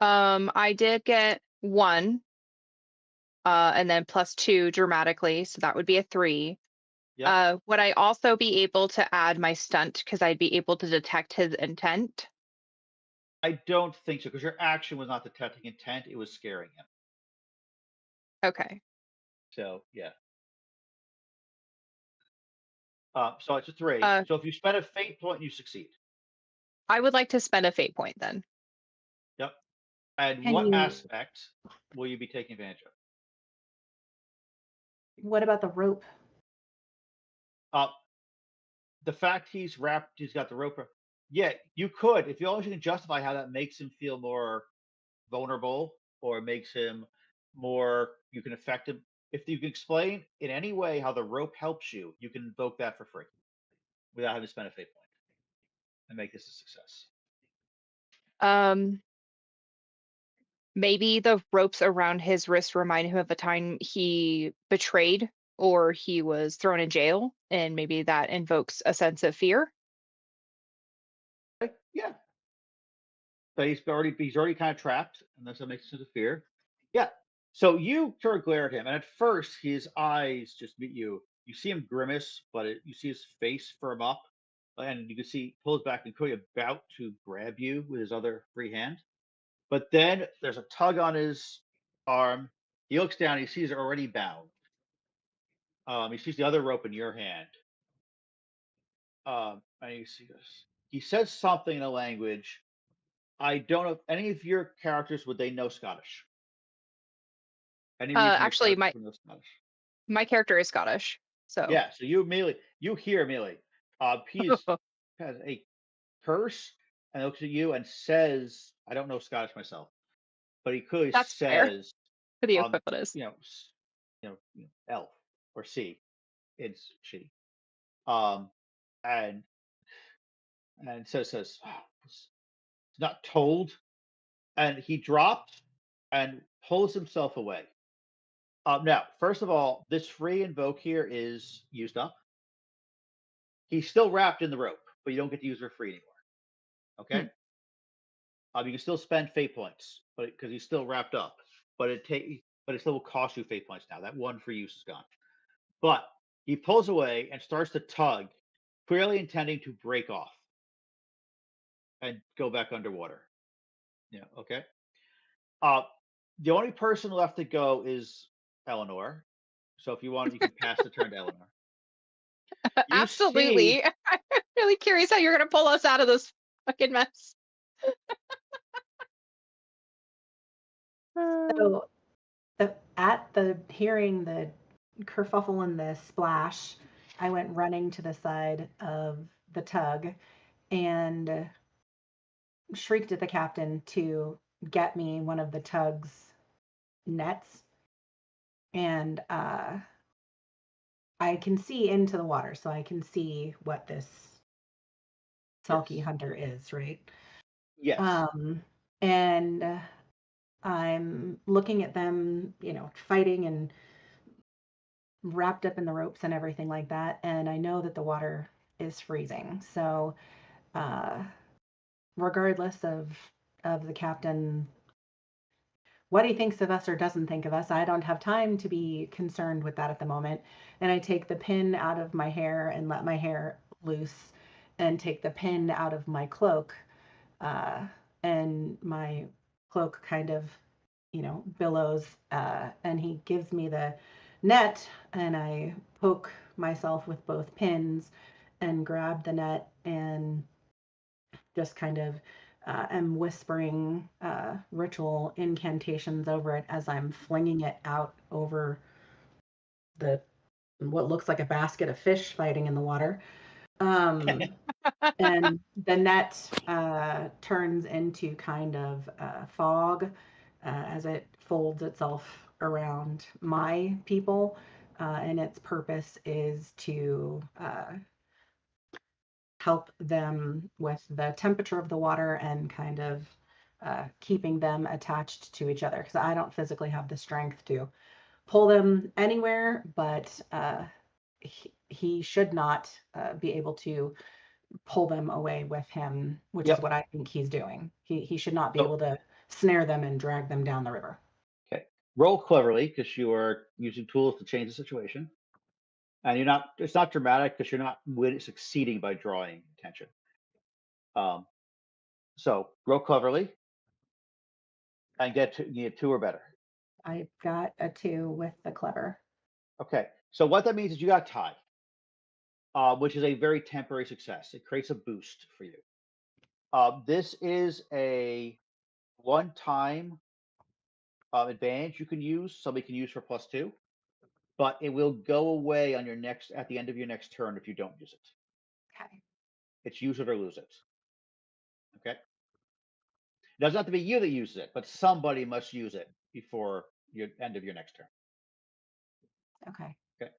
I did get 1, and then +2 dramatically, so that would be a 3. Yep. Would I also be able to add my stunt because I'd be able to detect his intent? I don't think so, because your action was not detecting intent; it was scaring him. Okay. So yeah. So it's a 3. Uh, So if you spend a fate point, you succeed. I would like to spend a fate point then. Yep. And Can what you? aspect will you be taking advantage of? What about the rope? Uh, the fact he's wrapped, he's got the rope. Yeah, you could, if you always can justify how that makes him feel more vulnerable or makes him more, you can affect him. If you can explain in any way how the rope helps you, you can invoke that for free without having to spend a fate point and make this a success. Um, Maybe the ropes around his wrist remind him of a time he betrayed or he was thrown in jail, and maybe that invokes a sense of fear. Okay? Yeah. But he's already kind of trapped, and that's what makes sense of fear. Yeah. So you sort of glare at him, and at first his eyes just meet you. You see him grimace, but you see his face firm up, and you can see he pulls back and clearly about to grab you with his other free hand. But then there's a tug on his arm. He looks down. He sees it already bound. He sees the other rope in your hand. And he sees this. He says something in a language. I don't know if any of your characters would they know Scottish. Any of your Actually, characters my would know Scottish. my character is Scottish, so Yeah, so you immediately You hear immediately. He has a curse and looks at you and says, "I don't know Scottish myself, but he clearly That's fair. says, The equivalent is. elf or sea. It's she. Um, and says, "Oh, it's not told," and he drops and pulls himself away. Now, first of all, this free invoke here is used up. He's still wrapped in the rope, but you don't get to use it for free anymore. Okay. You can still spend fate points, but because he's still wrapped up, but it still will cost you fate points now. That one free use is gone. But he pulls away and starts to tug, clearly intending to break off and go back underwater. Yeah. Okay. The only person left to go is Eleanor. So if you want, you can pass the turn to Eleanor. Absolutely. I'm really curious how you're going to pull us out of this fucking mess. So, hearing the kerfuffle and the splash, I went running to the side of the tug and shrieked at the captain to get me one of the tug's nets. And I can see into the water, so I can see what this Salky hunter is, right? Yes. And I'm looking at them, fighting and wrapped up in the ropes and everything like that. And I know that the water is freezing. So, regardless of the captain, what he thinks of us or doesn't think of us, I don't have time to be concerned with that at the moment. And I take the pin out of my hair and let my hair loose and take the pin out of my cloak. And my cloak kind of, billows, and he gives me the net, and I poke myself with both pins and grab the net and just kind of am whispering ritual incantations over it as I'm flinging it out over what looks like a basket of fish fighting in the water. And the net turns into kind of fog as it folds itself around my people, and its purpose is to help them with the temperature of the water and kind of keeping them attached to each other, because I don't physically have the strength to pull them anywhere, but he should not be able to pull them away with him, which is what I think he's doing. He should not be able to snare them and drag them down the river. Okay. Roll cleverly, because you are using tools to change the situation. And it's not dramatic because you're not succeeding by drawing attention. So roll cleverly and you get 2 or better. I got a 2 with the clever. Okay. So what that means is you got a tie, which is a very temporary success. It creates a boost for you. This is a one-time advantage you can use. Somebody can use for +2, but it will go away on at the end of your next turn if you don't use it. Okay. It's use it or lose it. Okay. It doesn't have to be you that uses it, but somebody must use it before your end of your next turn. Okay. Okay.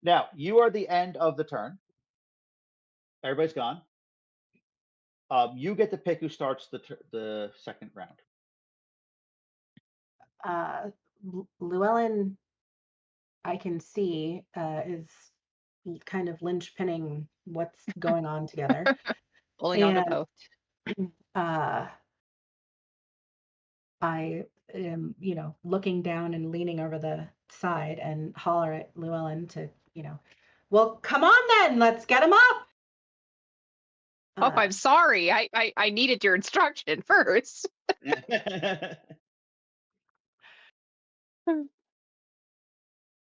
Now you are the end of the turn. Everybody's gone. You get to pick who starts the second round. Llewellyn, I can see, is kind of linchpinning what's going on together. Pulling on the boat. I am, looking down and leaning over the side and holler at Llewellyn to, well, come on then, let's get him up. Oh, I'm sorry. I needed your instruction first.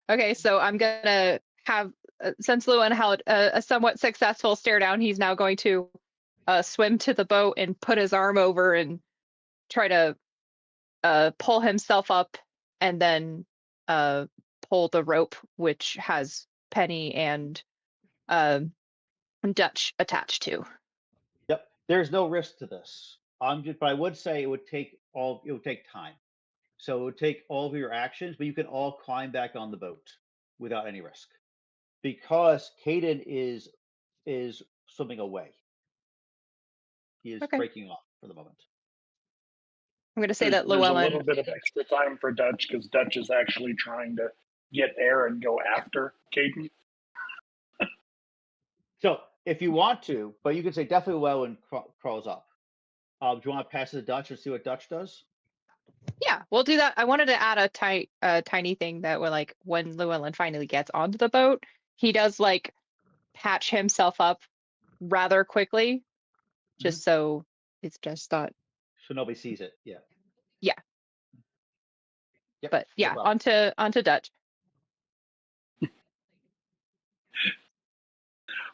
Okay, so I'm gonna have, since Llewellyn had a somewhat successful stare down, he's now going to swim to the boat and put his arm over and try to pull himself up, and then pull the rope, which has Penny and Dutch attached to. Yep. There's no risk to this. But I would say it would take time. So it would take all of your actions, but you can all climb back on the boat without any risk. Because Caden is swimming away. He is Okay. breaking off for the moment. I'm going to say that There's a Llewellyn. little bit of extra time for Dutch because Dutch is actually trying to get air and go after Caden. So if you want to, but you can say definitely Llewellyn crawls up. Do you want to pass it to Dutch and see what Dutch does? Yeah, we'll do that. I wanted to add a tiny thing that would, like, when Llewellyn finally gets onto the boat, he does like patch himself up rather quickly, just so it's just not. So nobody sees it. Yeah. Yeah. Yep, But no yeah, problem. onto Dutch.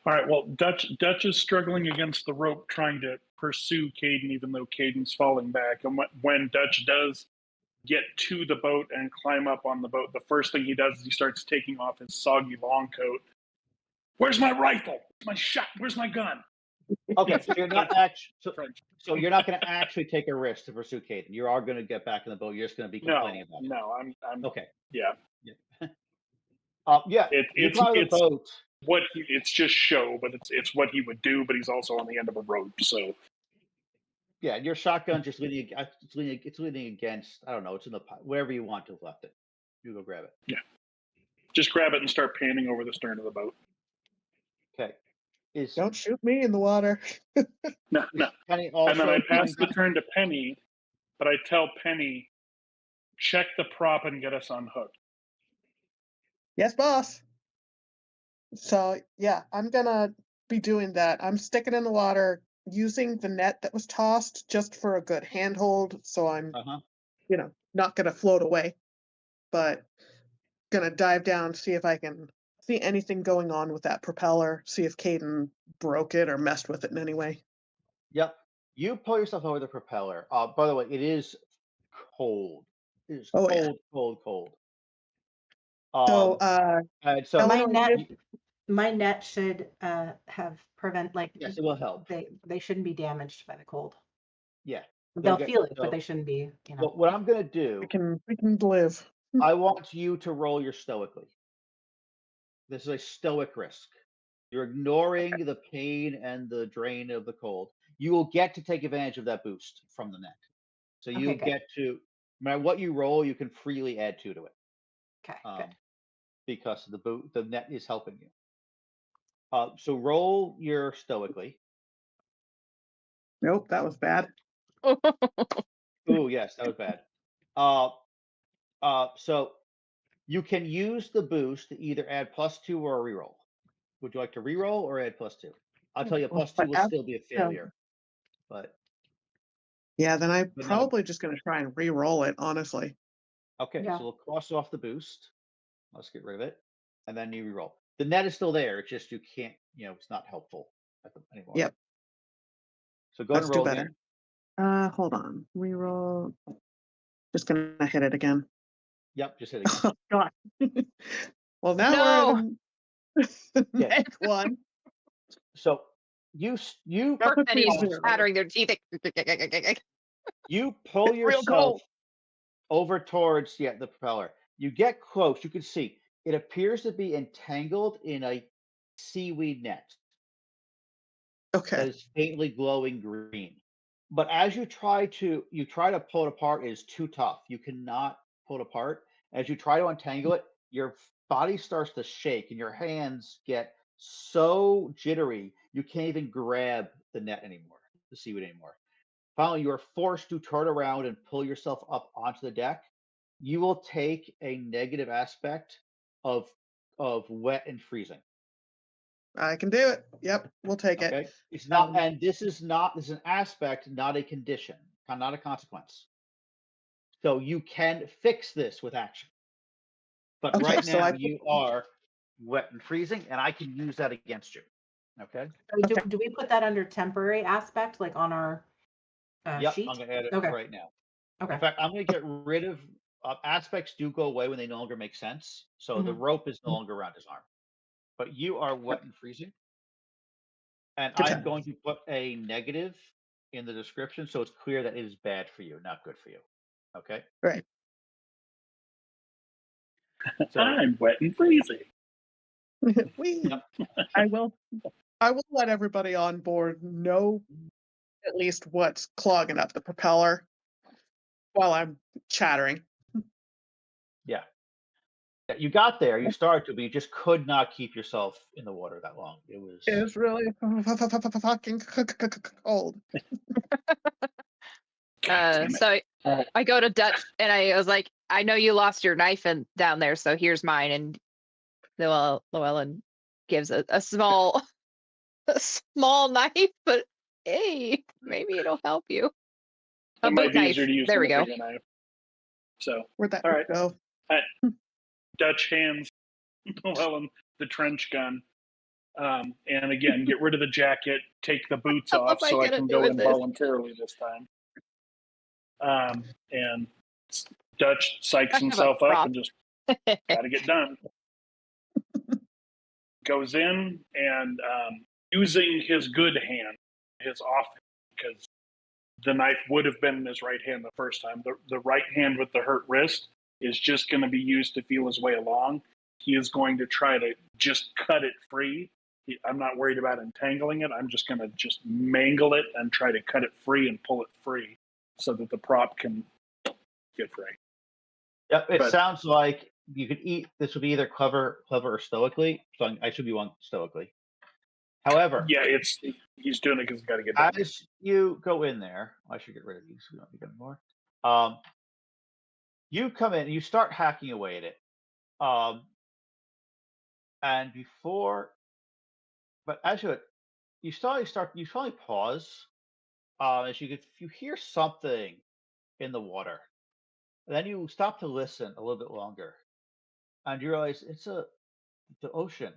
All right. Well, Dutch is struggling against the rope, trying to pursue Caden, even though Caden's falling back. And when Dutch does get to the boat and climb up on the boat, the first thing he does is he starts taking off his soggy long coat. Where's my rifle? My shot? Where's my gun? Okay, so you're not actually so you're not going to actually take a risk to pursue Caden. You are going to get back in the boat. You're just going to be complaining about it. No, I'm Okay. yeah. Yeah. You It's climb the boat. It's just show, but it's what he would do. But he's also on the end of a rope, so Yeah, your shotgun just leaning. It's leaning against. I don't know. It's in the wherever you want to left it. You go grab it. yeah. Just grab it and start panning over the stern of the boat. Okay. Don't shoot me in the water. No. Penny And then I also pass the turn to Penny, but I tell Penny, check the prop and get us unhooked. Yes, boss. So yeah, I'm gonna be doing that. I'm sticking in the water using the net that was tossed just for a good handhold. So I'm, not gonna float away, but gonna dive down, see if I can see anything going on with that propeller, see if Caden broke it or messed with it in any way. Yep. You pull yourself over the propeller. By the way, it is cold. It is Oh, cold, yeah. cold. So And so my net should have yes, it will help. They shouldn't be damaged by the cold. Yeah. They'll feel it, but they shouldn't be, What I'm gonna do, we can live. I want you to roll your stoically. This is a stoic risk. You're ignoring the pain and the drain of the cold. You will get to take advantage of that boost from the net. So you Okay, good. get to, no matter what you roll, you can freely add 2 to it. Okay, good. Because the net is helping you. So roll your stoically. Nope, that was bad. Ooh, yes, that was bad. So you can use the boost to either add +2 or a reroll. Would you like to reroll or add +2? I'll tell you, +2 will still be a failure. But yeah, then I'm probably just going to try and re-roll it, honestly. Okay, Yeah. so we'll cross off the boost. Let's get rid of it. And then you re-roll. The net is still there. It's just you can't, it's not helpful anymore. Yep. So go ahead and roll again. Hold on. Re-roll. Just going to hit it again. Yep, just hit it again. God. Well, now we're in the one. So you chattering their teeth. You pull yourself over towards the propeller. You get close. You can see it appears to be entangled in a seaweed net. Okay. That is faintly glowing green. But as you try to pull it apart, it is too tough. You cannot pull it apart. As you try to untangle it, your body starts to shake and your hands get so jittery you can't even grab the net anymore, the seaweed anymore. Finally, you are forced to turn around and pull yourself up onto the deck. You will take a negative aspect of wet and freezing. I can do it. Yep, we'll take it. Okay. It's not, and this is an aspect, not a condition, not a consequence. So you can fix this with action. But right now you are wet and freezing, and I can use that against you. Okay. Do we put that under temporary aspect, like on our sheet? I'm going to add it right now. Okay. In fact, I'm going to get rid of aspects do go away when they no longer make sense. So the rope is no longer around his arm. But you are wet and freezing. And Good I'm time. going to put a negative in the description so it's clear that it is bad for you, not good for you. Okay? Right. So, I'm wet and freezing. Whee! I will let everybody on board know at least what's clogging up the propeller while I'm chattering. yeah. You got there, you started to, but you just could not keep yourself in the water that long. It was. It's really fucking cold. Damn it. So I go to Dutch and I was like, I know you lost your knife down there, so here's mine. And Llewellyn gives a small knife, but hey, maybe it'll help you. A It might boot be knife. easier to use There than we a go. bigger knife. So, Where'd that all right. go? Dutch hands Llewellyn the trench gun. And again, get rid of the jacket, take the boots I love off so I gotta can do go with in this. voluntarily this time. And Dutch psychs I have a himself up prop. and just gotta get done. Goes in and using his good hand, his off hand, because the knife would have been in his right hand the first time. The right hand with the hurt wrist is just going to be used to feel his way along. He is going to try to just cut it free. I'm not worried about entangling it. I'm just going to just mangle it and try to cut it free and pull it free so that the prop can get free. Yep, it But- sounds like you could eat. This would be either clever or stoically. So I should be one stoically. However, Yeah, he's doing it because he's got to get done. as you go in there, I should get rid of these. We don't need them anymore. You come in and you start hacking away at it. And before, but as you finally pause. As you hear something in the water, and then you stop to listen a little bit longer, and you realize it's the ocean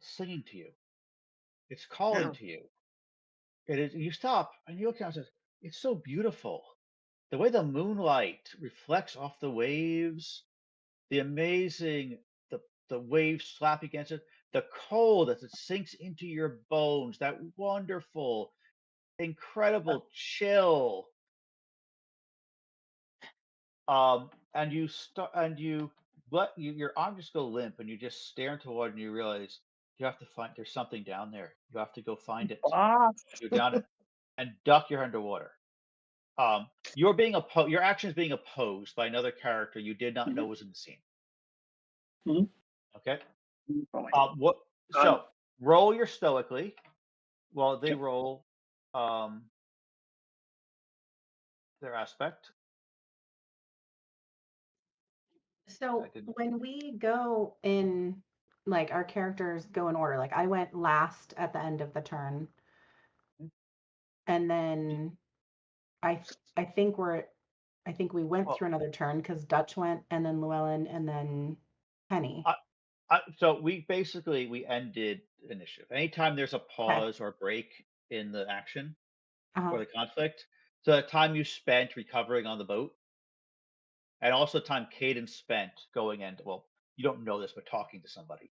singing to you. It's calling to you. It is. You stop and you look down and says, "It's so beautiful. The way the moonlight reflects off the waves, the amazing the waves slap against it, the cold as it sinks into your bones, that wonderful, incredible chill." And you start and you let your arm just go limp, and you just stare into water, and you realize you have to find there's something down there. You have to go find it. You're down it and duck your underwater. You're being your action is being opposed by another character you did not know was in the scene. Mhm. Okay. Oh my What? So roll your stoically. Well, they Yep. roll their aspect. So when we go in, like our characters go in order, like I went last at the end of the turn, and then I think we went Well- through another turn because Dutch went, and then Llewellyn, and then Penny. So we ended initiative. Anytime there's a pause or break in the action or the conflict, so the time you spent recovering on the boat, and also time Caden spent going and you don't know this, but talking to somebody.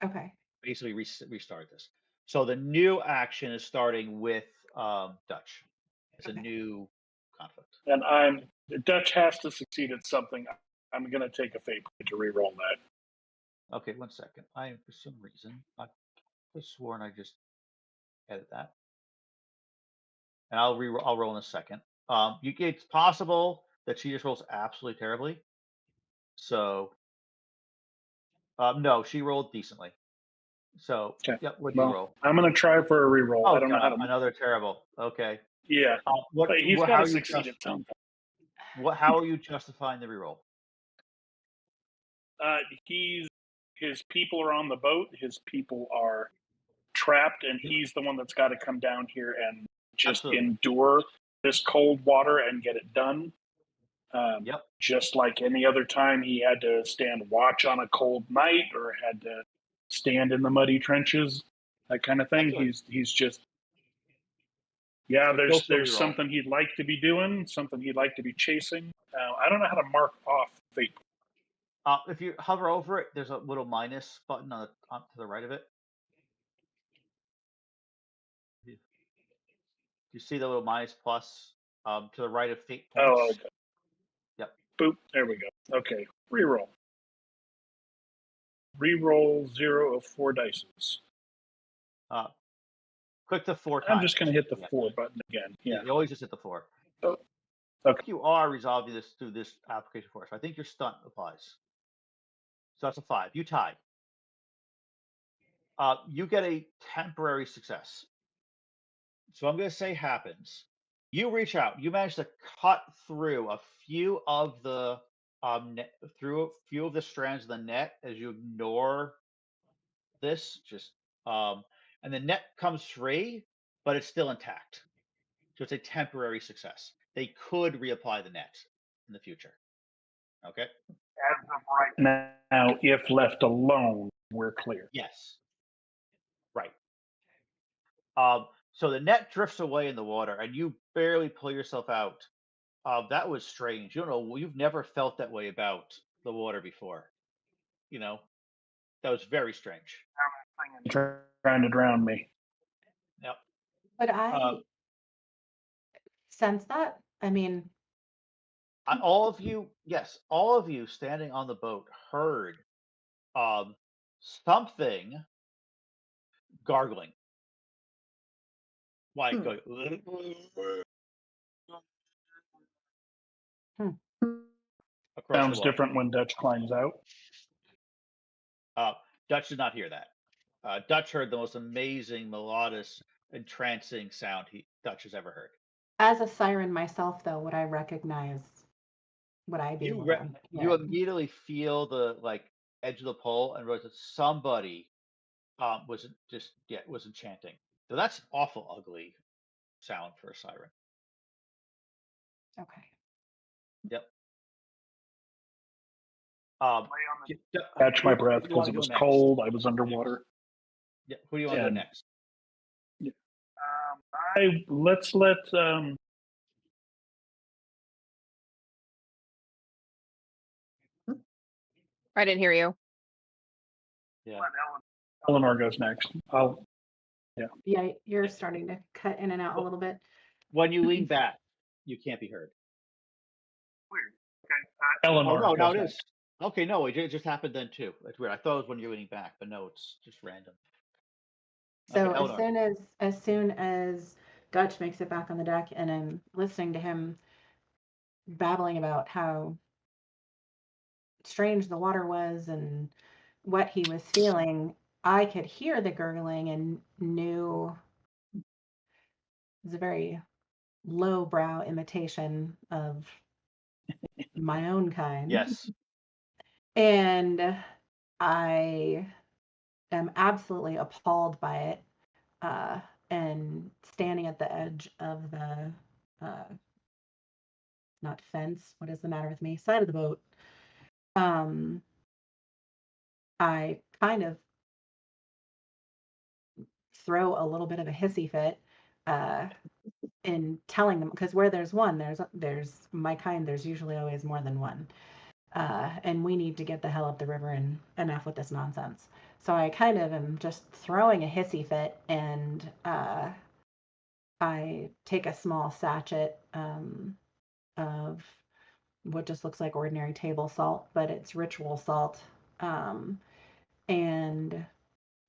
Okay. Basically restart this. So the new action is starting with Dutch. It's a new conflict. And Dutch has to succeed at something. I'm going to take a fate point to re-roll that. Okay, 1 second. I for some reason I could have sworn I just edit that, and I'll roll in a second. It's possible that she just rolls absolutely terribly. So, no, she rolled decently. So, Okay. yeah, what do you roll? I'm going to try for a re-roll. Oh, I don't know how to. Another terrible. Okay. Yeah. But he's got to succeed at something. How are you justifying the reroll? His people are on the boat. His people are trapped, and he's the one that's got to come down here and just endure this cold water and get it done. Yep. Just like any other time he had to stand watch on a cold night or had to stand in the muddy trenches, that kind of thing. Absolutely. He's just Yeah, So go for there's reroll. something he'd like to be doing, something he'd like to be chasing. I don't know how to mark off fate. If you hover over it, there's a little minus button on to the right of it. You see the little minus plus to the right of fate points? Oh, okay. Yep. Boop. There we go. Okay. Reroll. Reroll 0 of 4 dices. Click the 4 times. I'm just going to hit the 4 button again. Yeah. You always just hit the 4. Oh, okay. You are resolving this through this application force. I think your stunt applies. So that's a 5. You tied. You get a temporary success. So I'm going to say happens. You reach out. You manage to cut through a few of the through a few of the strands of the net as you ignore this. And the net comes free, but it's still intact. So it's a temporary success. They could reapply the net in the future. Okay. As of right now, if left alone, we're clear. Yes. Right. So the net drifts away in the water, and you barely pull yourself out. That was strange. You know, you've never felt that way about the water before. You know, that was very strange. Trying to drown me. Yep. But I sense that. I mean, all of you standing on the boat heard something gargling. Like going across Sounds the water. different when Dutch climbs out. Dutch did not hear that. Dutch heard the most amazing, melodious, entrancing sound Dutch has ever heard. as a siren myself, though, would I recognize? Would I be able to? You immediately feel the edge of the pole and realize that somebody was enchanting. So that's awful ugly sound for a siren. Okay. Yep. Catch my breath because it was cold. I was underwater. Yeah. Who do you want to do next? Let's let I didn't hear you. Yeah. Eleanor goes next. Yeah, you're starting to cut in and out a little bit. When you lean back, you can't be heard. Weird. Okay. Eleanor. Oh, no, it is. Okay, no, it just happened then too. That's weird. I thought it was when you're leaning back, but no, it's just random. So okay, as soon as Dutch makes it back on the deck, and I'm listening to him babbling about how strange the water was and what he was feeling, I could hear the gurgling and knew it was a very lowbrow imitation of my own kind. Yes. And I am absolutely appalled by it. And standing at the edge of the not fence, what is the matter with me? Side of the boat. I kind of throw a little bit of a hissy fit in telling them, because where there's one, there's my kind, there's usually always more than one. And we need to get the hell up the river and enough with this nonsense. So I kind of am just throwing a hissy fit, and I take a small sachet of what just looks like ordinary table salt, but it's ritual salt. And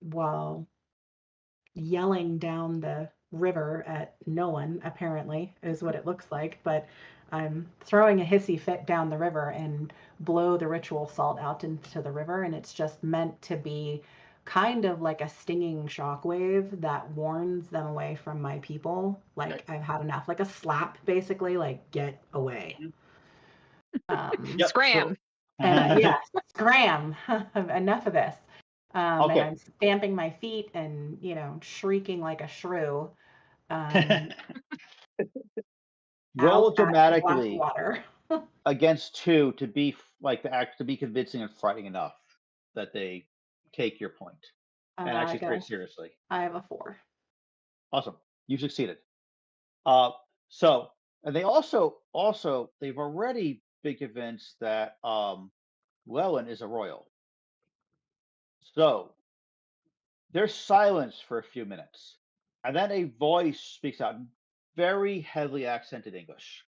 while yelling down the river at no one, apparently, is what it looks like, but I'm throwing a hissy fit down the river and blow the ritual salt out into the river, and it's just meant to be kind of like a stinging shockwave that warns them away from my people. Like, I've had enough, like a slap, basically, like, get away. Scram. And scram. Enough of this. Okay. And I'm stamping my feet and, shrieking like a shrew. Roll dramatically water. against 2 to be to be convincing and frightening enough that they take your point and actually take it seriously. I have a 4. Awesome. You succeeded. So, and they also they've already been convinced that Llewellyn is a royal. So there's silence for a few minutes, and then a voice speaks out in very heavily accented English.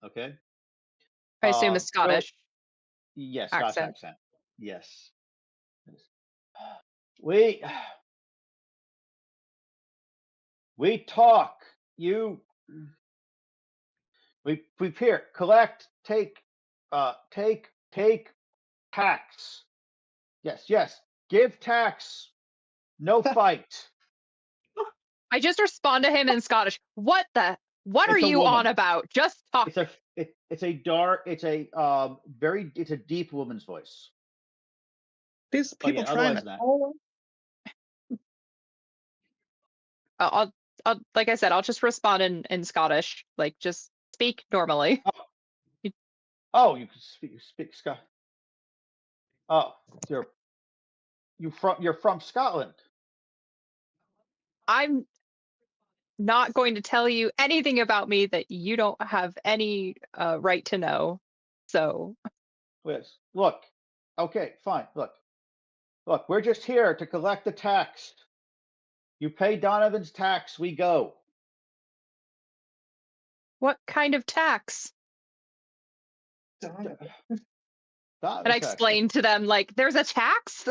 Okay. I assume a So Scottish yes, Scottish accent. accent. Yes. Yes. We we talk. You we here collect take tax. Yes. Give tax. No fight. I just respond to him in Scottish. What are It's a you on woman. about? Just talk. It's a deep woman's voice. These But people yeah, trying otherwise to than that. call I'll like I said, I'll just respond in Scottish. Like just speak normally. Oh, you can speak Scott. Oh, you're from Scotland. I'm not going to tell you anything about me that you don't have any right to know. So Yes. Look. Okay, fine. Look. We're just here to collect the tax. You pay Donovan's tax, we go. what kind of tax? Donovan. And I Donovan's tax. explained to them like, there's a tax.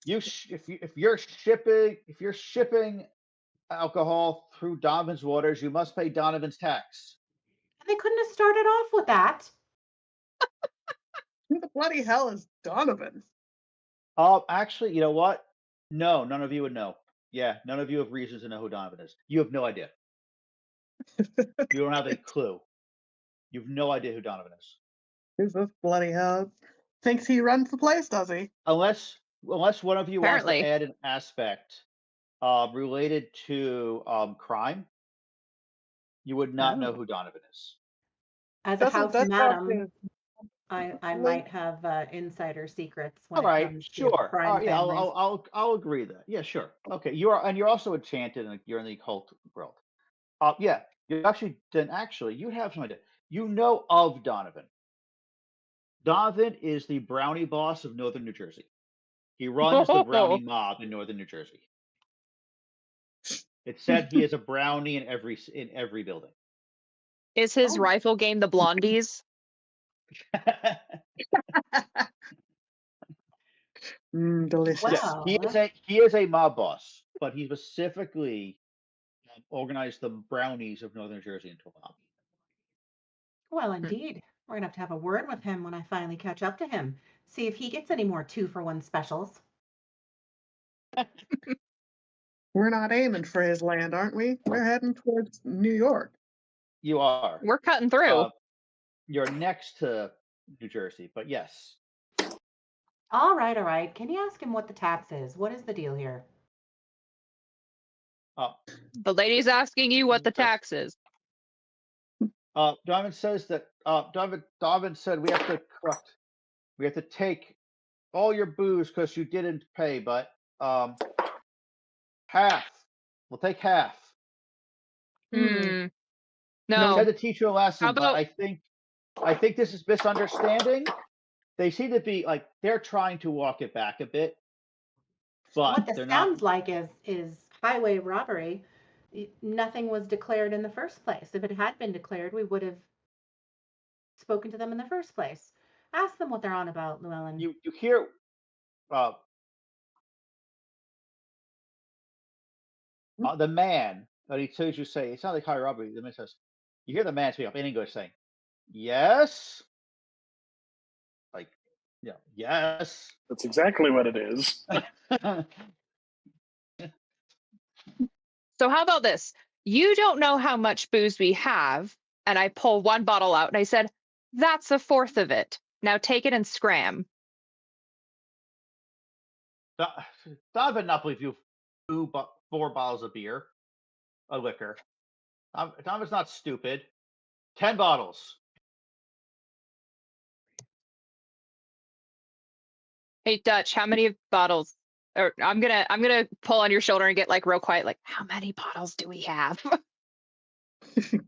If you're shipping alcohol through Donovan's waters, you must pay Donovan's tax. They couldn't have started off with that. Who the bloody hell is Donovan? Actually, you know what? No, none of you would know. Yeah, none of you have reasons to know who Donovan is. You have no idea. You don't have a clue. You have no idea who Donovan is. Who's this bloody hell? Thinks he runs the place, does he? Unless one of you wants Apparently. to add an aspect related to crime, you would not know who Donovan is. As a house That's madam, I Link- might have insider secrets when All it right, comes to sure. crime Yeah, families. I'll agree that. Yeah, sure. Okay, you're also enchanted, and you're in the occult world. Yeah, you you have some idea. You know of Donovan. Donovan is the brownie boss of Northern New Jersey. He runs the brownie mob in Northern New Jersey. It said he is a brownie in every building. Is his rifle game the Blondies? Delicious. Yes, Wow. he is a mob boss, but he specifically organized the brownies of Northern Jersey into a mob. Well, indeed. We're going to have a word with him when I finally catch up to him. See if he gets any more 2-for-1 specials. We're not aiming for his land, aren't we? We're heading towards New York. You are. We're cutting through. You're next to New Jersey, but yes. All right. Can you ask him what the tax is? What is the deal here? The lady's asking you what the tax is. Donovan says that Donovan said we have to take all your booze because you didn't pay, but half. We'll take half. No. I had to teach you a lesson, How about- but I think this is misunderstanding. They seem to be like they're trying to walk it back a bit, but What this they're sounds not. like is highway robbery. Nothing was declared in the first place. If it had been declared, we would have spoken to them in the first place. Ask them what they're on about, Llewellyn. You hear the man that he tells you say it's not like highway robbery. The man says you hear the man speak up in English saying, "Yes." Like, yeah, yes. That's exactly what it is. So how about this? You don't know how much booze we have, and I pull one bottle out and I said, that's a fourth of it. Now take it and scram. Donovan not believe you 4 bottles of beer, a liquor. Donovan's not stupid. 10 bottles. Hey, Dutch, how many bottles? Or I'm gonna pull on your shoulder and get like real quiet, like, how many bottles do we have? You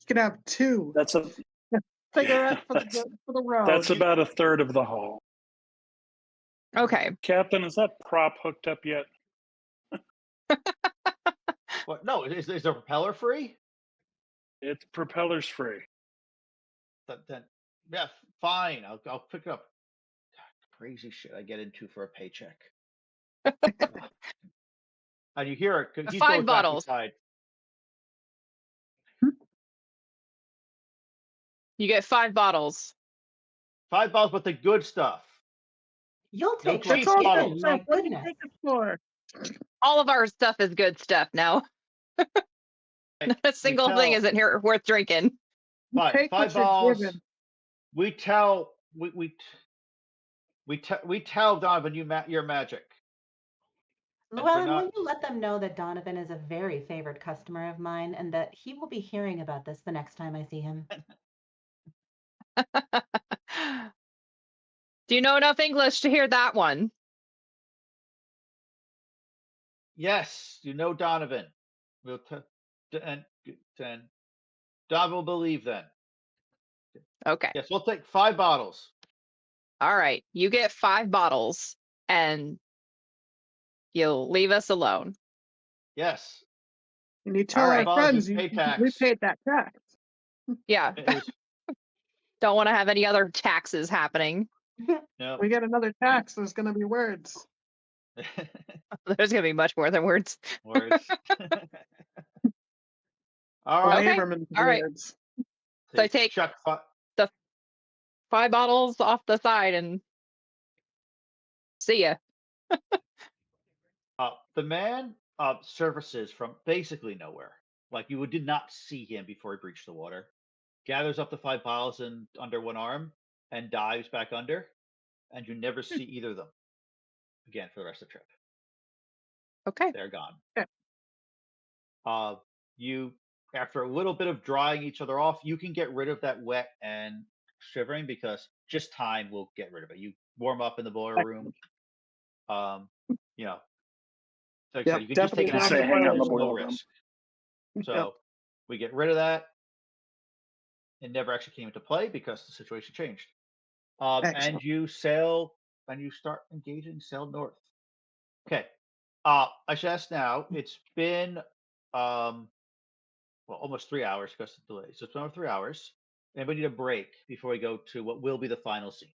can have 2. That's a Cigarette for the road. that's about a third of the haul. Okay. Captain, is that prop hooked up yet? What? No, is the propeller free? It's propellers free. Then yeah, fine. I'll pick it up. God, crazy shit I get into for a paycheck. And you hear it. He's 5 going back bottles. inside. You get 5 bottles. 5 bottles, but the good stuff. You'll No take cheap what's given, bottles. my What do you goodness. take it for? All of our stuff is good stuff now. Not a single thing isn't here worth drinking. Fine, Take 5 what you're bottles. given. We tell Donovan your magic. And Well, for and not- will you let them know that Donovan is a very favored customer of mine and that he will be hearing about this the next time I see him? Do you know enough English to hear that one? Yes, you know Donovan. We'll and Donovan will believe then. Okay. Yes, we'll take 5 bottles. All right. You get 5 bottles and you'll leave us alone. Yes. And you tell All our right. friends You you pay tax. we paid that tax. Yeah. It was, Don't want to have any other taxes happening. no. We get another tax, there's going to be words. There's going to be much more than words. Words. All Well, right. Okay. Abrams All right. words. So I take Chuck 5 bottles off the side and see ya. the man surfaces from basically nowhere. Like you did not see him before he breached the water. Gathers up the 5 bottles under one arm and dives back under, and you never see either of them again for the rest of the trip. Okay. They're gone. Okay. You after a little bit of drying each other off, you can get rid of that wet and shivering because just time will get rid of it. You warm up in the boiler room. You know, like I said, you can just take an definitely Say, acid hang out in the there's no boiler room. risk. So Yep. we get rid of that. It never actually came into play because the situation changed. And Excellent. you sail and you start engaging, sail north. Okay. I should ask now. It's been almost 3 hours because of the delay. So it's been over 3 hours. And we need a break before we go to what will be the final scene.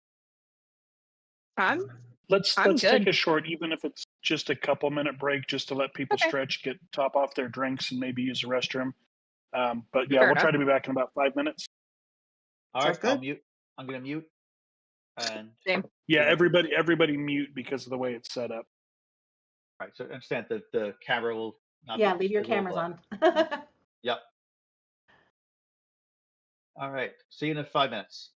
I'm Let's good. take a short, even if it's just a couple minute break, just to let people Okay. stretch, get top off their drinks, and maybe use the restroom. But yeah, Fair we'll try enough. to be back in about 5 minutes. All Sounds right, I'll good. mute. I'm going to mute. And Same. Yeah, Yeah. everybody mute because of the way it's set up. all right, so understand that the camera will not. Yeah, be leave your disabled, cameras but- on. Yep. All right. See you in 5 minutes.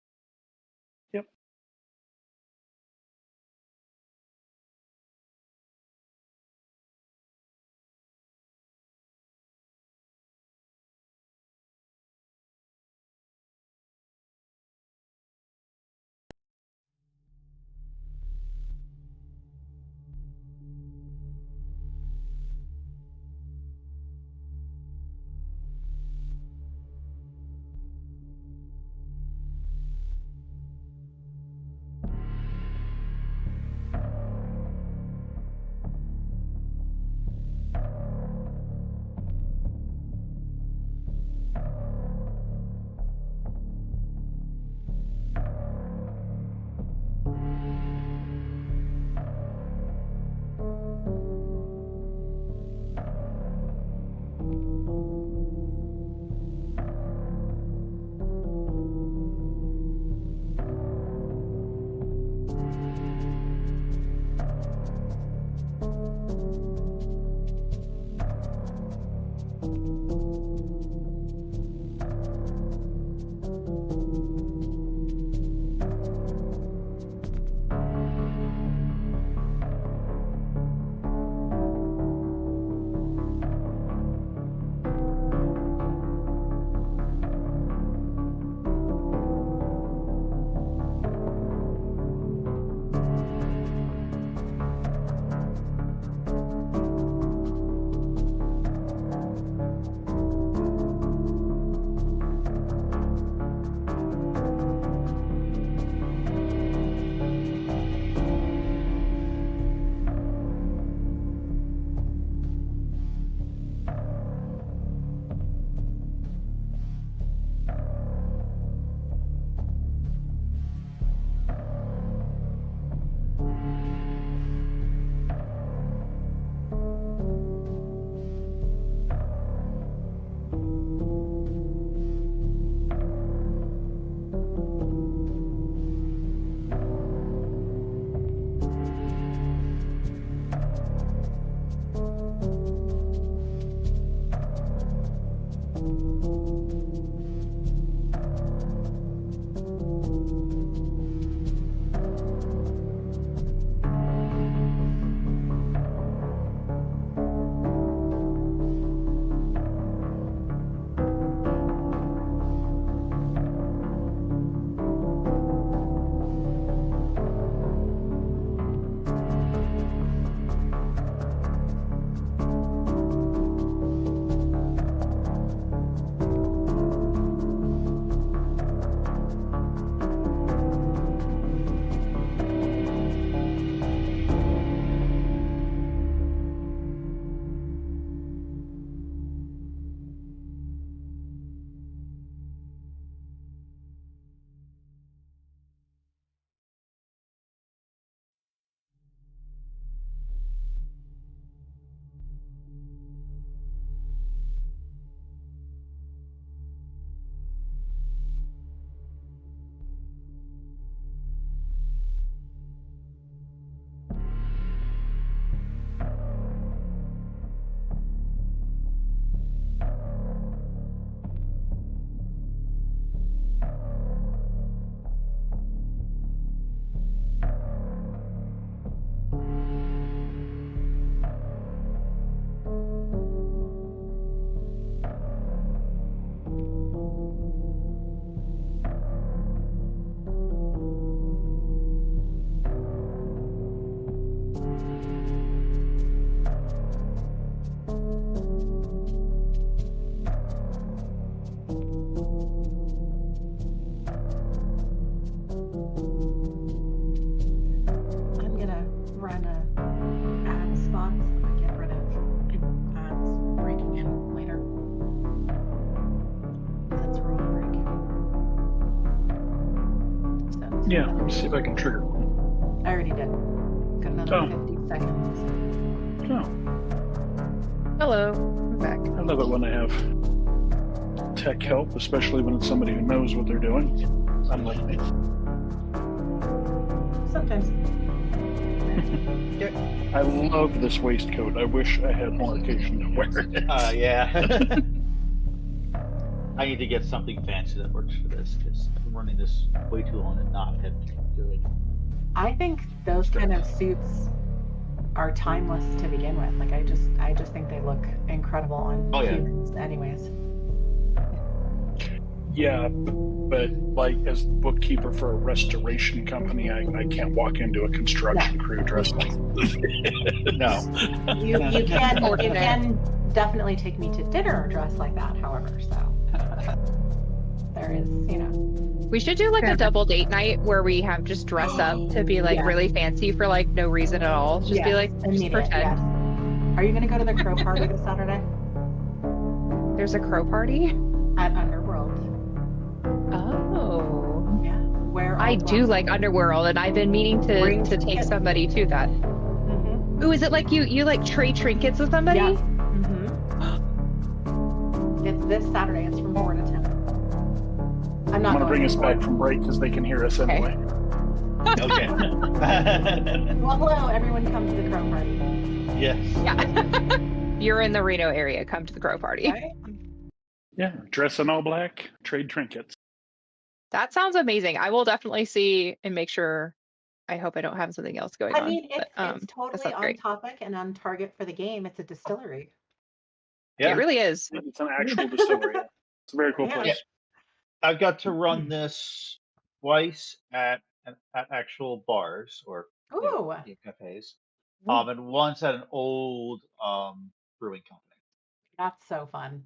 Yeah, let me see if I can trigger one. I already did. Got another Oh. 50 seconds. Oh, Hello, I'm back. I love it when I have tech help, especially when it's somebody who knows what they're doing, unlike me. Sometimes. I love this waistcoat. I wish I had more occasion to wear it. Yeah. I need to get something fancy that works for this because I've been running this way too long and not have been good. I think those kind of suits are timeless to begin with. Like I just think they look incredible on humans anyways. Yeah, but like as the bookkeeper for a restoration company, I can't walk into a construction crew dressed like No. You can definitely take me to dinner dressed like that, however, so there is, We should do like a double date night where we have just dress up to be like really fancy for like no reason at all. Just be like, just pretend. Yes. Are you gonna go to the crow party this Saturday? There's a crow party? At Underworld. Oh. Yeah. Where I do like Underworld, and I've been meaning to take somebody to that. Mm-hmm. Ooh, is it like you like trade trinkets with somebody? Yes. Mm-hmm. It's this Saturday. It's from 4 to 10. I'm not going to bring us anymore. back from break because they can hear us anyway. Okay. Well, hello, everyone. Come to the crow party. Yes. Yeah. You're in the Reno area. Come to the crow party. Right? Yeah, dress in all black, trade trinkets. That sounds amazing. I will definitely see and make sure. I hope I don't have something else going on. I mean, it's that totally sounds on great. topic and on target for the game. It's a distillery. Yeah. It really is. It's an actual distillery. It's a very cool place. Yeah. I've got to run this twice at actual bars or cafes, and once at an old brewing company. That's so fun.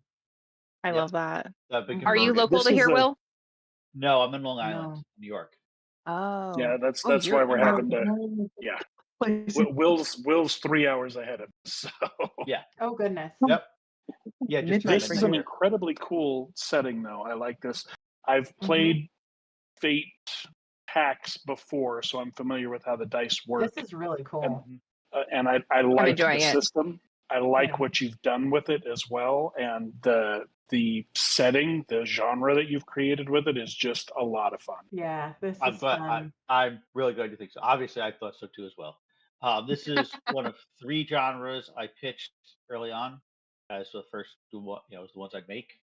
I love that. Are you local to here, Will? No, I'm in Long Island, New York. Oh. Yeah, that's why we're having to. Yeah. Will's 3 hours ahead of us. So. Yeah. Oh goodness. Yep. Yeah. This is an incredibly cool setting, though. I like this. I've played Fate hacks before, so I'm familiar with how the dice work. This is really cool. And I like the system. I like what you've done with it as well, and the setting, the genre that you've created with it is just a lot of fun. Yeah, this is fun. I'm really going to think so. Obviously, I thought so too as well. This is one of 3 genres I pitched early on as the first, was the ones I'd make.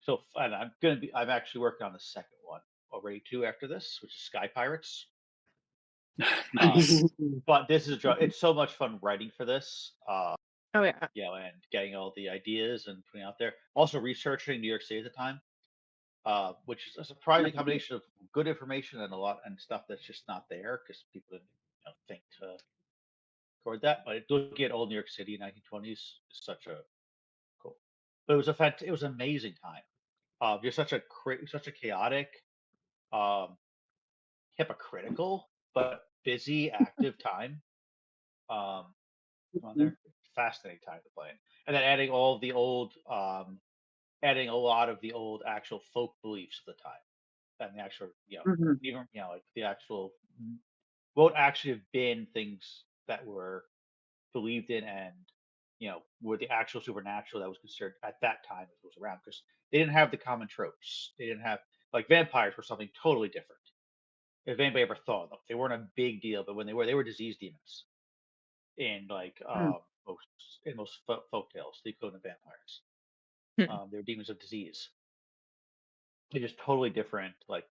So, and I'm actually working on the second one already too after this, which is Sky Pirates. Nice. But this is it's so much fun writing for this. Oh yeah. And getting all the ideas and putting out there. Also researching New York City at the time, which is a surprising combination of good information and a lot and stuff that's just not there because people didn't think to record that. But looking at old New York City 1920s is such a cool. But it was an amazing time. You're such a chaotic, hypocritical but busy, active time. On there, fascinating time to play, and then adding all of the old, adding a lot of the old actual folk beliefs of the time, and the actual, even like the actual what actually have been things that were believed in and were the actual supernatural that was considered at that time as it was around because they didn't have the common tropes. They didn't have like vampires were something totally different. If anybody ever thought of them, they weren't a big deal, but when they were disease demons in like most folk tales, the equivalent of vampires. They were demons of disease. They're just totally different like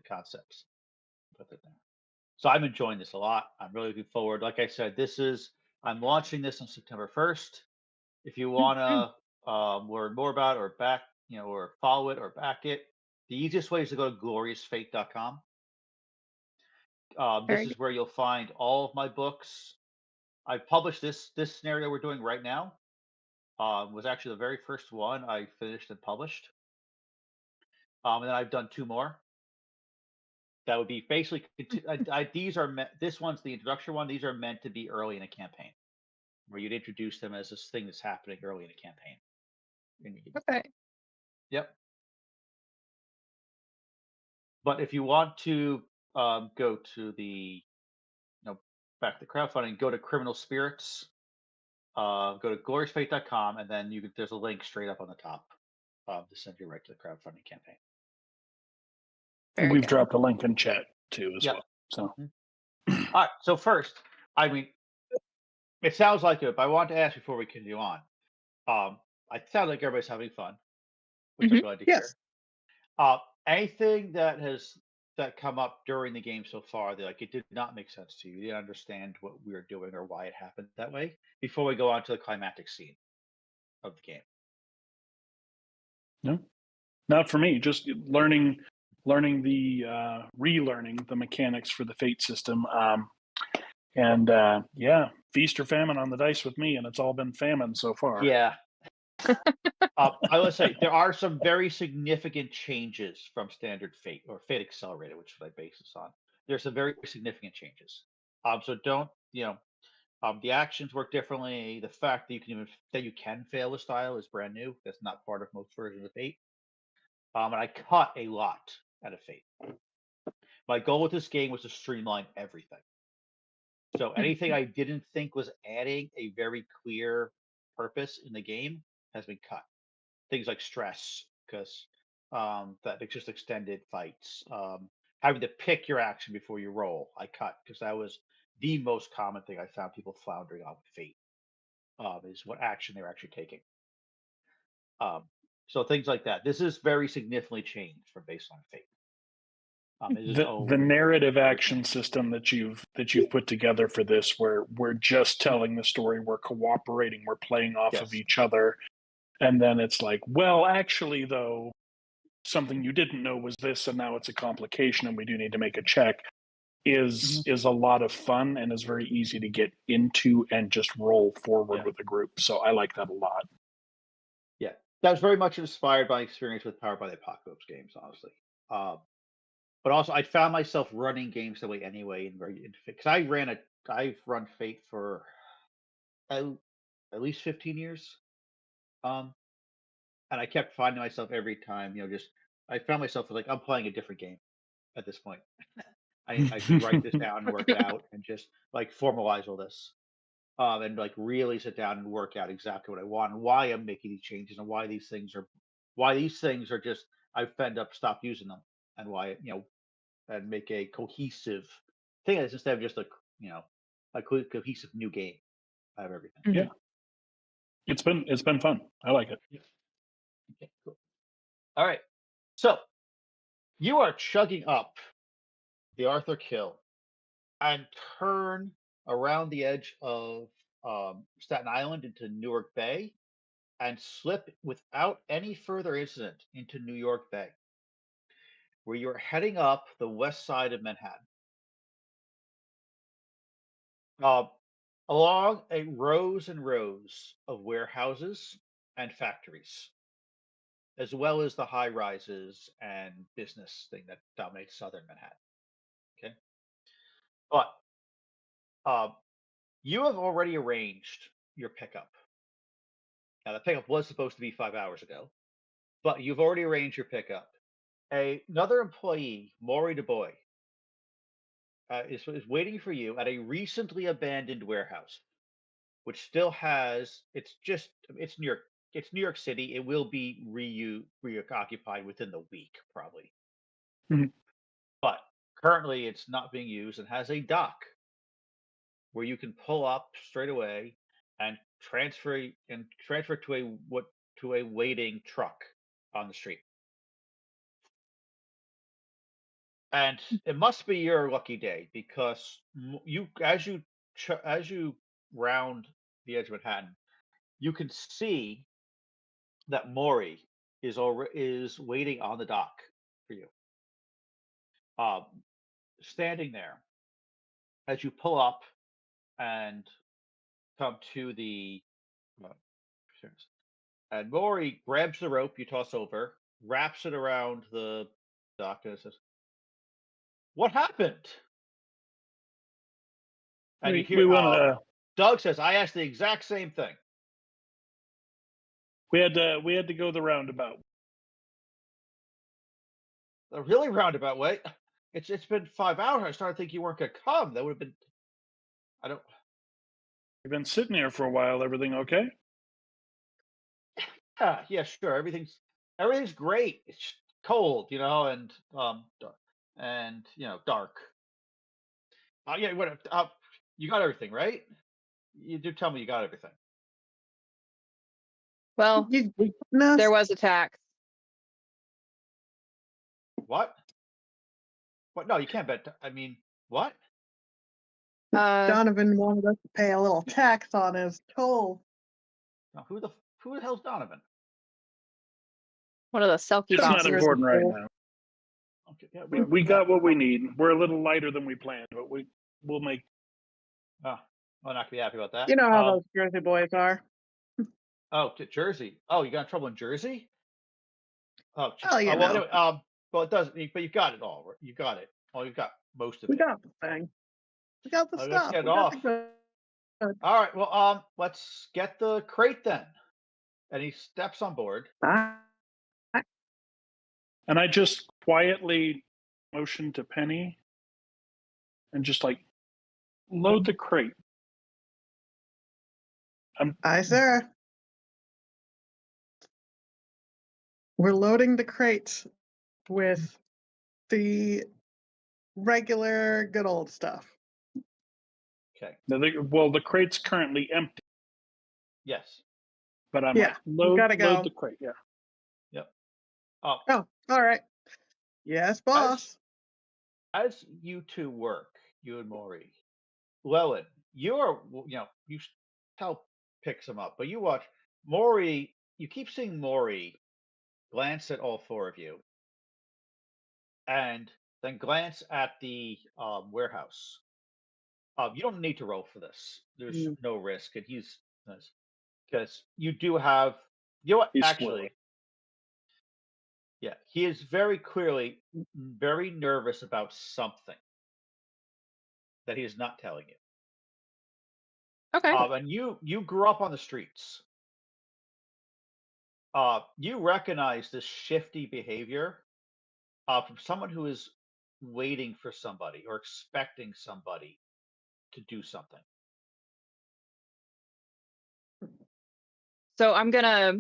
concepts. So I'm enjoying this a lot. I'm really looking forward. Like I said, I'm launching this on September 1st. If you want to learn more about it or back, or follow it or back it, the easiest way is to go to gloriousfate.com. This is where you'll find all of my books. I published this scenario we're doing right now. Was actually the very first one I finished and published. And then I've done 2 more. That would be basically this one's the introduction one. These are meant to be early in a campaign, where you'd introduce them as this thing that's happening early in a campaign. Okay. Yep. But if you want to go to the, back to crowdfunding, go to Criminal Spirits, go to gloriousfate.com, and then there's a link straight up on the top to send you right to the crowdfunding campaign. Very We've good. dropped a link in chat too as well. So, All right. So first, I mean, it sounds like it, but I want to ask before we continue on. It sounds like everybody's having fun, which I'm glad to hear. Anything that come up during the game so far that it did not make sense to you? You didn't understand what we were doing or why it happened that way before we go on to the climactic scene of the game? No, not for me. Just learning relearning the mechanics for the fate system. Feast or famine on the dice with me, and it's all been famine so far. Yeah. I would say there are some very significant changes from standard Fate or Fate Accelerated, which I base this on. There's some very significant changes. So don't, the actions work differently. The fact that you can fail a style is brand new. That's not part of most versions of Fate. And I cut a lot out of Fate. My goal with this game was to streamline everything. So anything I didn't think was adding a very clear purpose in the game has been cut. Things like stress, because that it's just extended fights. Having to pick your action before you roll, I cut because that was the most common thing I found people floundering on with Fate. Is what action they're actually taking. So things like that. This is very significantly changed from baseline Fate. The narrative action system that you've put together for this, where we're just telling the story, we're cooperating, we're playing off of each other, and then it's like, well, actually, though, something you didn't know was this, and now it's a complication, and we do need to make a check. Is a lot of fun and is very easy to get into and just roll forward with a group. So I like that a lot. Yeah, that was very much inspired by experience with Powered by the Apocalypse games, honestly. But also, I found myself running games that way anyway, because I've run Fate for at least 15 years, and I kept finding myself every time, I found myself like I'm playing a different game at this point. I should write this down and work it out, and just formalize all this, and really sit down and work out exactly what I want and why I'm making these changes and why these things are just I've ended up stopped using them, and why and make a cohesive thing instead of just a cohesive new game out of everything. Yeah, it's been fun. I like it. Yeah. Okay, cool. All right, so you are chugging up the Arthur Kill and turn around the edge of Staten Island into Newark Bay and slip without any further incident into New York Bay, where you're heading up the west side of Manhattan. Along rows and rows of warehouses and factories, as well as the high rises and business thing that dominates southern Manhattan. Okay. But you have already arranged your pickup. Now, the pickup was supposed to be 5 hours ago, but you've already arranged your pickup. Another employee, Maury DuBois, is waiting for you at a recently abandoned warehouse, which still has it's New York City. It will be reoccupied within the week, probably. But currently it's not being used and has a dock where you can pull up straight away and transfer to a waiting truck on the street. And it must be your lucky day, because as you round the edge of Manhattan, you can see that Maury is waiting on the dock for you. Standing there as you pull up and come to the and Maury grabs the rope you toss over, wraps it around the dock, and says, "What happened?" And you hear Doug says, "I asked the exact same thing." We had to go the roundabout. a really roundabout way. It's been 5 hours. I started thinking you weren't gonna come. That would have been. I don't. You've been sitting here for a while. Everything okay? Yeah, sure. Everything's great. It's cold, and dark. Yeah, what? You got everything, right? You do tell me you got everything. Well, there was a tax. What? What? No, you can't bet. I mean, what? Donovan wanted us to pay a little tax on his toll. Now, who the hell's Donovan? One of the Selkie It's not bosses. important right now. Okay, yeah, We got what we need. We're a little lighter than we planned, but we'll make. Oh, I'm not gonna be happy about that. You know how those Jersey boys are. Oh, to Jersey. Oh, you got in trouble in Jersey? Oh, Well, you know. anyway, well, it doesn't. But you've got it all. Right? You got it. Oh, you've got most of We it. got the thing. We got the Let's stuff. get We got the off. goods. All right. Well, let's get the crate then. And he steps on board. And I just quietly motion to Penny and just like load the crate. Aye, sir. We're loading the crates with the regular good old stuff. Okay. The crate's currently empty, Yes. but I'm Yeah, like, gotta go. load the crate. Yeah. Yep. Oh, all right. Yes, boss. As you two work, you and Maury, Llewellyn, you help picks him up, but you watch Maury. You keep seeing Maury glance at all four of you, and then glance at the warehouse. You don't need to roll for this. There's no risk, and he's because you do have. You know what? He's Actually, swirling. yeah, he is very clearly very nervous about something that he is not telling you. Okay. And you grew up on the streets. You recognize this shifty behavior from someone who is waiting for somebody or expecting somebody to do something. So I'm gonna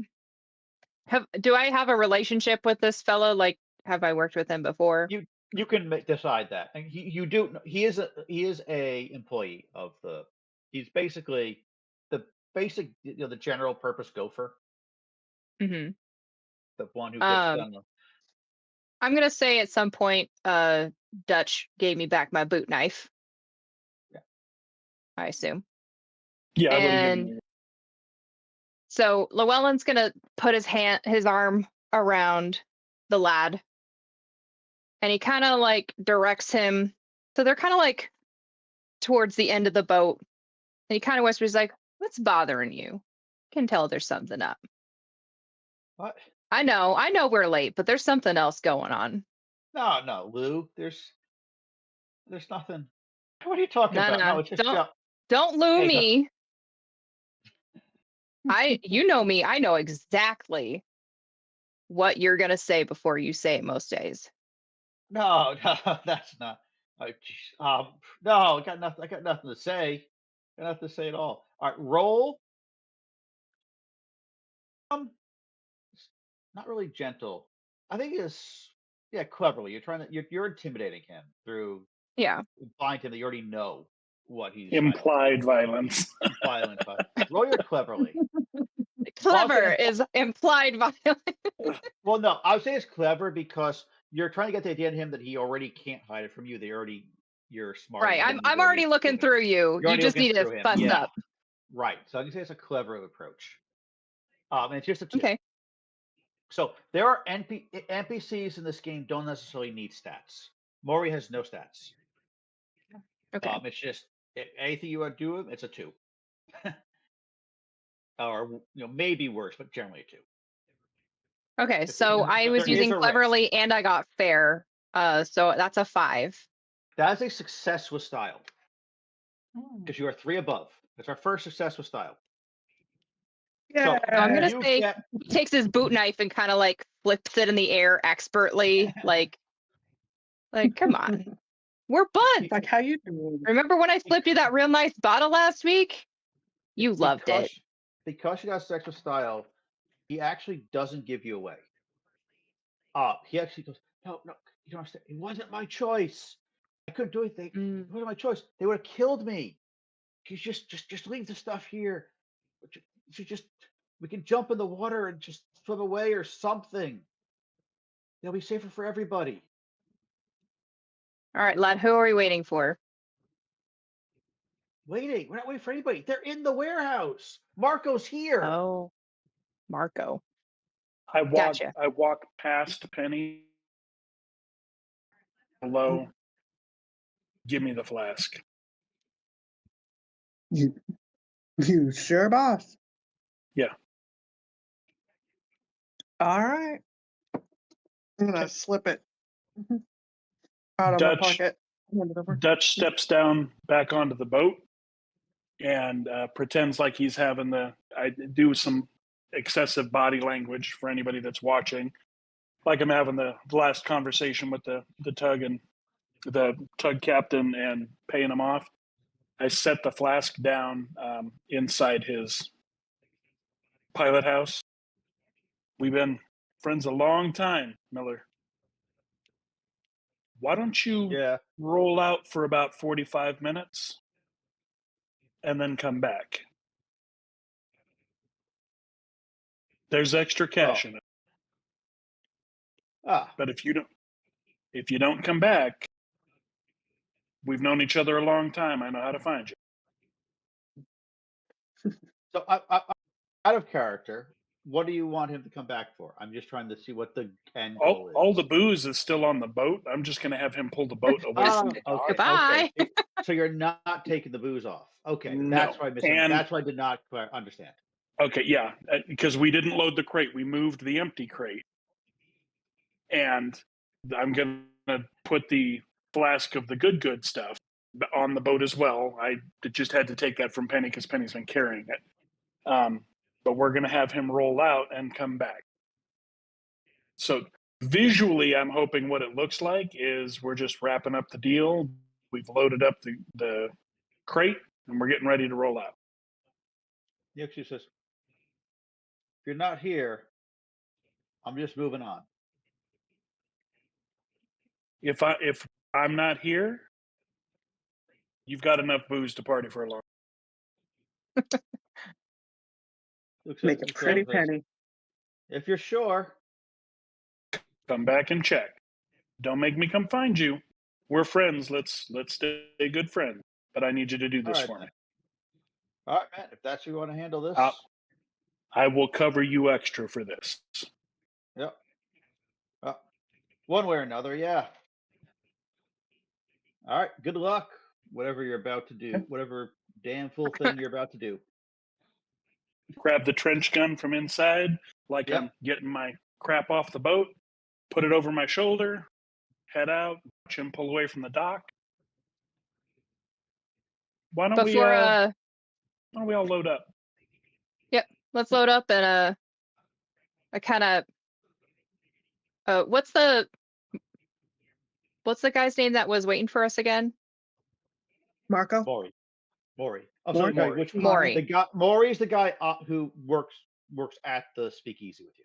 do I have a relationship with this fellow? Like, have I worked with him before? You can decide that. And you do. He is a employee of the. He's basically the basic, the general purpose gopher. Mm-hmm. The one who gets done. I'm gonna say at some point, Dutch gave me back my boot knife. Yeah. I assume. Yeah, I would have And given you. so Llewellyn's gonna put his arm around the lad, and he kind of like directs him. So they're kind of like towards the end of the boat, and he kind of whispers like, "What's bothering you? Can tell there's something up." What? I know we're late, but there's something else going on. No, Lou. There's nothing. What are you talking about? No, it's just don't Lou me. You know me. I know exactly what you're gonna say before you say it most days. No, that's not. No, I got nothing. I got nothing to say. Got nothing to say at all. All right, roll. It's not really gentle. I think it's cleverly. You're intimidating him through implying to him that you already know what he's implied violence. Violence. Roll your cleverly. Clever is implied violence. Well, no, I would say it's clever because you're trying to get the idea in him that he already can't hide it from you. You're smart. Right. I'm already looking through you. You just need to fuss up. Right. So I can say it's a clever approach. And it's just a 2. Okay. So there are NPCs in this game don't necessarily need stats. Maury has no stats. Okay. It's just anything you want to do, it's a 2. Or maybe worse, but generally a 2. Okay, so I was using cleverly and I got fair. So that's a 5. That's a success with style. Because you are 3 above. That's our first success with style. Yeah. So I'm gonna say he takes his boot knife and kind of like flips it in the air expertly, like Like, come on. We're buds. Like, how you doing? Remember when I slipped you that real nice bottle last week? You loved it. Because she got sexual style, he actually doesn't give you away. He actually goes, no, you don't understand. It wasn't my choice. I couldn't do anything. It wasn't my choice. They would have killed me. You just leave the stuff here. We can jump in the water and just swim away or something. It'll be safer for everybody. All right, lad, who are we waiting for? Waiting. We're not waiting for anybody. They're in the warehouse. Marco's here. Oh, Marco. I Gotcha. walk past Penny. Hello. Give me the flask. You sure, boss? Yeah. All right. I'm gonna slip it out of my Dutch pocket. Hand it over. Dutch steps down back onto the boat and pretends like he's having I do some excessive body language for anybody that's watching, like I'm having the last conversation with the tug and the tug captain and paying him off. I set the flask down inside his pilot house. We've been friends a long time, Miller. Why don't you roll out for about 45 minutes and then come back? There's extra cash in it. But if you don't come back, we've known each other a long time. I know how to find you. So out of character, what do you want him to come back for? I'm just trying to see what the end goal is. All the booze is still on the boat. I'm just going to have him pull the boat away from the dock. Goodbye. Okay. So you're not taking the booze off. Okay. That's why I did not understand. Okay, yeah. Because we didn't load the crate. We moved the empty crate. And I'm going to put the flask of the good stuff on the boat as well. I just had to take that from Penny because Penny's been carrying it. But we're going to have him roll out and come back. So visually, I'm hoping what it looks like is we're just wrapping up the deal. We've loaded up the crate, and we're getting ready to roll out. Yeah, she says, if you're not here, I'm just moving on. If I'm not here, you've got enough booze to party for a long time. Make a pretty penny. If you're sure, come back and check. Don't make me come find you. We're friends. Let's stay good friends. But I need you to do this for me. All right, man. If that's how you want to handle this, I will cover you extra for this. Yep. One way or another, yeah. All right. Good luck. Whatever you're about to do, whatever damn fool thing you're about to do. Grab the trench gun from inside, like I'm getting my crap off the boat, put it over my shoulder, head out, watch him pull away from the dock. Why don't we all load up? Yep, let's load up and I kind of what's the guy's name that was waiting for us again? Marco? Maury. I'm sorry, Maury. Which one? Maury. Maury's the guy who works at the speakeasy with you.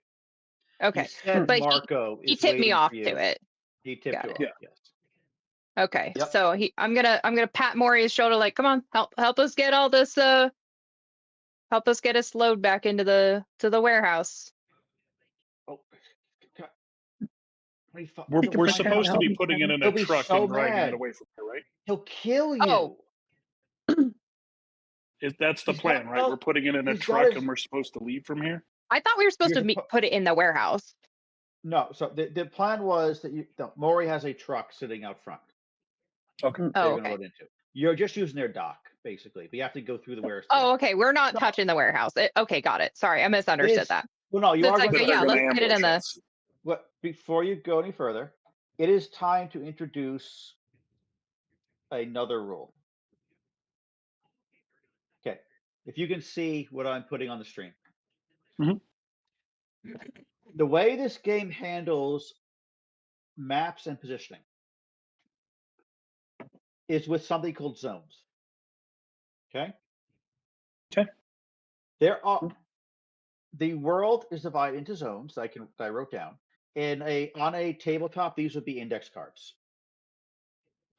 Okay. He said But Marco he tipped me off to it. He tipped you off, yes. Okay. Yep. So I'm gonna pat Maury's shoulder like, come on, help us get all this help us get us load back into the warehouse. Oh, God. We're supposed to be putting it in a truck and driving it away from here, right? He'll kill you. Oh. That's the plan, right? We're putting it in a truck and we're supposed to leave from here? I thought we were supposed to put it in the warehouse. No, so the plan was that Maury has a truck sitting out front. Okay. They're gonna load into. You're just using their dock, basically, but you have to go through the warehouse. Oh, okay. We're not touching the warehouse. Okay, got it. Sorry, I misunderstood that. Well, no, you are. Like, yeah, let's get it in the. Well, before you go any further, it is time to introduce another rule. Okay, if you can see what I'm putting on the screen. Mm-hmm. The way this game handles maps and positioning is with something called zones. Okay. Okay. There are the world is divided into zones that I wrote down. On a tabletop, these would be index cards,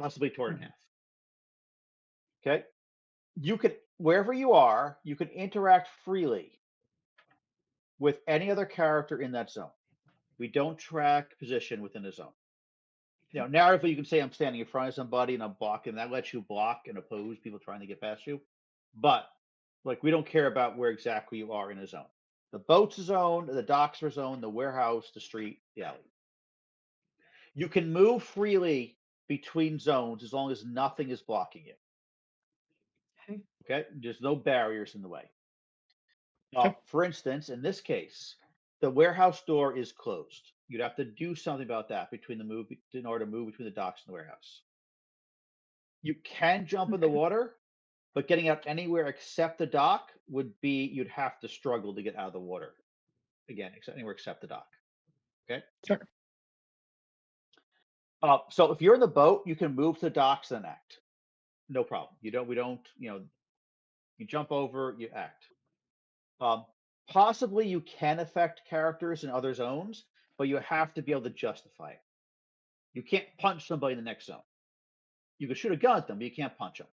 possibly torn in half. Okay. You can wherever you are, you can interact freely with any other character in that zone. We don't track position within the zone. You know, narratively, you can say I'm standing in front of somebody and I'm blocking. That lets you block and oppose people trying to get past you. But like, we don't care about where exactly you are in a zone. The boat's a zone, the docks are a zone, the warehouse, the street, the alley. You can move freely between zones as long as nothing is blocking you. Okay, there's no barriers in the way. For instance, in this case, the warehouse door is closed. You'd have to do something about that in order to move between the docks and the warehouse. You can jump in the water, but getting out anywhere except the dock you'd have to struggle to get out of the water. Again, anywhere except the dock. Okay. Sure. So if you're in the boat, you can move to the docks and act. No problem. We don't, you jump over, you act. Possibly you can affect characters in other zones, but you have to be able to justify it. You can't punch somebody in the next zone. You can shoot a gun at them, but you can't punch them.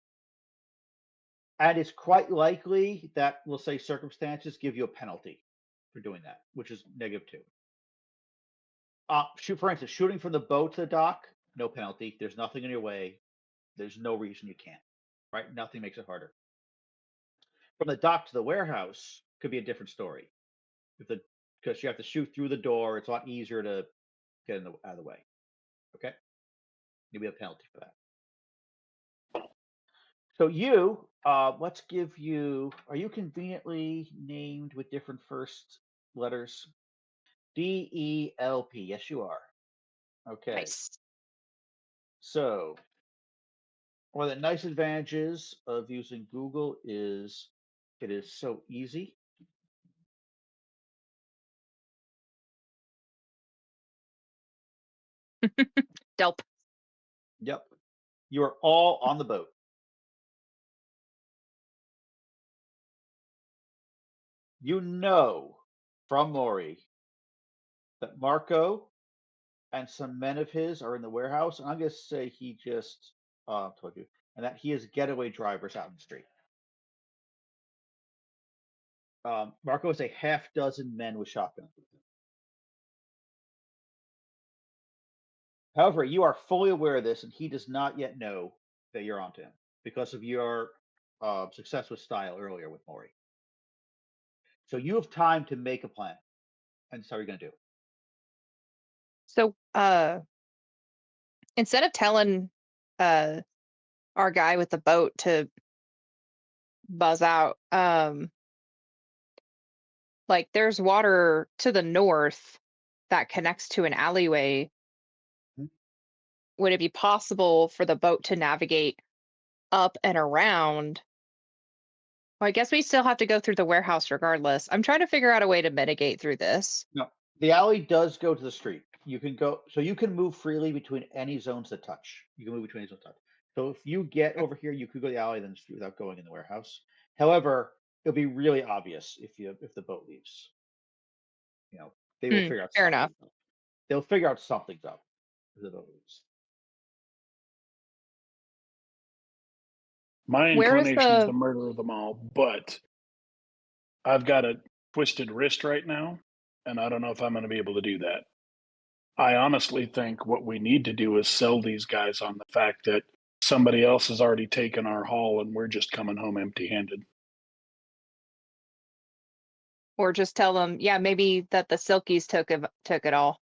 And it's quite likely that, we'll say, circumstances give you a penalty for doing that, which is -2. For instance, shooting from the boat to the dock, no penalty. There's nothing in your way. There's no reason you can't. Right? Nothing makes it harder. From the dock to the warehouse could be a different story. Because you have to shoot through the door, it's a lot easier to get out of the way. Okay, you'll be a penalty for that. So let's give you. Are you conveniently named with different first letters? DELP. Yes, you are. Okay. Nice. So one of the nice advantages of using Google is it is so easy. Delp. Yep. You are all on the boat. You know from Maury that Marco and some men of his are in the warehouse. And I'm going to say he just told you, and that he has getaway drivers out in the street. Marco has a half dozen men with shotguns with him. However, you are fully aware of this, and he does not yet know that you're onto him because of your success with style earlier with Maury. So you have time to make a plan. And so, how are you going to do? So, instead of telling our guy with the boat to buzz out, like there's water to the north that connects to an alleyway. Would it be possible for the boat to navigate up and around? Well, I guess we still have to go through the warehouse regardless. I'm trying to figure out a way to mitigate through this. No, the alley does go to the street. You can move freely between any zones that touch. You can move between any zones that touch. So if you get over here, you could go to the alley then the street without going in the warehouse. However, it'll be really obvious if the boat leaves. They will figure out fair something. enough. They'll figure out something's up if the boat leaves. My Where is inclination is the- to murder them all, but I've got a twisted wrist right now, and I don't know if I'm going to be able to do that. I honestly think what we need to do is sell these guys on the fact that somebody else has already taken our haul and we're just coming home empty-handed. Or just tell them, yeah, maybe that the Silkies took it all.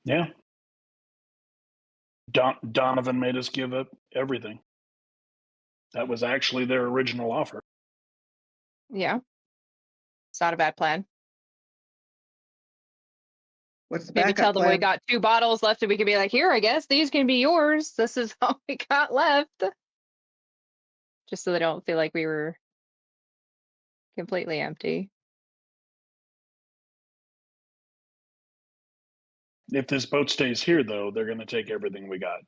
Yeah. Donovan made us give up everything. That was actually their original offer. Yeah. It's not a bad plan. What's the Maybe backup tell them plan? we got 2 bottles left and we can be like, here, I guess these can be yours. This is all we got left. Just so they don't feel like we were completely empty. If this boat stays here, though, they're going to take everything we got.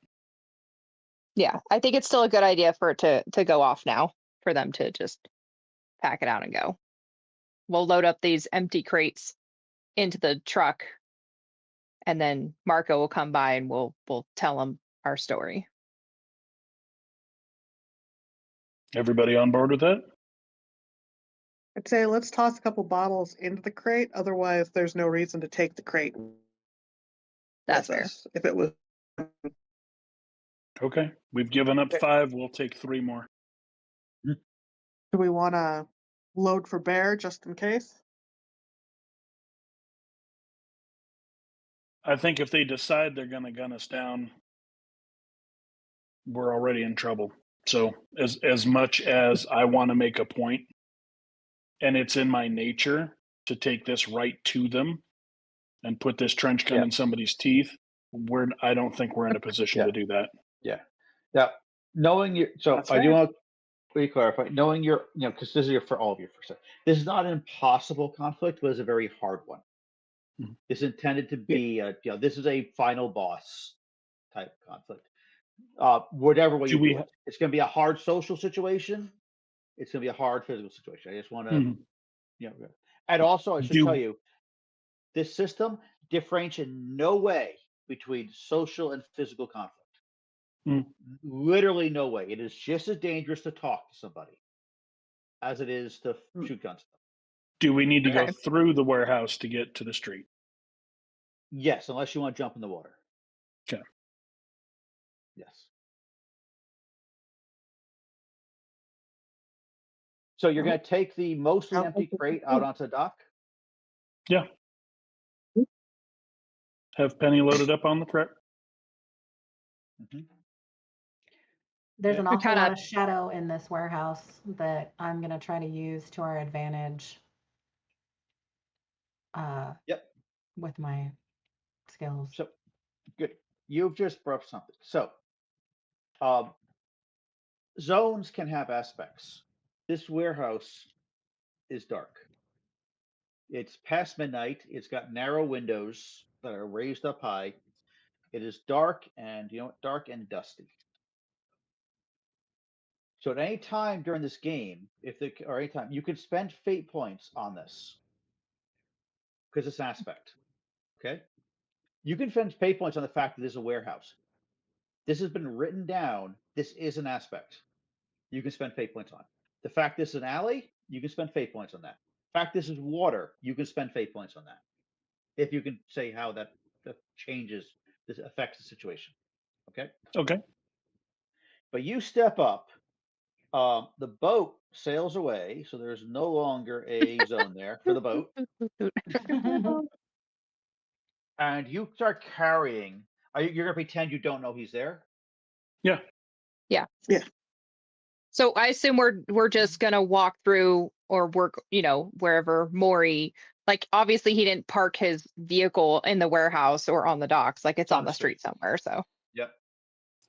Yeah, I think it's still a good idea for it to go off now, for them to just pack it out and go. We'll load up these empty crates into the truck, and then Marco will come by and we'll tell him our story. Everybody on board with that? I'd say let's toss a couple bottles into the crate. Otherwise, there's no reason to take the crate That's with fair. us. If it was, Okay. We've given up 5. We'll take 3 more. do we want to load for bear just in case? I think if they decide they're going to gun us down, we're already in trouble. So as much as I want to make a point, and it's in my nature to take this right to them and put this trench gun in somebody's teeth, I don't think we're in a position to do that. Yeah. Now, knowing you, so That's I do fair. want to clarify, knowing your, because this is for all of you for a second. This is not an impossible conflict, but it's a very hard one. Mhm. It's intended to be, this is a final boss type conflict. Whatever way you do it, it's going to be a hard social situation. It's going to be a hard physical situation. I just want to, and also I should tell you, this system differentiates in no way between social and physical conflict. Literally no way. It is just as dangerous to talk to somebody as it is to shoot guns. Do we need to go through the warehouse to get to the street? Yes, unless you want to jump in the water. Okay. Yes. So you're going to take the mostly empty crate out onto the dock? Yeah. Have Penny loaded up on the truck? There's an awful lot of shadow in this warehouse that I'm going to try to use to our advantage. With my skills. So good. You've just brought up something. So zones can have aspects. This warehouse is dark. It's past midnight. It's got narrow windows that are raised up high. It is dark and dark and dusty. So at any time during this game, or any time, you can spend fate points on this because it's an aspect. Okay, you can spend fate points on the fact that this is a warehouse. This has been written down. This is an aspect. You can spend fate points on. The fact this is an alley, you can spend fate points on that. The fact this is water, you can spend fate points on that. If you can say how that changes, this affects the situation. Okay. Okay. But you step up. The boat sails away, so there's no longer a zone there for the boat. And you start carrying. You're going to pretend you don't know he's there? Yeah. Yeah. Yeah. So I assume we're just gonna walk through or work, wherever Maury. Like obviously he didn't park his vehicle in the warehouse or on the docks. Like it's on the street somewhere. So. Yep.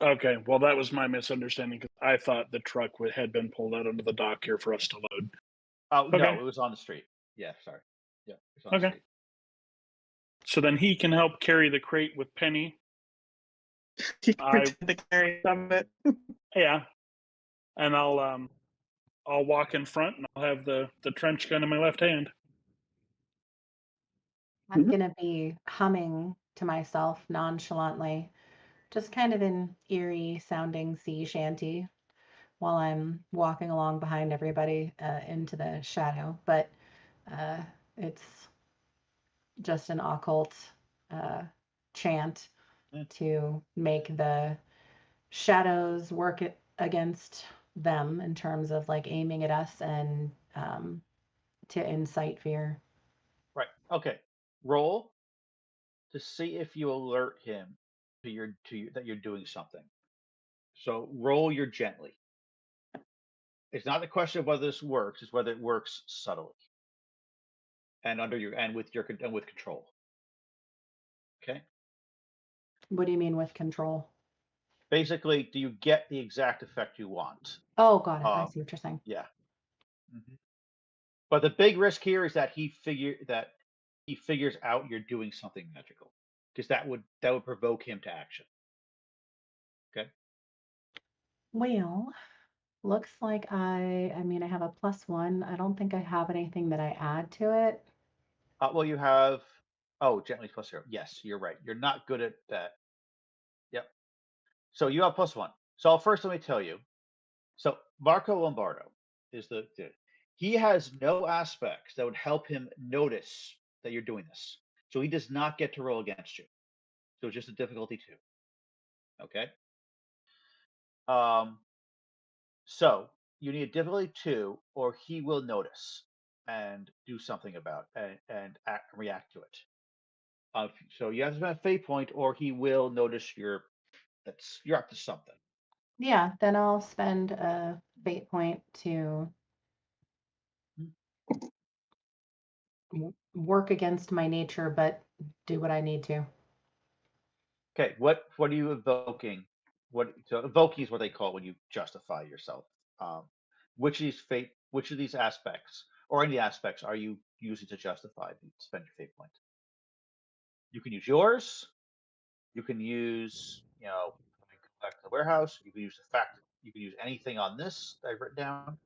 Okay. Well, that was my misunderstanding because I thought the truck had been pulled out onto the dock here for us to load. Oh no, it was on the street. Yeah, sorry. Yeah, it's on the street. So then he can help carry the crate with Penny. You can pretend to carry some of it. Yeah. And I'll walk in front and I'll have the trench gun in my left hand. I'm going to be humming to myself nonchalantly, just kind of an eerie sounding sea shanty while I'm walking along behind everybody into the shadow. But it's just an occult chant to make the shadows work against them in terms of like aiming at us and to incite fear. Right. Okay. Roll to see if you alert him that you're doing something. So roll your gently. It's not the question of whether this works; it's whether it works subtly and with control. Okay. What do you mean with control? Basically, do you get the exact effect you want? Oh, got it. I see what you're saying. Yeah. Mm-hmm. But the big risk here is that he figures out you're doing something magical, because that would provoke him to action. Okay. Well, looks like I mean, I have a +1. I don't think I have anything that I add to it. Well, you have. Oh, gently +0. Yes, you're right. You're not good at that. Yep. So you have +1. So first, let me tell you. So Marco Lombardo is he has no aspects that would help him notice that you're doing this. So he does not get to roll against you. So it's just a difficulty 2. Okay. So you need a difficulty 2, or he will notice and do something about and react to it. So you have to spend a fate point, or he will notice you're up to something. Yeah, then I'll spend a fate point to work against my nature, but do what I need to. Okay, what are you evoking? So evoking is what they call it when you justify yourself. Which of these aspects, or any aspects, are you using to justify spend your fate point? You can use yours. You can use, go back to the warehouse. You can use the fact that you can use anything on this that I've written down,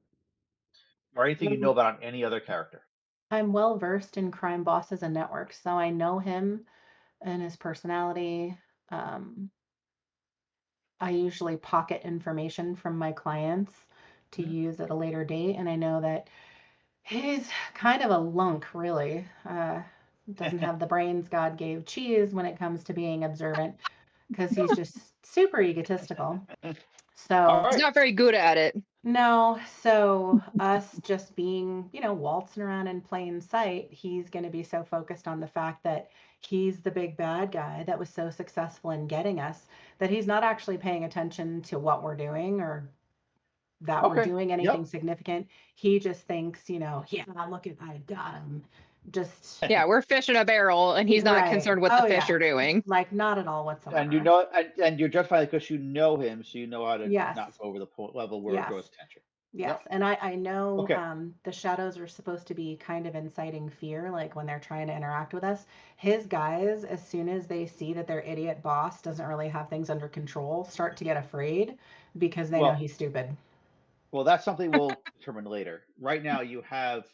or anything you know about on any other character. I'm well versed in crime bosses and networks, so I know him and his personality. Um, I usually pocket information from my clients to use at a later date, and I know that he's kind of a lunk, really. Doesn't have the brains God gave Cheese when it comes to being observant, because he's just super egotistical. So He's not very good at it. no, so us just being, waltzing around in plain sight, he's going to be so focused on the fact that he's the big bad guy that was so successful in getting us that he's not actually paying attention to what we're doing or that we're doing anything significant. He just thinks, yeah, look at I got him. Just Yeah, we're fish in a barrel, and he's not Right. concerned what the fish are doing. like not at all whatsoever. And you're justified because you know him, so you know how to Yes. not go over the level where it draws attention. Yes, and I know Okay. the shadows are supposed to be kind of inciting fear, like when they're trying to interact with us. His guys, as soon as they see that their idiot boss doesn't really have things under control, start to get afraid because they know he's stupid. Well, that's something we'll determine later. Right now, you have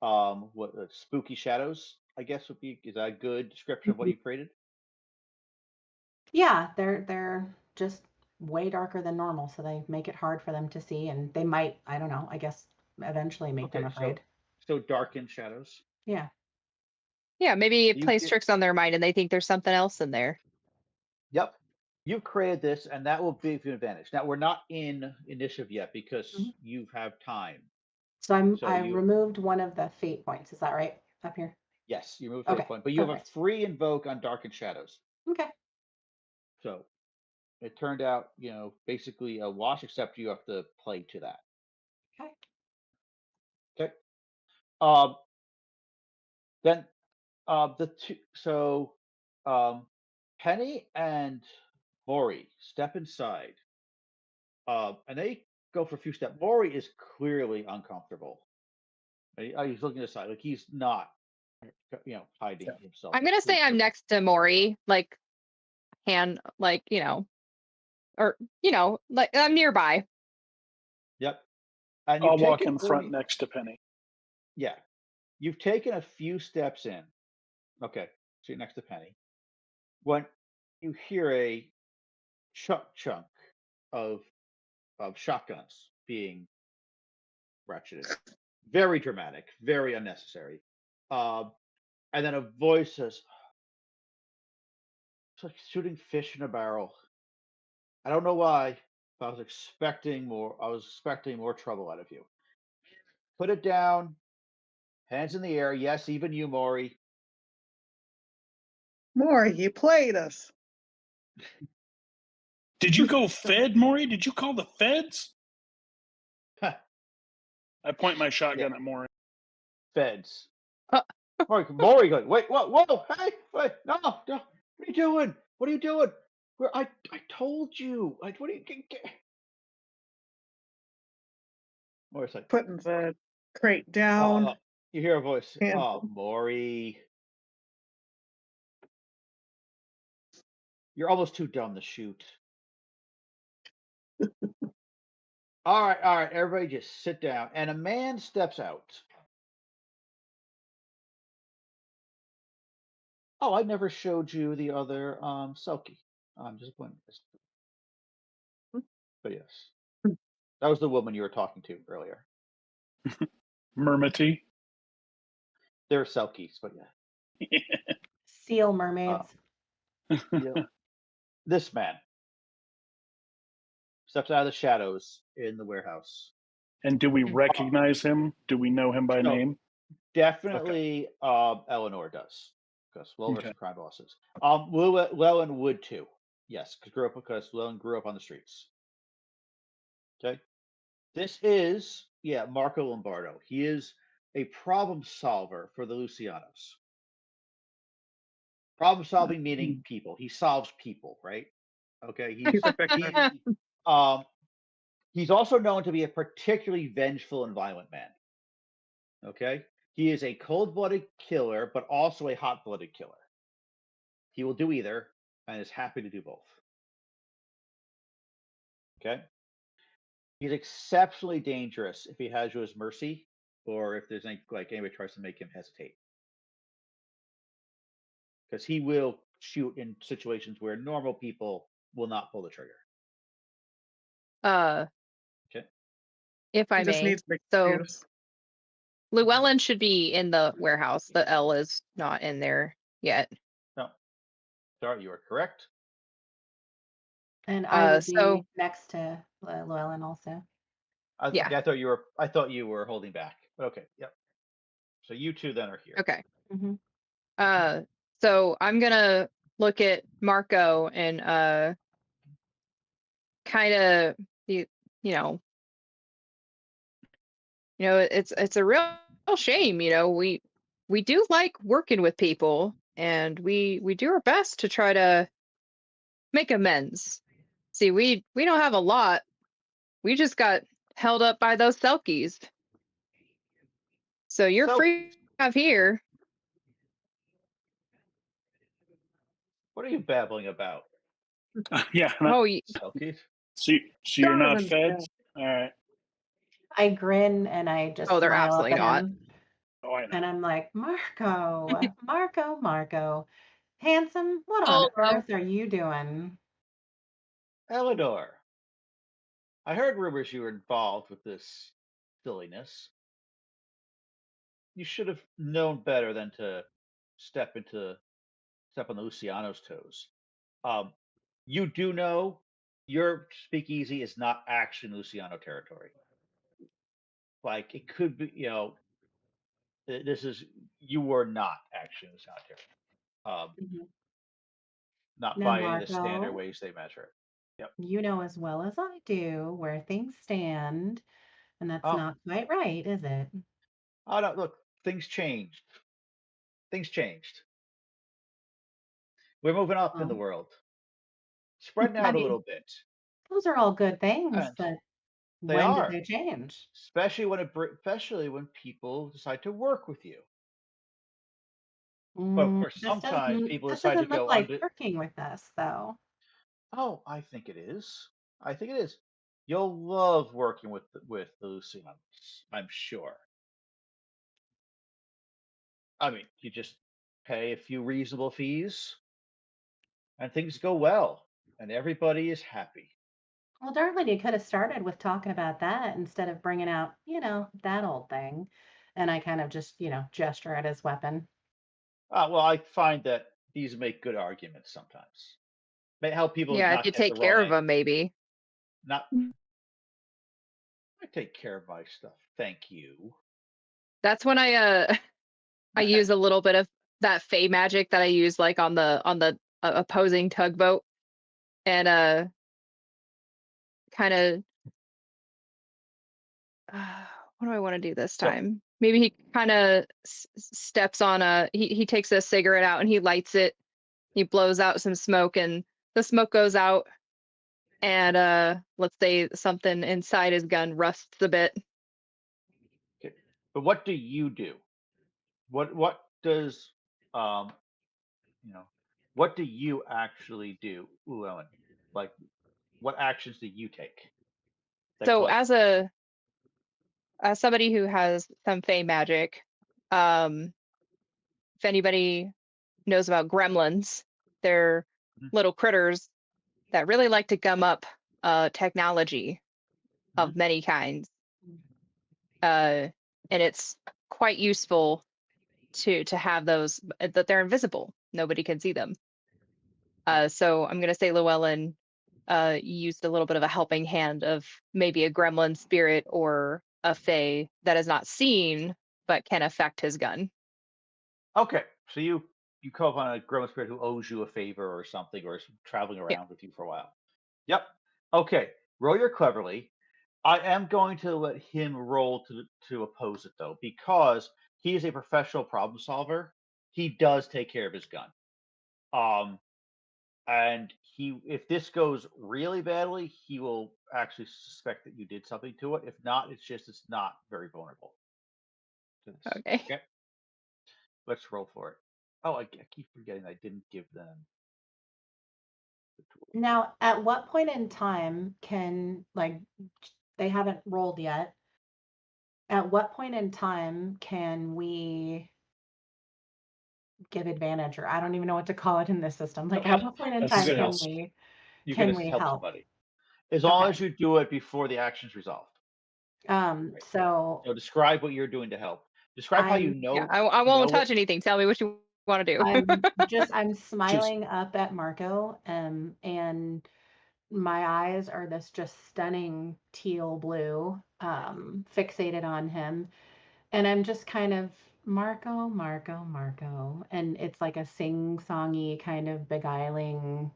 what spooky shadows, I guess is that a good description of what you created? Yeah, they're just way darker than normal, so they make it hard for them to see, and they might, I don't know, I guess eventually make them afraid. So darkened shadows. Yeah. Yeah, maybe it plays tricks on their mind and they think there's something else in there. Yep. You've created this, and that will give you an advantage. Now, we're not in initiative yet because you have time. So I removed one of the fate points. Is that right? Up here? Yes, you removed a fate point, but you have a free invoke on darkened shadows. Okay. So it turned out, basically a wash, except you have to play to that. Okay. Okay. Then the two. So Penny and Maury step inside, and they go for a few steps. Maury is clearly uncomfortable. He's looking aside, like he's not, hiding himself. I'm gonna say I'm next to Maury, like hand, like or like I'm nearby. Yep. And I'll walk in front next to Penny. Yeah, you've taken a few steps in. Okay, so you're next to Penny. When you hear a chunk of shotguns being ratcheted, very dramatic, very unnecessary. And then a voice says, "It's like shooting fish in a barrel." I don't know why, but I was expecting more. I was expecting more trouble out of you. Put it down. Hands in the air. Yes, even you, Maury. Maury, you played us. Did you go Fed, Maury? Did you call the feds? I point my shotgun at Maury. Feds. Maury going, wait, whoa, hey, wait, no. What are you doing? What are you doing? I told you. What are you get? Maury's like, putting the crate down. You hear a voice. Oh, Maury. You're almost too dumb to shoot. All right, all right. Everybody, just sit down. And a man steps out. Oh, I never showed you the other Selkie. I'm disappointed. But yes, that was the woman you were talking to earlier. Myrmity. They're Selkies, but yeah. Seal mermaids. Yeah. This man steps out of the shadows in the warehouse. And do we recognize him? Do we know him by No, name? definitely Eleanor does, because Wilmer's Okay. the crime bosses. Llewellyn would too. Yes, because Llewellyn grew up on the streets. Okay. This is, yeah, Marco Lombardo. He is a problem solver for the Lucianos. Problem solving meaning people. He solves people, right? Okay. Um, he's also known to be a particularly vengeful and violent man. Okay. He is a cold blooded killer, but also a hot blooded killer. He will do either and is happy to do both. Okay. He's exceptionally dangerous if he has you as mercy or if there's any, like anybody tries to make him hesitate. Because he will shoot in situations where normal people will not pull the trigger. Okay. If I He just may. needs an So excuse. Llewellyn should be in the warehouse. The L is not in there yet. No. Sorry, you are correct. And I would So be next to Llewellyn also. Yeah. I thought you were holding back. Okay. Yep. So you two then are here. Okay. hmm So I'm gonna look at Marco and kind of you know it's a real shame. We do like working with people, and we do our best to try to make amends. See, we don't have a lot. We just got held up by those Selkies. So you're free Selkies. to have here. What are you babbling about? Yeah. Oh, Selkies? So you're not Donovan's feds? dead. All right. I grin and I just oh, they're smile up absolutely at not. him. Oh, I know. And I'm like, Marco, Marco, Marco. Handsome, what on Oh, no. earth are you doing? Eleanor, I heard rumors you were involved with this silliness. You should have known better than to step on the Luciano's toes. Um, you do know your speakeasy is not actually in Luciano territory. Like it could be, this is you were not actually in Luciano territory. Mhm. Not Now, by any of the standard Marco, ways they measure it. Yep. you know as well as I do where things stand, and that's Oh, not quite right, is it? oh no, look, things changed. Things changed. We're moving up in the Well, world, spreading I out a mean, little bit, those are all good things, and but they when did are, they change? especially when people decide to work with you. But of Mm, course, sometimes people this decide to doesn't look go like under. working with us, though. Oh, I think it is. I think it is. You'll love working with the Lucians, I'm sure. I mean, you just pay a few reasonable fees, and things go well, and everybody is happy. Well, darling, you could have started with talking about that instead of bringing out, that old thing. And I kind of just, gesture at his weapon. Well, I find that these make good arguments sometimes. May help people Yeah, if not you get the take wrong care of angle. them, maybe. Not, I take care of my stuff. Thank you. That's when I use a little bit of that fey magic that I use like on the opposing tugboat, and kind of what do I want to do this So, time? Maybe he kind of steps on he takes a cigarette out and he lights it. He blows out some smoke and the smoke goes out, and let's say something inside his gun rusts a bit. okay. But what do you do? What does um you know what do you actually do, Llewellyn? Like what actions do you take? So as somebody who has some fey magic, if anybody knows about gremlins, they're little critters that really like to gum up technology of many kinds. And it's quite useful to have those, that they're invisible. Nobody can see them. So I'm going to say Llewellyn used a little bit of a helping hand of maybe a gremlin spirit or a fey that is not seen but can affect his gun. Okay, so you call upon a gremlin spirit who owes you a favor or something, or is traveling around with you for a while. Yep. Okay, roll your cleverly. I am going to let him roll to oppose it though, because he is a professional problem solver. He does take care of his gun. And if this goes really badly, he will actually suspect that you did something to it. If not, it's not very vulnerable to this. Okay. Okay. Let's roll for it. Oh, I keep forgetting I didn't give them the tool. Now, at what point in time can, like, they haven't rolled yet? At what point in time can we give advantage, or I don't even know what to call it in this system? Like, at what point in time can we You can can we help help? somebody as long Okay. as you do it before the action's resolved. So describe what you're doing to help. Describe how you I'm know. Yeah, I won't touch anything. Tell me what you want to do. I'm smiling up at Marco, and my eyes are this just stunning teal blue, fixated on him. And I'm just kind of Marco, Marco, Marco. And it's like a sing-songy kind of beguiling.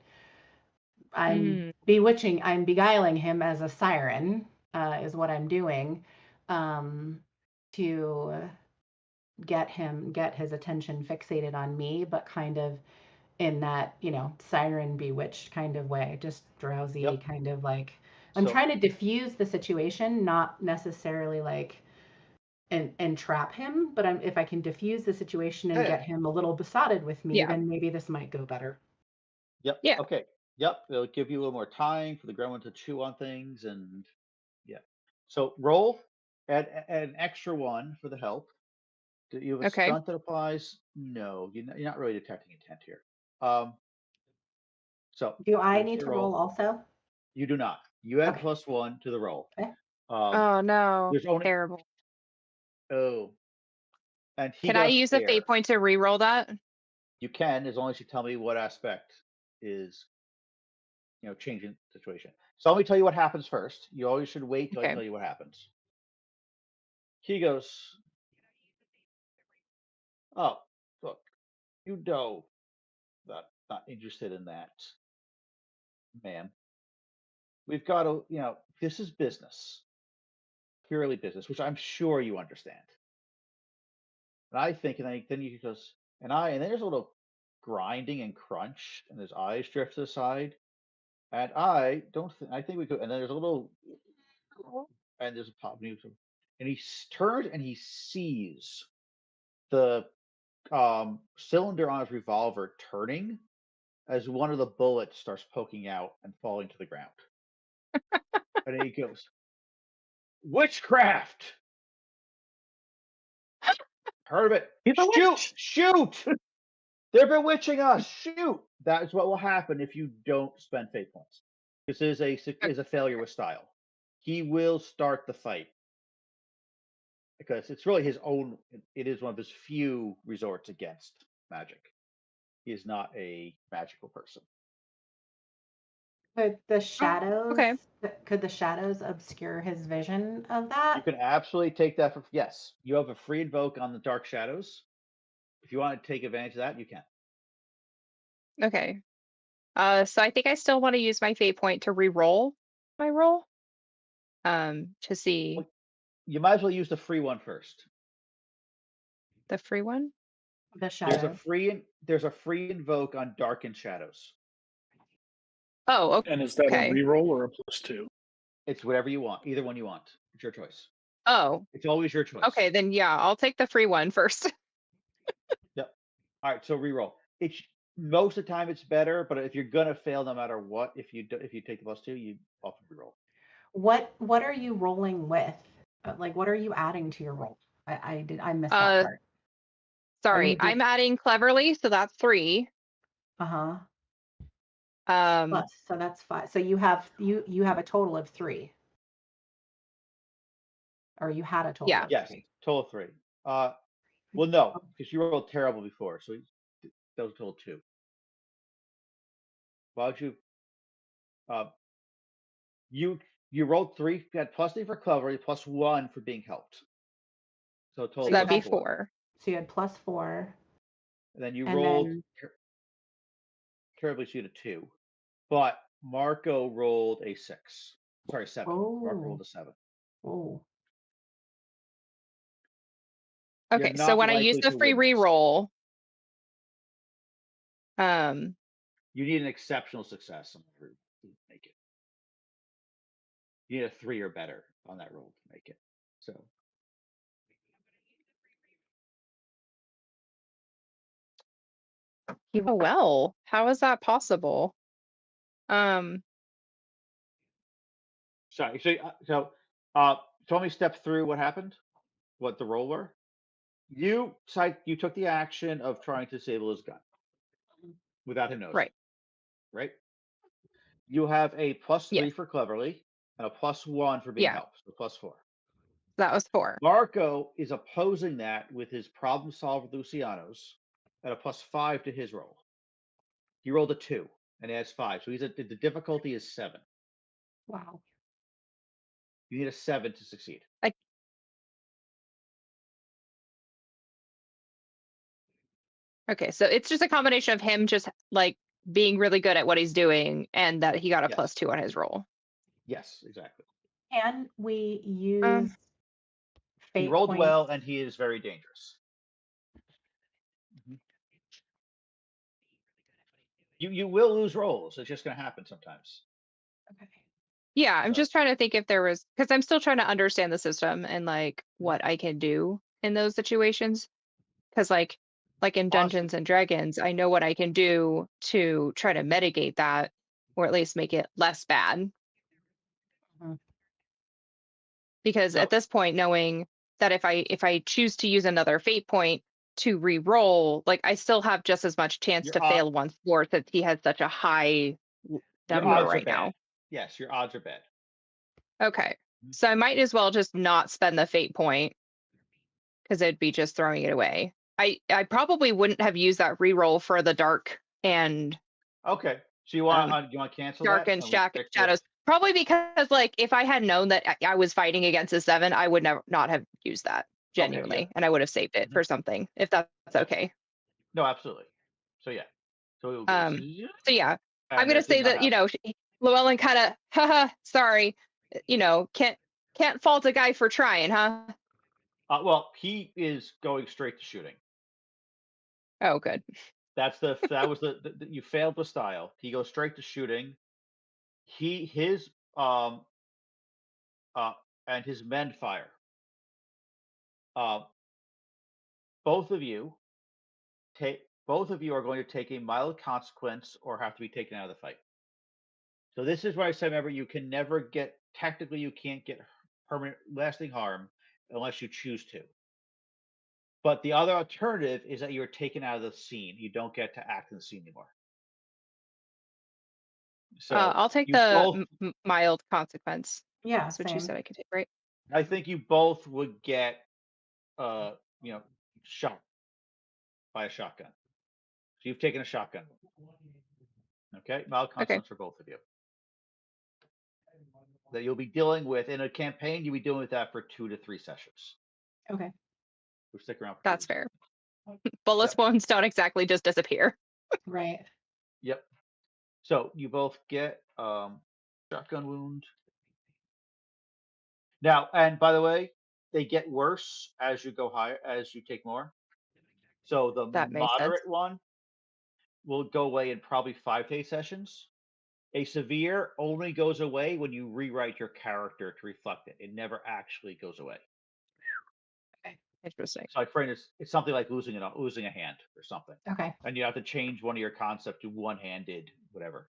I'm beguiling him as a siren, is what I'm doing, to get his attention fixated on me, but kind of in that, siren bewitched kind of way, just drowsy, kind of like I'm trying to diffuse the situation, not necessarily like and trap him, but if I can diffuse the situation and get him a little besotted with me, then maybe this might go better. Yep. Yeah. Okay. Yep. It'll give you a little more time for the gremlin to chew on things, and so roll add an extra one for the help. Do you have a stunt that applies? No, you're not really detecting intent here. So do I need to roll also? You do not. You add +1 to the roll. Okay. Oh no! There's only Terrible. And he Can I got use a fate point to re-roll that? You can, as long as you tell me what aspect is, changing the situation. So let me tell you what happens first. You always should wait till I tell you what happens. He goes, "Oh, look, you know that not interested in that, ma'am. We've got to, this is business, purely business, which I'm sure you understand." And I think, and then he goes, and then there's a little grinding and crunch, and his eyes drift to the side. And I don't think, I think we could, and then there's a little, and there's a pop music, and he turns and he sees the cylinder on his revolver turning as one of the bullets starts poking out and falling to the ground. And he goes, "Witchcraft! Heard of it? Shoot! They're bewitching us! Shoot!" That is what will happen if you don't spend fate points. This is a failure with style. He will start the fight because it's really his own. It is one of his few resorts against magic. He is not a magical person. Could the shadows could the shadows obscure his vision of that? You can absolutely take that for yes. You have a free invoke on the dark shadows. If you want to take advantage of that, you can. Okay. So I think I still want to use my fate point to re-roll my roll. To see. Well, you might as well use the free one first. The free one? The shadows. There's a free invoke on darkened shadows. Oh, okay. And is that a re-roll or a +2? It's whatever you want. Either one you want. It's your choice. Oh. It's always your choice. Okay, then yeah, I'll take the free one first. Yep. All right, so re-roll. Most of the time it's better, but if you're gonna fail no matter what, if you take the +2, you often reroll. What are you rolling with? Like, what are you adding to your roll? I missed that part. Sorry, I'm adding cleverly, so that's 3. Uh-huh. Um, So that's 5. So you have a total of 3. Or you had a total Yeah. of Yes, 3. total of 3. Well, no, because you rolled terrible before, so that was a total of 2. Why would you? You rolled 3. You had +3 for clever, +1 for being helped. So total so that'd be +4. 4. So you had +4. And then you And rolled then terribly, so you had a 2. But Marco rolled a 6. Sorry, 7. Marco rolled a 7. Oh. You're Okay, so not when I use likely the to free win this. reroll, You need an exceptional success in order to make it. You need a 3 or better on that roll to make it. So oh well, how is that possible? sorry. So let me step through what happened, what the roll were. You took the action of trying to disable his gun without him noticing, Right. right? You have a +3 Yes. for cleverly and a +1 for being Yeah, helped, so +4. that was 4. Marco is opposing that with his problem solver Luciano's at a +5 to his roll. He rolled a 2 and adds 5, so the difficulty is 7. Wow. You need a 7 to succeed. Okay, so it's just a combination of him just like being really good at what he's doing and that he got a Yes. +2 on his roll. Yes, exactly. Can we use Um, He fate rolled points? well, and he is very dangerous. You will lose rolls. It's just going to happen sometimes. Okay. Yeah, I'm So just trying to think if there was, because I'm still trying to understand the system and like what I can do in those situations. Because like in honestly, Dungeons and Dragons, I know what I can do to try to mitigate that, or at least make it less bad. Mhm. Because so at this point, knowing that if I choose to use another fate point to re-roll, like I still have just as much chance your to fail once more since he has such a high number odds are right bad. now. Yes, your odds are bad. Okay. So I might as well just not spend the fate point because it'd be just throwing it away. I probably wouldn't have used that re-roll for the dark and Okay, so you um, want to cancel dark that? and And we stick with shadows. Probably because like if I had known that I was fighting against a 7, I would never not have used that okay, yeah. genuinely, and I would have saved it for something if that's okay. No, absolutely. So yeah, so we'll go. So yeah, I'm And gonna that did say not that happen. Llewellyn kind of haha sorry, can't fault a guy for trying, huh? Well, he is going straight to shooting. Oh, good. That was you failed the style. He goes straight to shooting. His and his men fire. Uh, both of you both of you are going to take a mild consequence or have to be taken out of the fight. So this is why I say, remember, you can never get technically you can't get permanent lasting harm unless you choose to. But the other alternative is that you're taken out of the scene. You don't get to act in the scene anymore. So I'll take you the both, mild consequence. Yeah, That's what you same. said I could take, right? I think you both would get, shot by a shotgun. So you've taken a shotgun. Okay, mild Okay. consequence for both of you. That you'll be dealing with in a campaign. You'll be dealing with that for 2 to 3 sessions. Okay. We'll stick around for That's 2 fair. Bullets wounds don't exactly just disappear. Right. Yep. So you both get shotgun wound. Now, and by the way, they get worse as you go higher, as you take more. So the That makes sense. moderate one will go away in probably 5 to 8 sessions. A severe only goes away when you rewrite your character to reflect it. It never actually goes away. Okay. Interesting. So, like, for instance, it's something like losing a hand or something, Okay. and you have to change one of your concept to one-handed, whatever.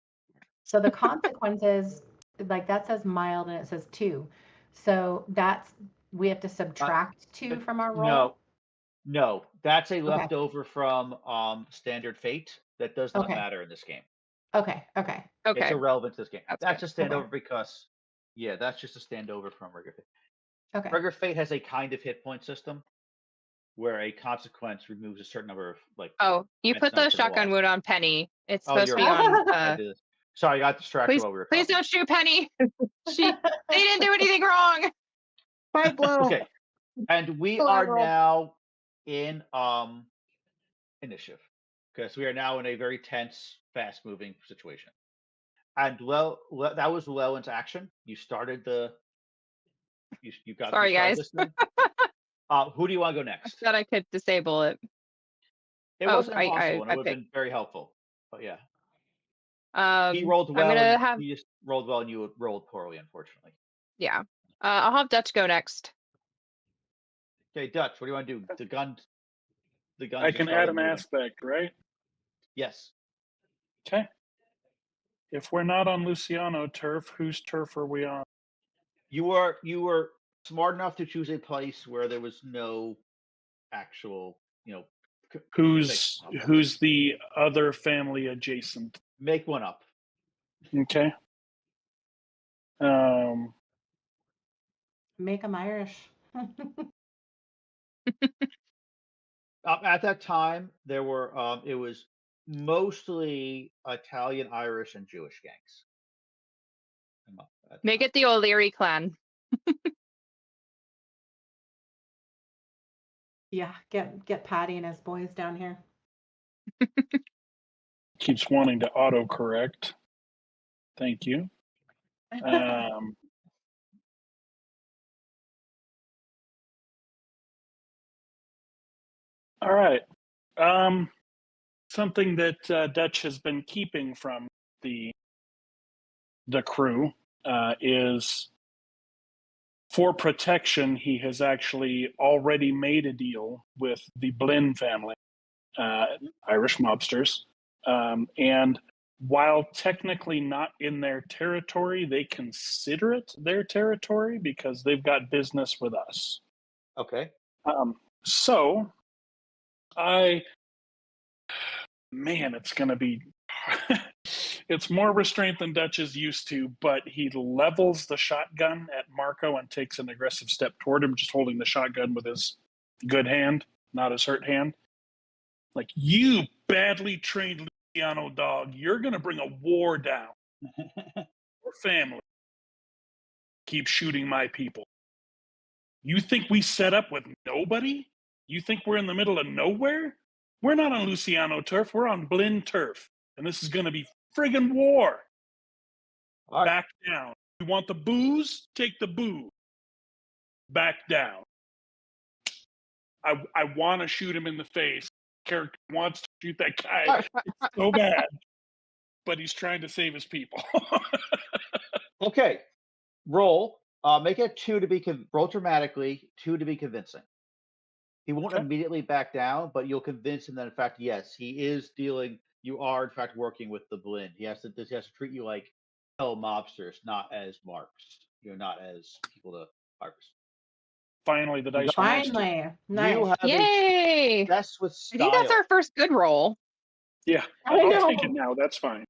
So the consequences, like that says mild and it says 2. So we have to subtract 2 from our roll? No, that's a Okay. leftover from standard fate that does not Okay. matter in this game. Okay. It's irrelevant to this game. That's That's a standover because, that's just a standover from regular fate. Okay. Regular fate has a kind of hit point system where a consequence removes a certain number of Oh, you That's put the not to the shotgun wall. wood on Penny. It's Oh, supposed to you're be right. on. I did. Sorry, I got distracted while we were Please talking. don't shoot Penny. They didn't do anything wrong. Fight blow. Okay, and we are Collateral. now in initiative because we are now in a very tense, fast-moving situation. And that was well into action. You started you got Sorry, you started guys. this thing. Who do you want to go I next? thought I could disable it. It Oh, wasn't impossible, and it I would have picked. been very helpful. But yeah, he I'm rolled well, gonna and have. he just rolled well, and you rolled poorly, unfortunately. Yeah. I'll have Dutch go next. Okay, Dutch, what do you want to do? The guns I are can add starting an moving. aspect, right? Yes. Okay. If we're not on Luciano turf, whose turf are we on? You were smart enough to choose a place where there was no actual, Who's the other family adjacent? make one up. Okay. Make them Irish. At that time, there were it was mostly Italian, Irish, and Jewish gangs. Make it the O'Leary clan. Yeah, get Patty and his boys down here. Keeps wanting to autocorrect. Thank you. All right. Something that Dutch has been keeping from the crew is, for protection, he has actually already made a deal with the Blinn family, Irish mobsters, and while technically not in their territory, they consider it their territory because they've got business with us. Okay. So it's going to be, it's more restraint than Dutch is used to, but he levels the shotgun at Marco and takes an aggressive step toward him, just holding the shotgun with his good hand, not his hurt hand. Like, you badly trained Luciano dog, you're going to bring a war down. Your family keep shooting my people. You think we set up with nobody? You think we're in the middle of nowhere? We're not on Luciano turf. We're on Blinn turf. And this is going to be friggin' war. All right. Back down. You want the booze? Take the booze. Back down. I want to shoot him in the face. Character wants to shoot that guy so bad, but he's trying to save his people. Okay. Roll. Make it 2 to be roll dramatically, 2 to be convincing. He won't immediately back down, but you'll convince him that in fact, yes, he is dealing. You are in fact working with the Blinn. He has to treat you like fellow mobsters, not as marks. Not as people to harvest. Finally, the dice. Finally, nice. You have Yay! a success with style. I think that's our first good roll. Yeah, I I'll know. take it now. That's fine.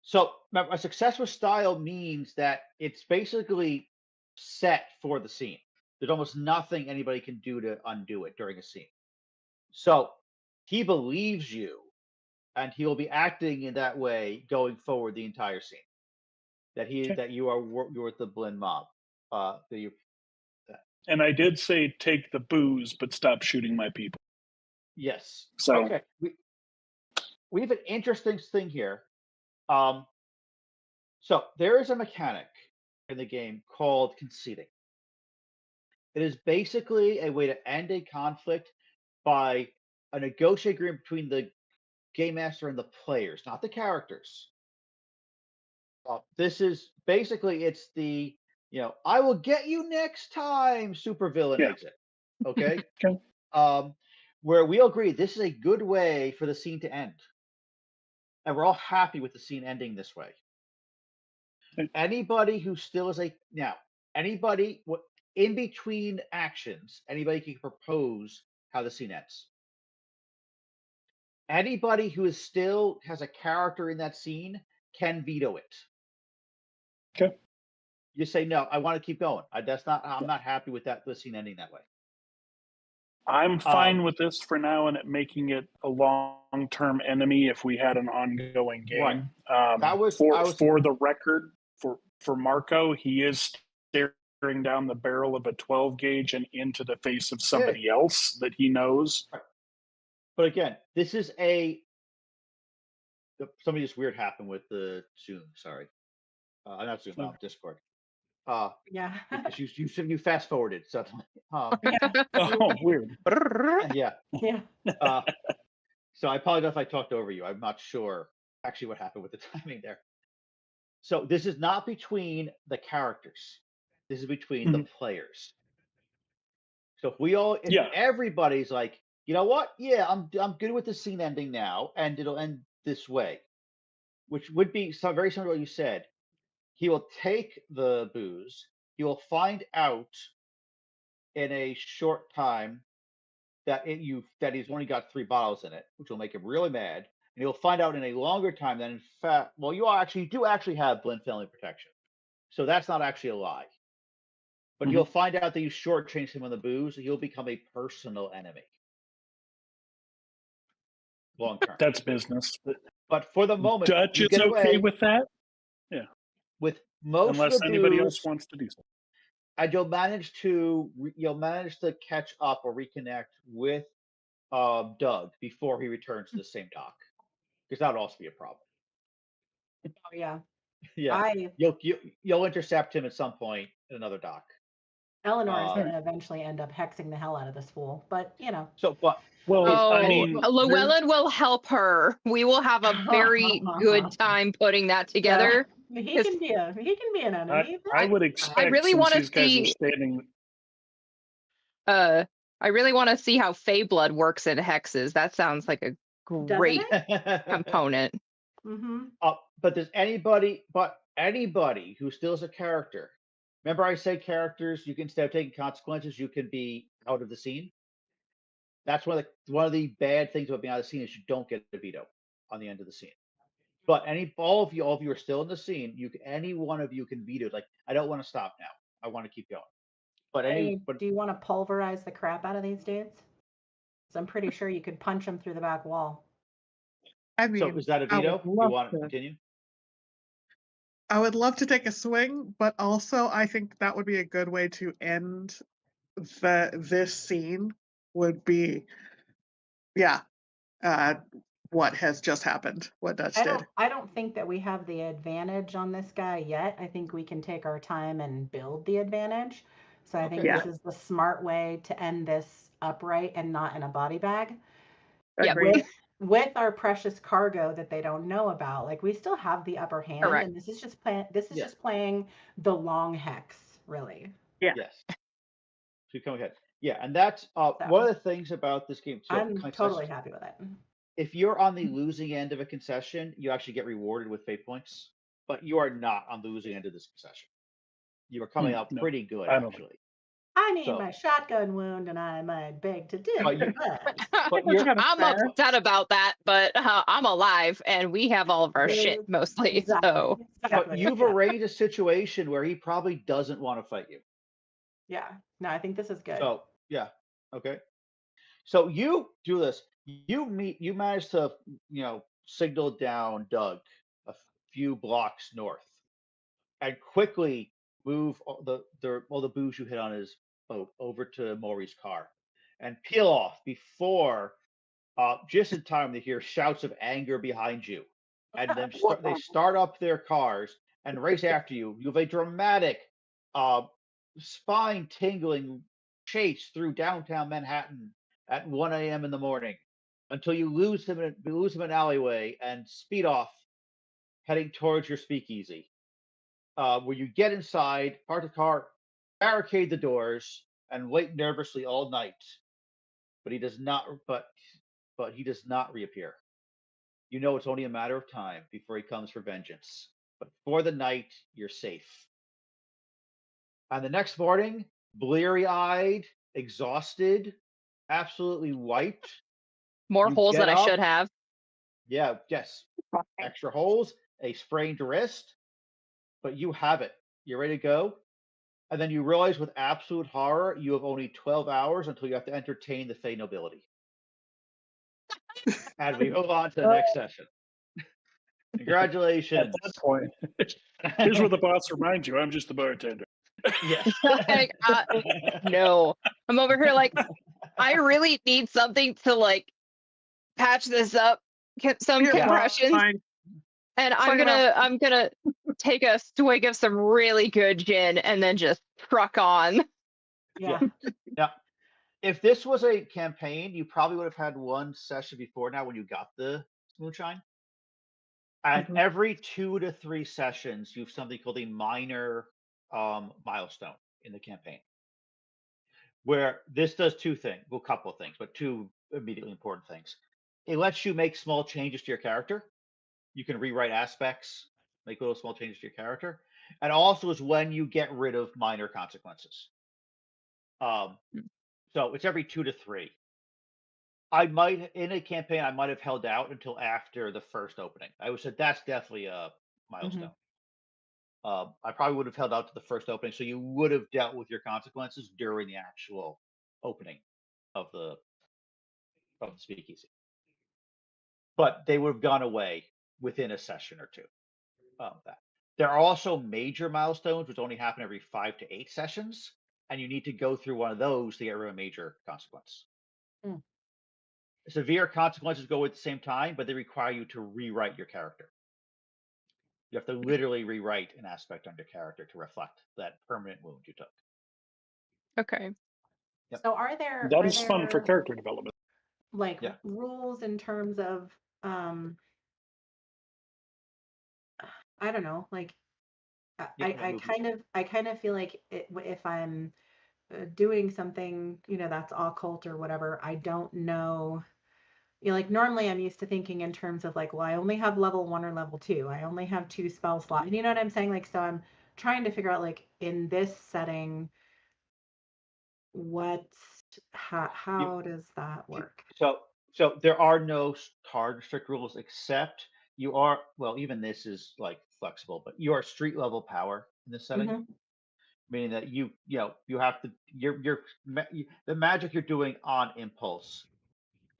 So remember, a success with style means that it's basically set for the scene. There's almost nothing anybody can do to undo it during a scene. So he believes you, and he will be acting in that way going forward the entire scene. That you're with the Blinn mob. And I did say take the booze, but stop shooting my people. Yes. So okay, we have an interesting thing here. So there is a mechanic in the game called conceding. It is basically a way to end a conflict by a negotiated agreement between the game master and the players, not the characters. This is basically, it's the I will get you next time supervillain exit. Okay. Okay. Where we all agree this is a good way for the scene to end, and we're all happy with the scene ending this way. Okay. Anybody who still is anybody in between actions, anybody can propose how the scene ends. Anybody who is still has a character in that scene can veto it. Okay. You say no, I want to keep going. I'm not happy with the scene ending that way. I'm fine with this for now, and making it a long-term enemy if we had an ongoing game. Right. For the record, for Marco, he is staring down the barrel of a 12 gauge and into the face of somebody else that he knows. Right. But again, this is something just weird happened with the Zoom. Sorry, not Zoom, Discord. Yeah. Because you fast forwarded suddenly. Oh, weird. Yeah. Yeah. So I apologize if I talked over you. I'm not sure actually what happened with the timing there. So this is not between the characters. This is between the players. So if everybody's like, you know what? Yeah, I'm good with the scene ending now, and it'll end this way, which would be very similar to what you said. He will take the booze. He will find out in a short time that he's only got 3 bottles in it, which will make him really mad. And he'll find out in a longer time that in fact, well, you do actually have blend family protection, so that's not actually a lie. But he'll find out that you shortchanged him on the booze. He'll become a personal enemy long term. That's business. But for the moment, Dutch you is get okay away with that. Yeah. with most Unless of the anybody booze, else wants to do so. and you'll manage to catch up or reconnect with Doug before he returns to the same dock, because that would also be a problem. Oh yeah. Yeah, you'll intercept him at some point in another dock. Eleanor is going to eventually end up hexing the hell out of this fool, but So, I mean, Llewellyn will help her. We will have a very good time putting that together. Yeah. He can be an enemy. I would expect. I really want to see. I really want to see how Feyblood works in hexes. That sounds like a great component. But there's anybody who still is a character. Remember, I said characters. You can, instead of taking consequences, you can be out of the scene. That's one of the bad things about being out of the scene is you don't get a veto on the end of the scene. But all of you are still in the scene. Any one of you can veto. Like, I don't want to stop now. I want to keep going. But do you want to pulverize the crap out of these dudes? So I'm pretty sure you could punch them through the back wall. I mean, so is that a veto? You want to continue? I would love to take a swing, but also I think that would be a good way to end this scene. Would be, what has just happened, what Dutch did. I don't think that we have the advantage on this guy yet. I think we can take our time and build the advantage. So I think this is the smart way to end this upright and not in a body bag. Yeah. With our precious cargo that they don't know about. Like, we still have the upper hand. Correct. And this is just just playing the long hex, really. Yeah. Yes. So come ahead. Yeah, and that's one of the things about this game. So I'm totally happy with it. If you're on the losing end of a concession, you actually get rewarded with fate points, but you are not on the losing end of this concession. You are coming out pretty good, actually. I need my shotgun wound, and I might beg to differ. I'm upset about that, but I'm alive, and we have all of our shit mostly. Exactly. So, but you've arranged a situation where he probably doesn't want to fight you. Yeah. No, I think this is good. So yeah, okay. So you do this. You manage to signal down Doug a few blocks north, and quickly move all the booze you hit on his boat over to Maury's car, and peel off before just in time to hear shouts of anger behind you, and then they start up their cars and race after you. You have a dramatic, spine-tingling chase through downtown Manhattan at 1 a.m. in the morning until you lose him in an alleyway and speed off, heading towards your speakeasy. Where you get inside, park the car, barricade the doors, and wait nervously all night, but he does not. But he does not reappear. You know it's only a matter of time before he comes for vengeance. But for the night, you're safe. And the next morning, bleary-eyed, exhausted, absolutely wiped, More you holes get than I up. should have. Yeah, yes, extra holes, a sprained wrist, but you have it. You're ready to go. And then you realize with absolute horror, you have only 12 hours until you have to entertain the Fey nobility. And we move on to the next session. At Congratulations. that point, here's what the boss reminds you: I'm just the bartender. Yes. Like, no, I'm over here like, I really need something to like patch this up, get some Yeah, compressions, fine. and Suck it up. I'm gonna take a swig of some really good gin and then just truck on. Yeah. Now, if this was a campaign, you probably would have had one session before now when you got the moonshine. And Mhm. every 2 to 3 sessions, you have something called a minor milestone in the campaign, where this does two things, well, a couple of things, but two immediately important things. It lets you make small changes to your character. You can rewrite aspects, make little small changes to your character, and also is when you get rid of minor consequences. So it's every 2 to 3. I might in a campaign I might have held out until after the first opening. I would said that's definitely a milestone. I probably would have held out to the first opening, so you would have dealt with your consequences during the actual opening of the speakeasy. But they would have gone away within a session or two of that. There are also major milestones, which only happen every 5 to 8 sessions, and you need to go through one of those to get rid of a major consequence. Mm. Severe consequences go at the same time, but they require you to rewrite your character. You have to literally rewrite an aspect on your character to reflect that permanent wound you took. Okay. Yep. So are there That is fun for character development. like Yeah. rules in terms of I don't know, like Yeah, I kind of feel like if I'm doing something, you know, that's occult or whatever, I don't know. You know, like normally I'm used to thinking in terms of like, well, I only have level 1 or level 2. I only have 2 spell slots. You know what I'm saying? Like, so I'm trying to figure out like in this setting, how does that work? So there are no hard strict rules except you are, well, even this is like flexible, but you are street level power in this setting, Mhm. meaning that you have to the magic you're doing on impulse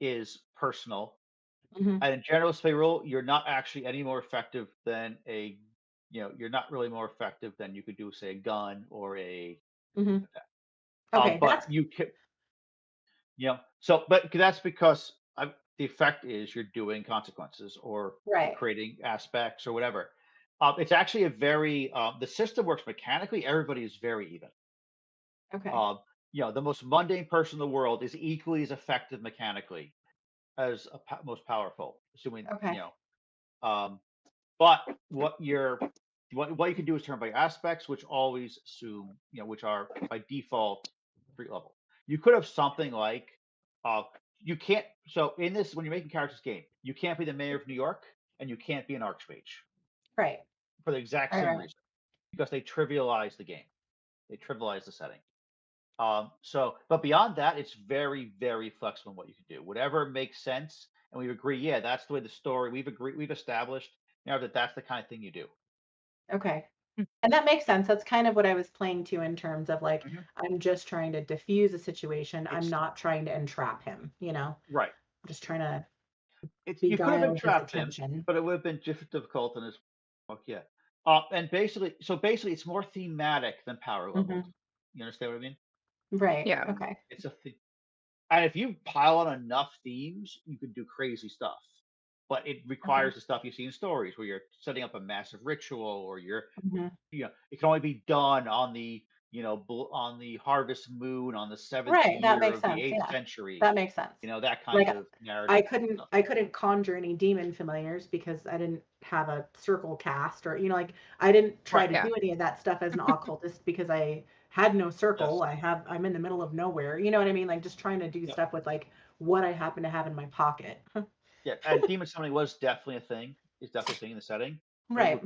is personal. Mhm. And in general spell rule, you're not actually any more effective than you're not really more effective than you could do, say, a gun or a Mhm. Okay, but that's you can, so, but that's because the effect is you're doing consequences or right. creating aspects or whatever. It's actually a very the system works mechanically. Everybody is very even. Okay. The most mundane person in the world is equally as effective mechanically as most powerful, assuming Okay. But what you can do is turn by aspects, which always assume, which are by default street level. You could have something like, you can't. So in this, when you're making characters game, you can't be the mayor of New York and you can't be an archmage Right. for the exact Right, same right. reason, because they trivialize the game. They trivialize the setting. But beyond that, it's very, very flexible in what you can do. Whatever makes sense, and we agree, yeah, that's the way the story. We've established now that that's the kind of thing you do. Okay. And that makes sense. That's kind of what I was playing to in terms of like, Mhm. I'm just trying to diffuse a situation. I'm It's not trying to entrap him, you know? right. I'm just trying to You could have beguile his entrapped him, attention. but it would have been difficult in his book, yeah. And basically, it's more thematic than power leveled. Mhm. You understand what I mean? Right. Yeah. Okay. It's and if you pile on enough themes, you can do crazy stuff. But it requires the stuff you see in stories where you're setting up a massive ritual, or Mhm. it can only be done on the on the harvest moon on the 7th Right, that year makes of the sense. 8th Yeah, century. that makes sense. That kind Like, of narrative. I couldn't conjure any demon familiars because I didn't have a circle cast, or like I didn't try Right. to do any of that stuff as an occultist because I had no circle. Yes. I'm in the middle of nowhere. You know what I mean? Like just trying to do Yep. stuff with like what I happen to have in my pocket. Yeah, and demon summoning was definitely a thing. It's definitely a thing in the setting. Right.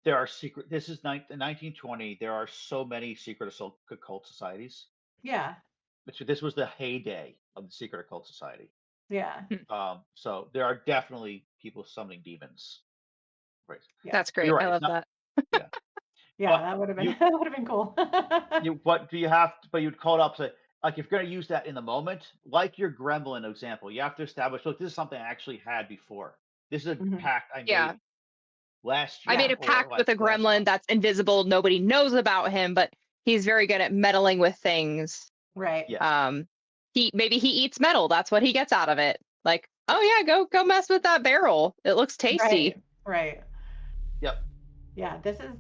There are secret. This is 1920. There are so many secret occult societies. Yeah. This was the heyday of the secret occult society. Yeah. So there are definitely people summoning demons. Right. Yeah. That's great. You're right, I it's love not- that. Yeah. Yeah, But that would have been you- that would have been cool. What do you have? But you'd call it up. Say, like, if you're going to use that in the moment, like your gremlin example, you have to establish. Look, this is something I actually had before. This is a Mhm. pact I Yeah. made last year. I made a or, pact like, with a last gremlin month. that's invisible. Nobody knows about him, but he's very good at meddling with things. Right. Yeah. Maybe he eats metal. That's what he gets out of it. Like, oh yeah, go mess with that barrel. It looks tasty. Right. Yep. Yeah, this is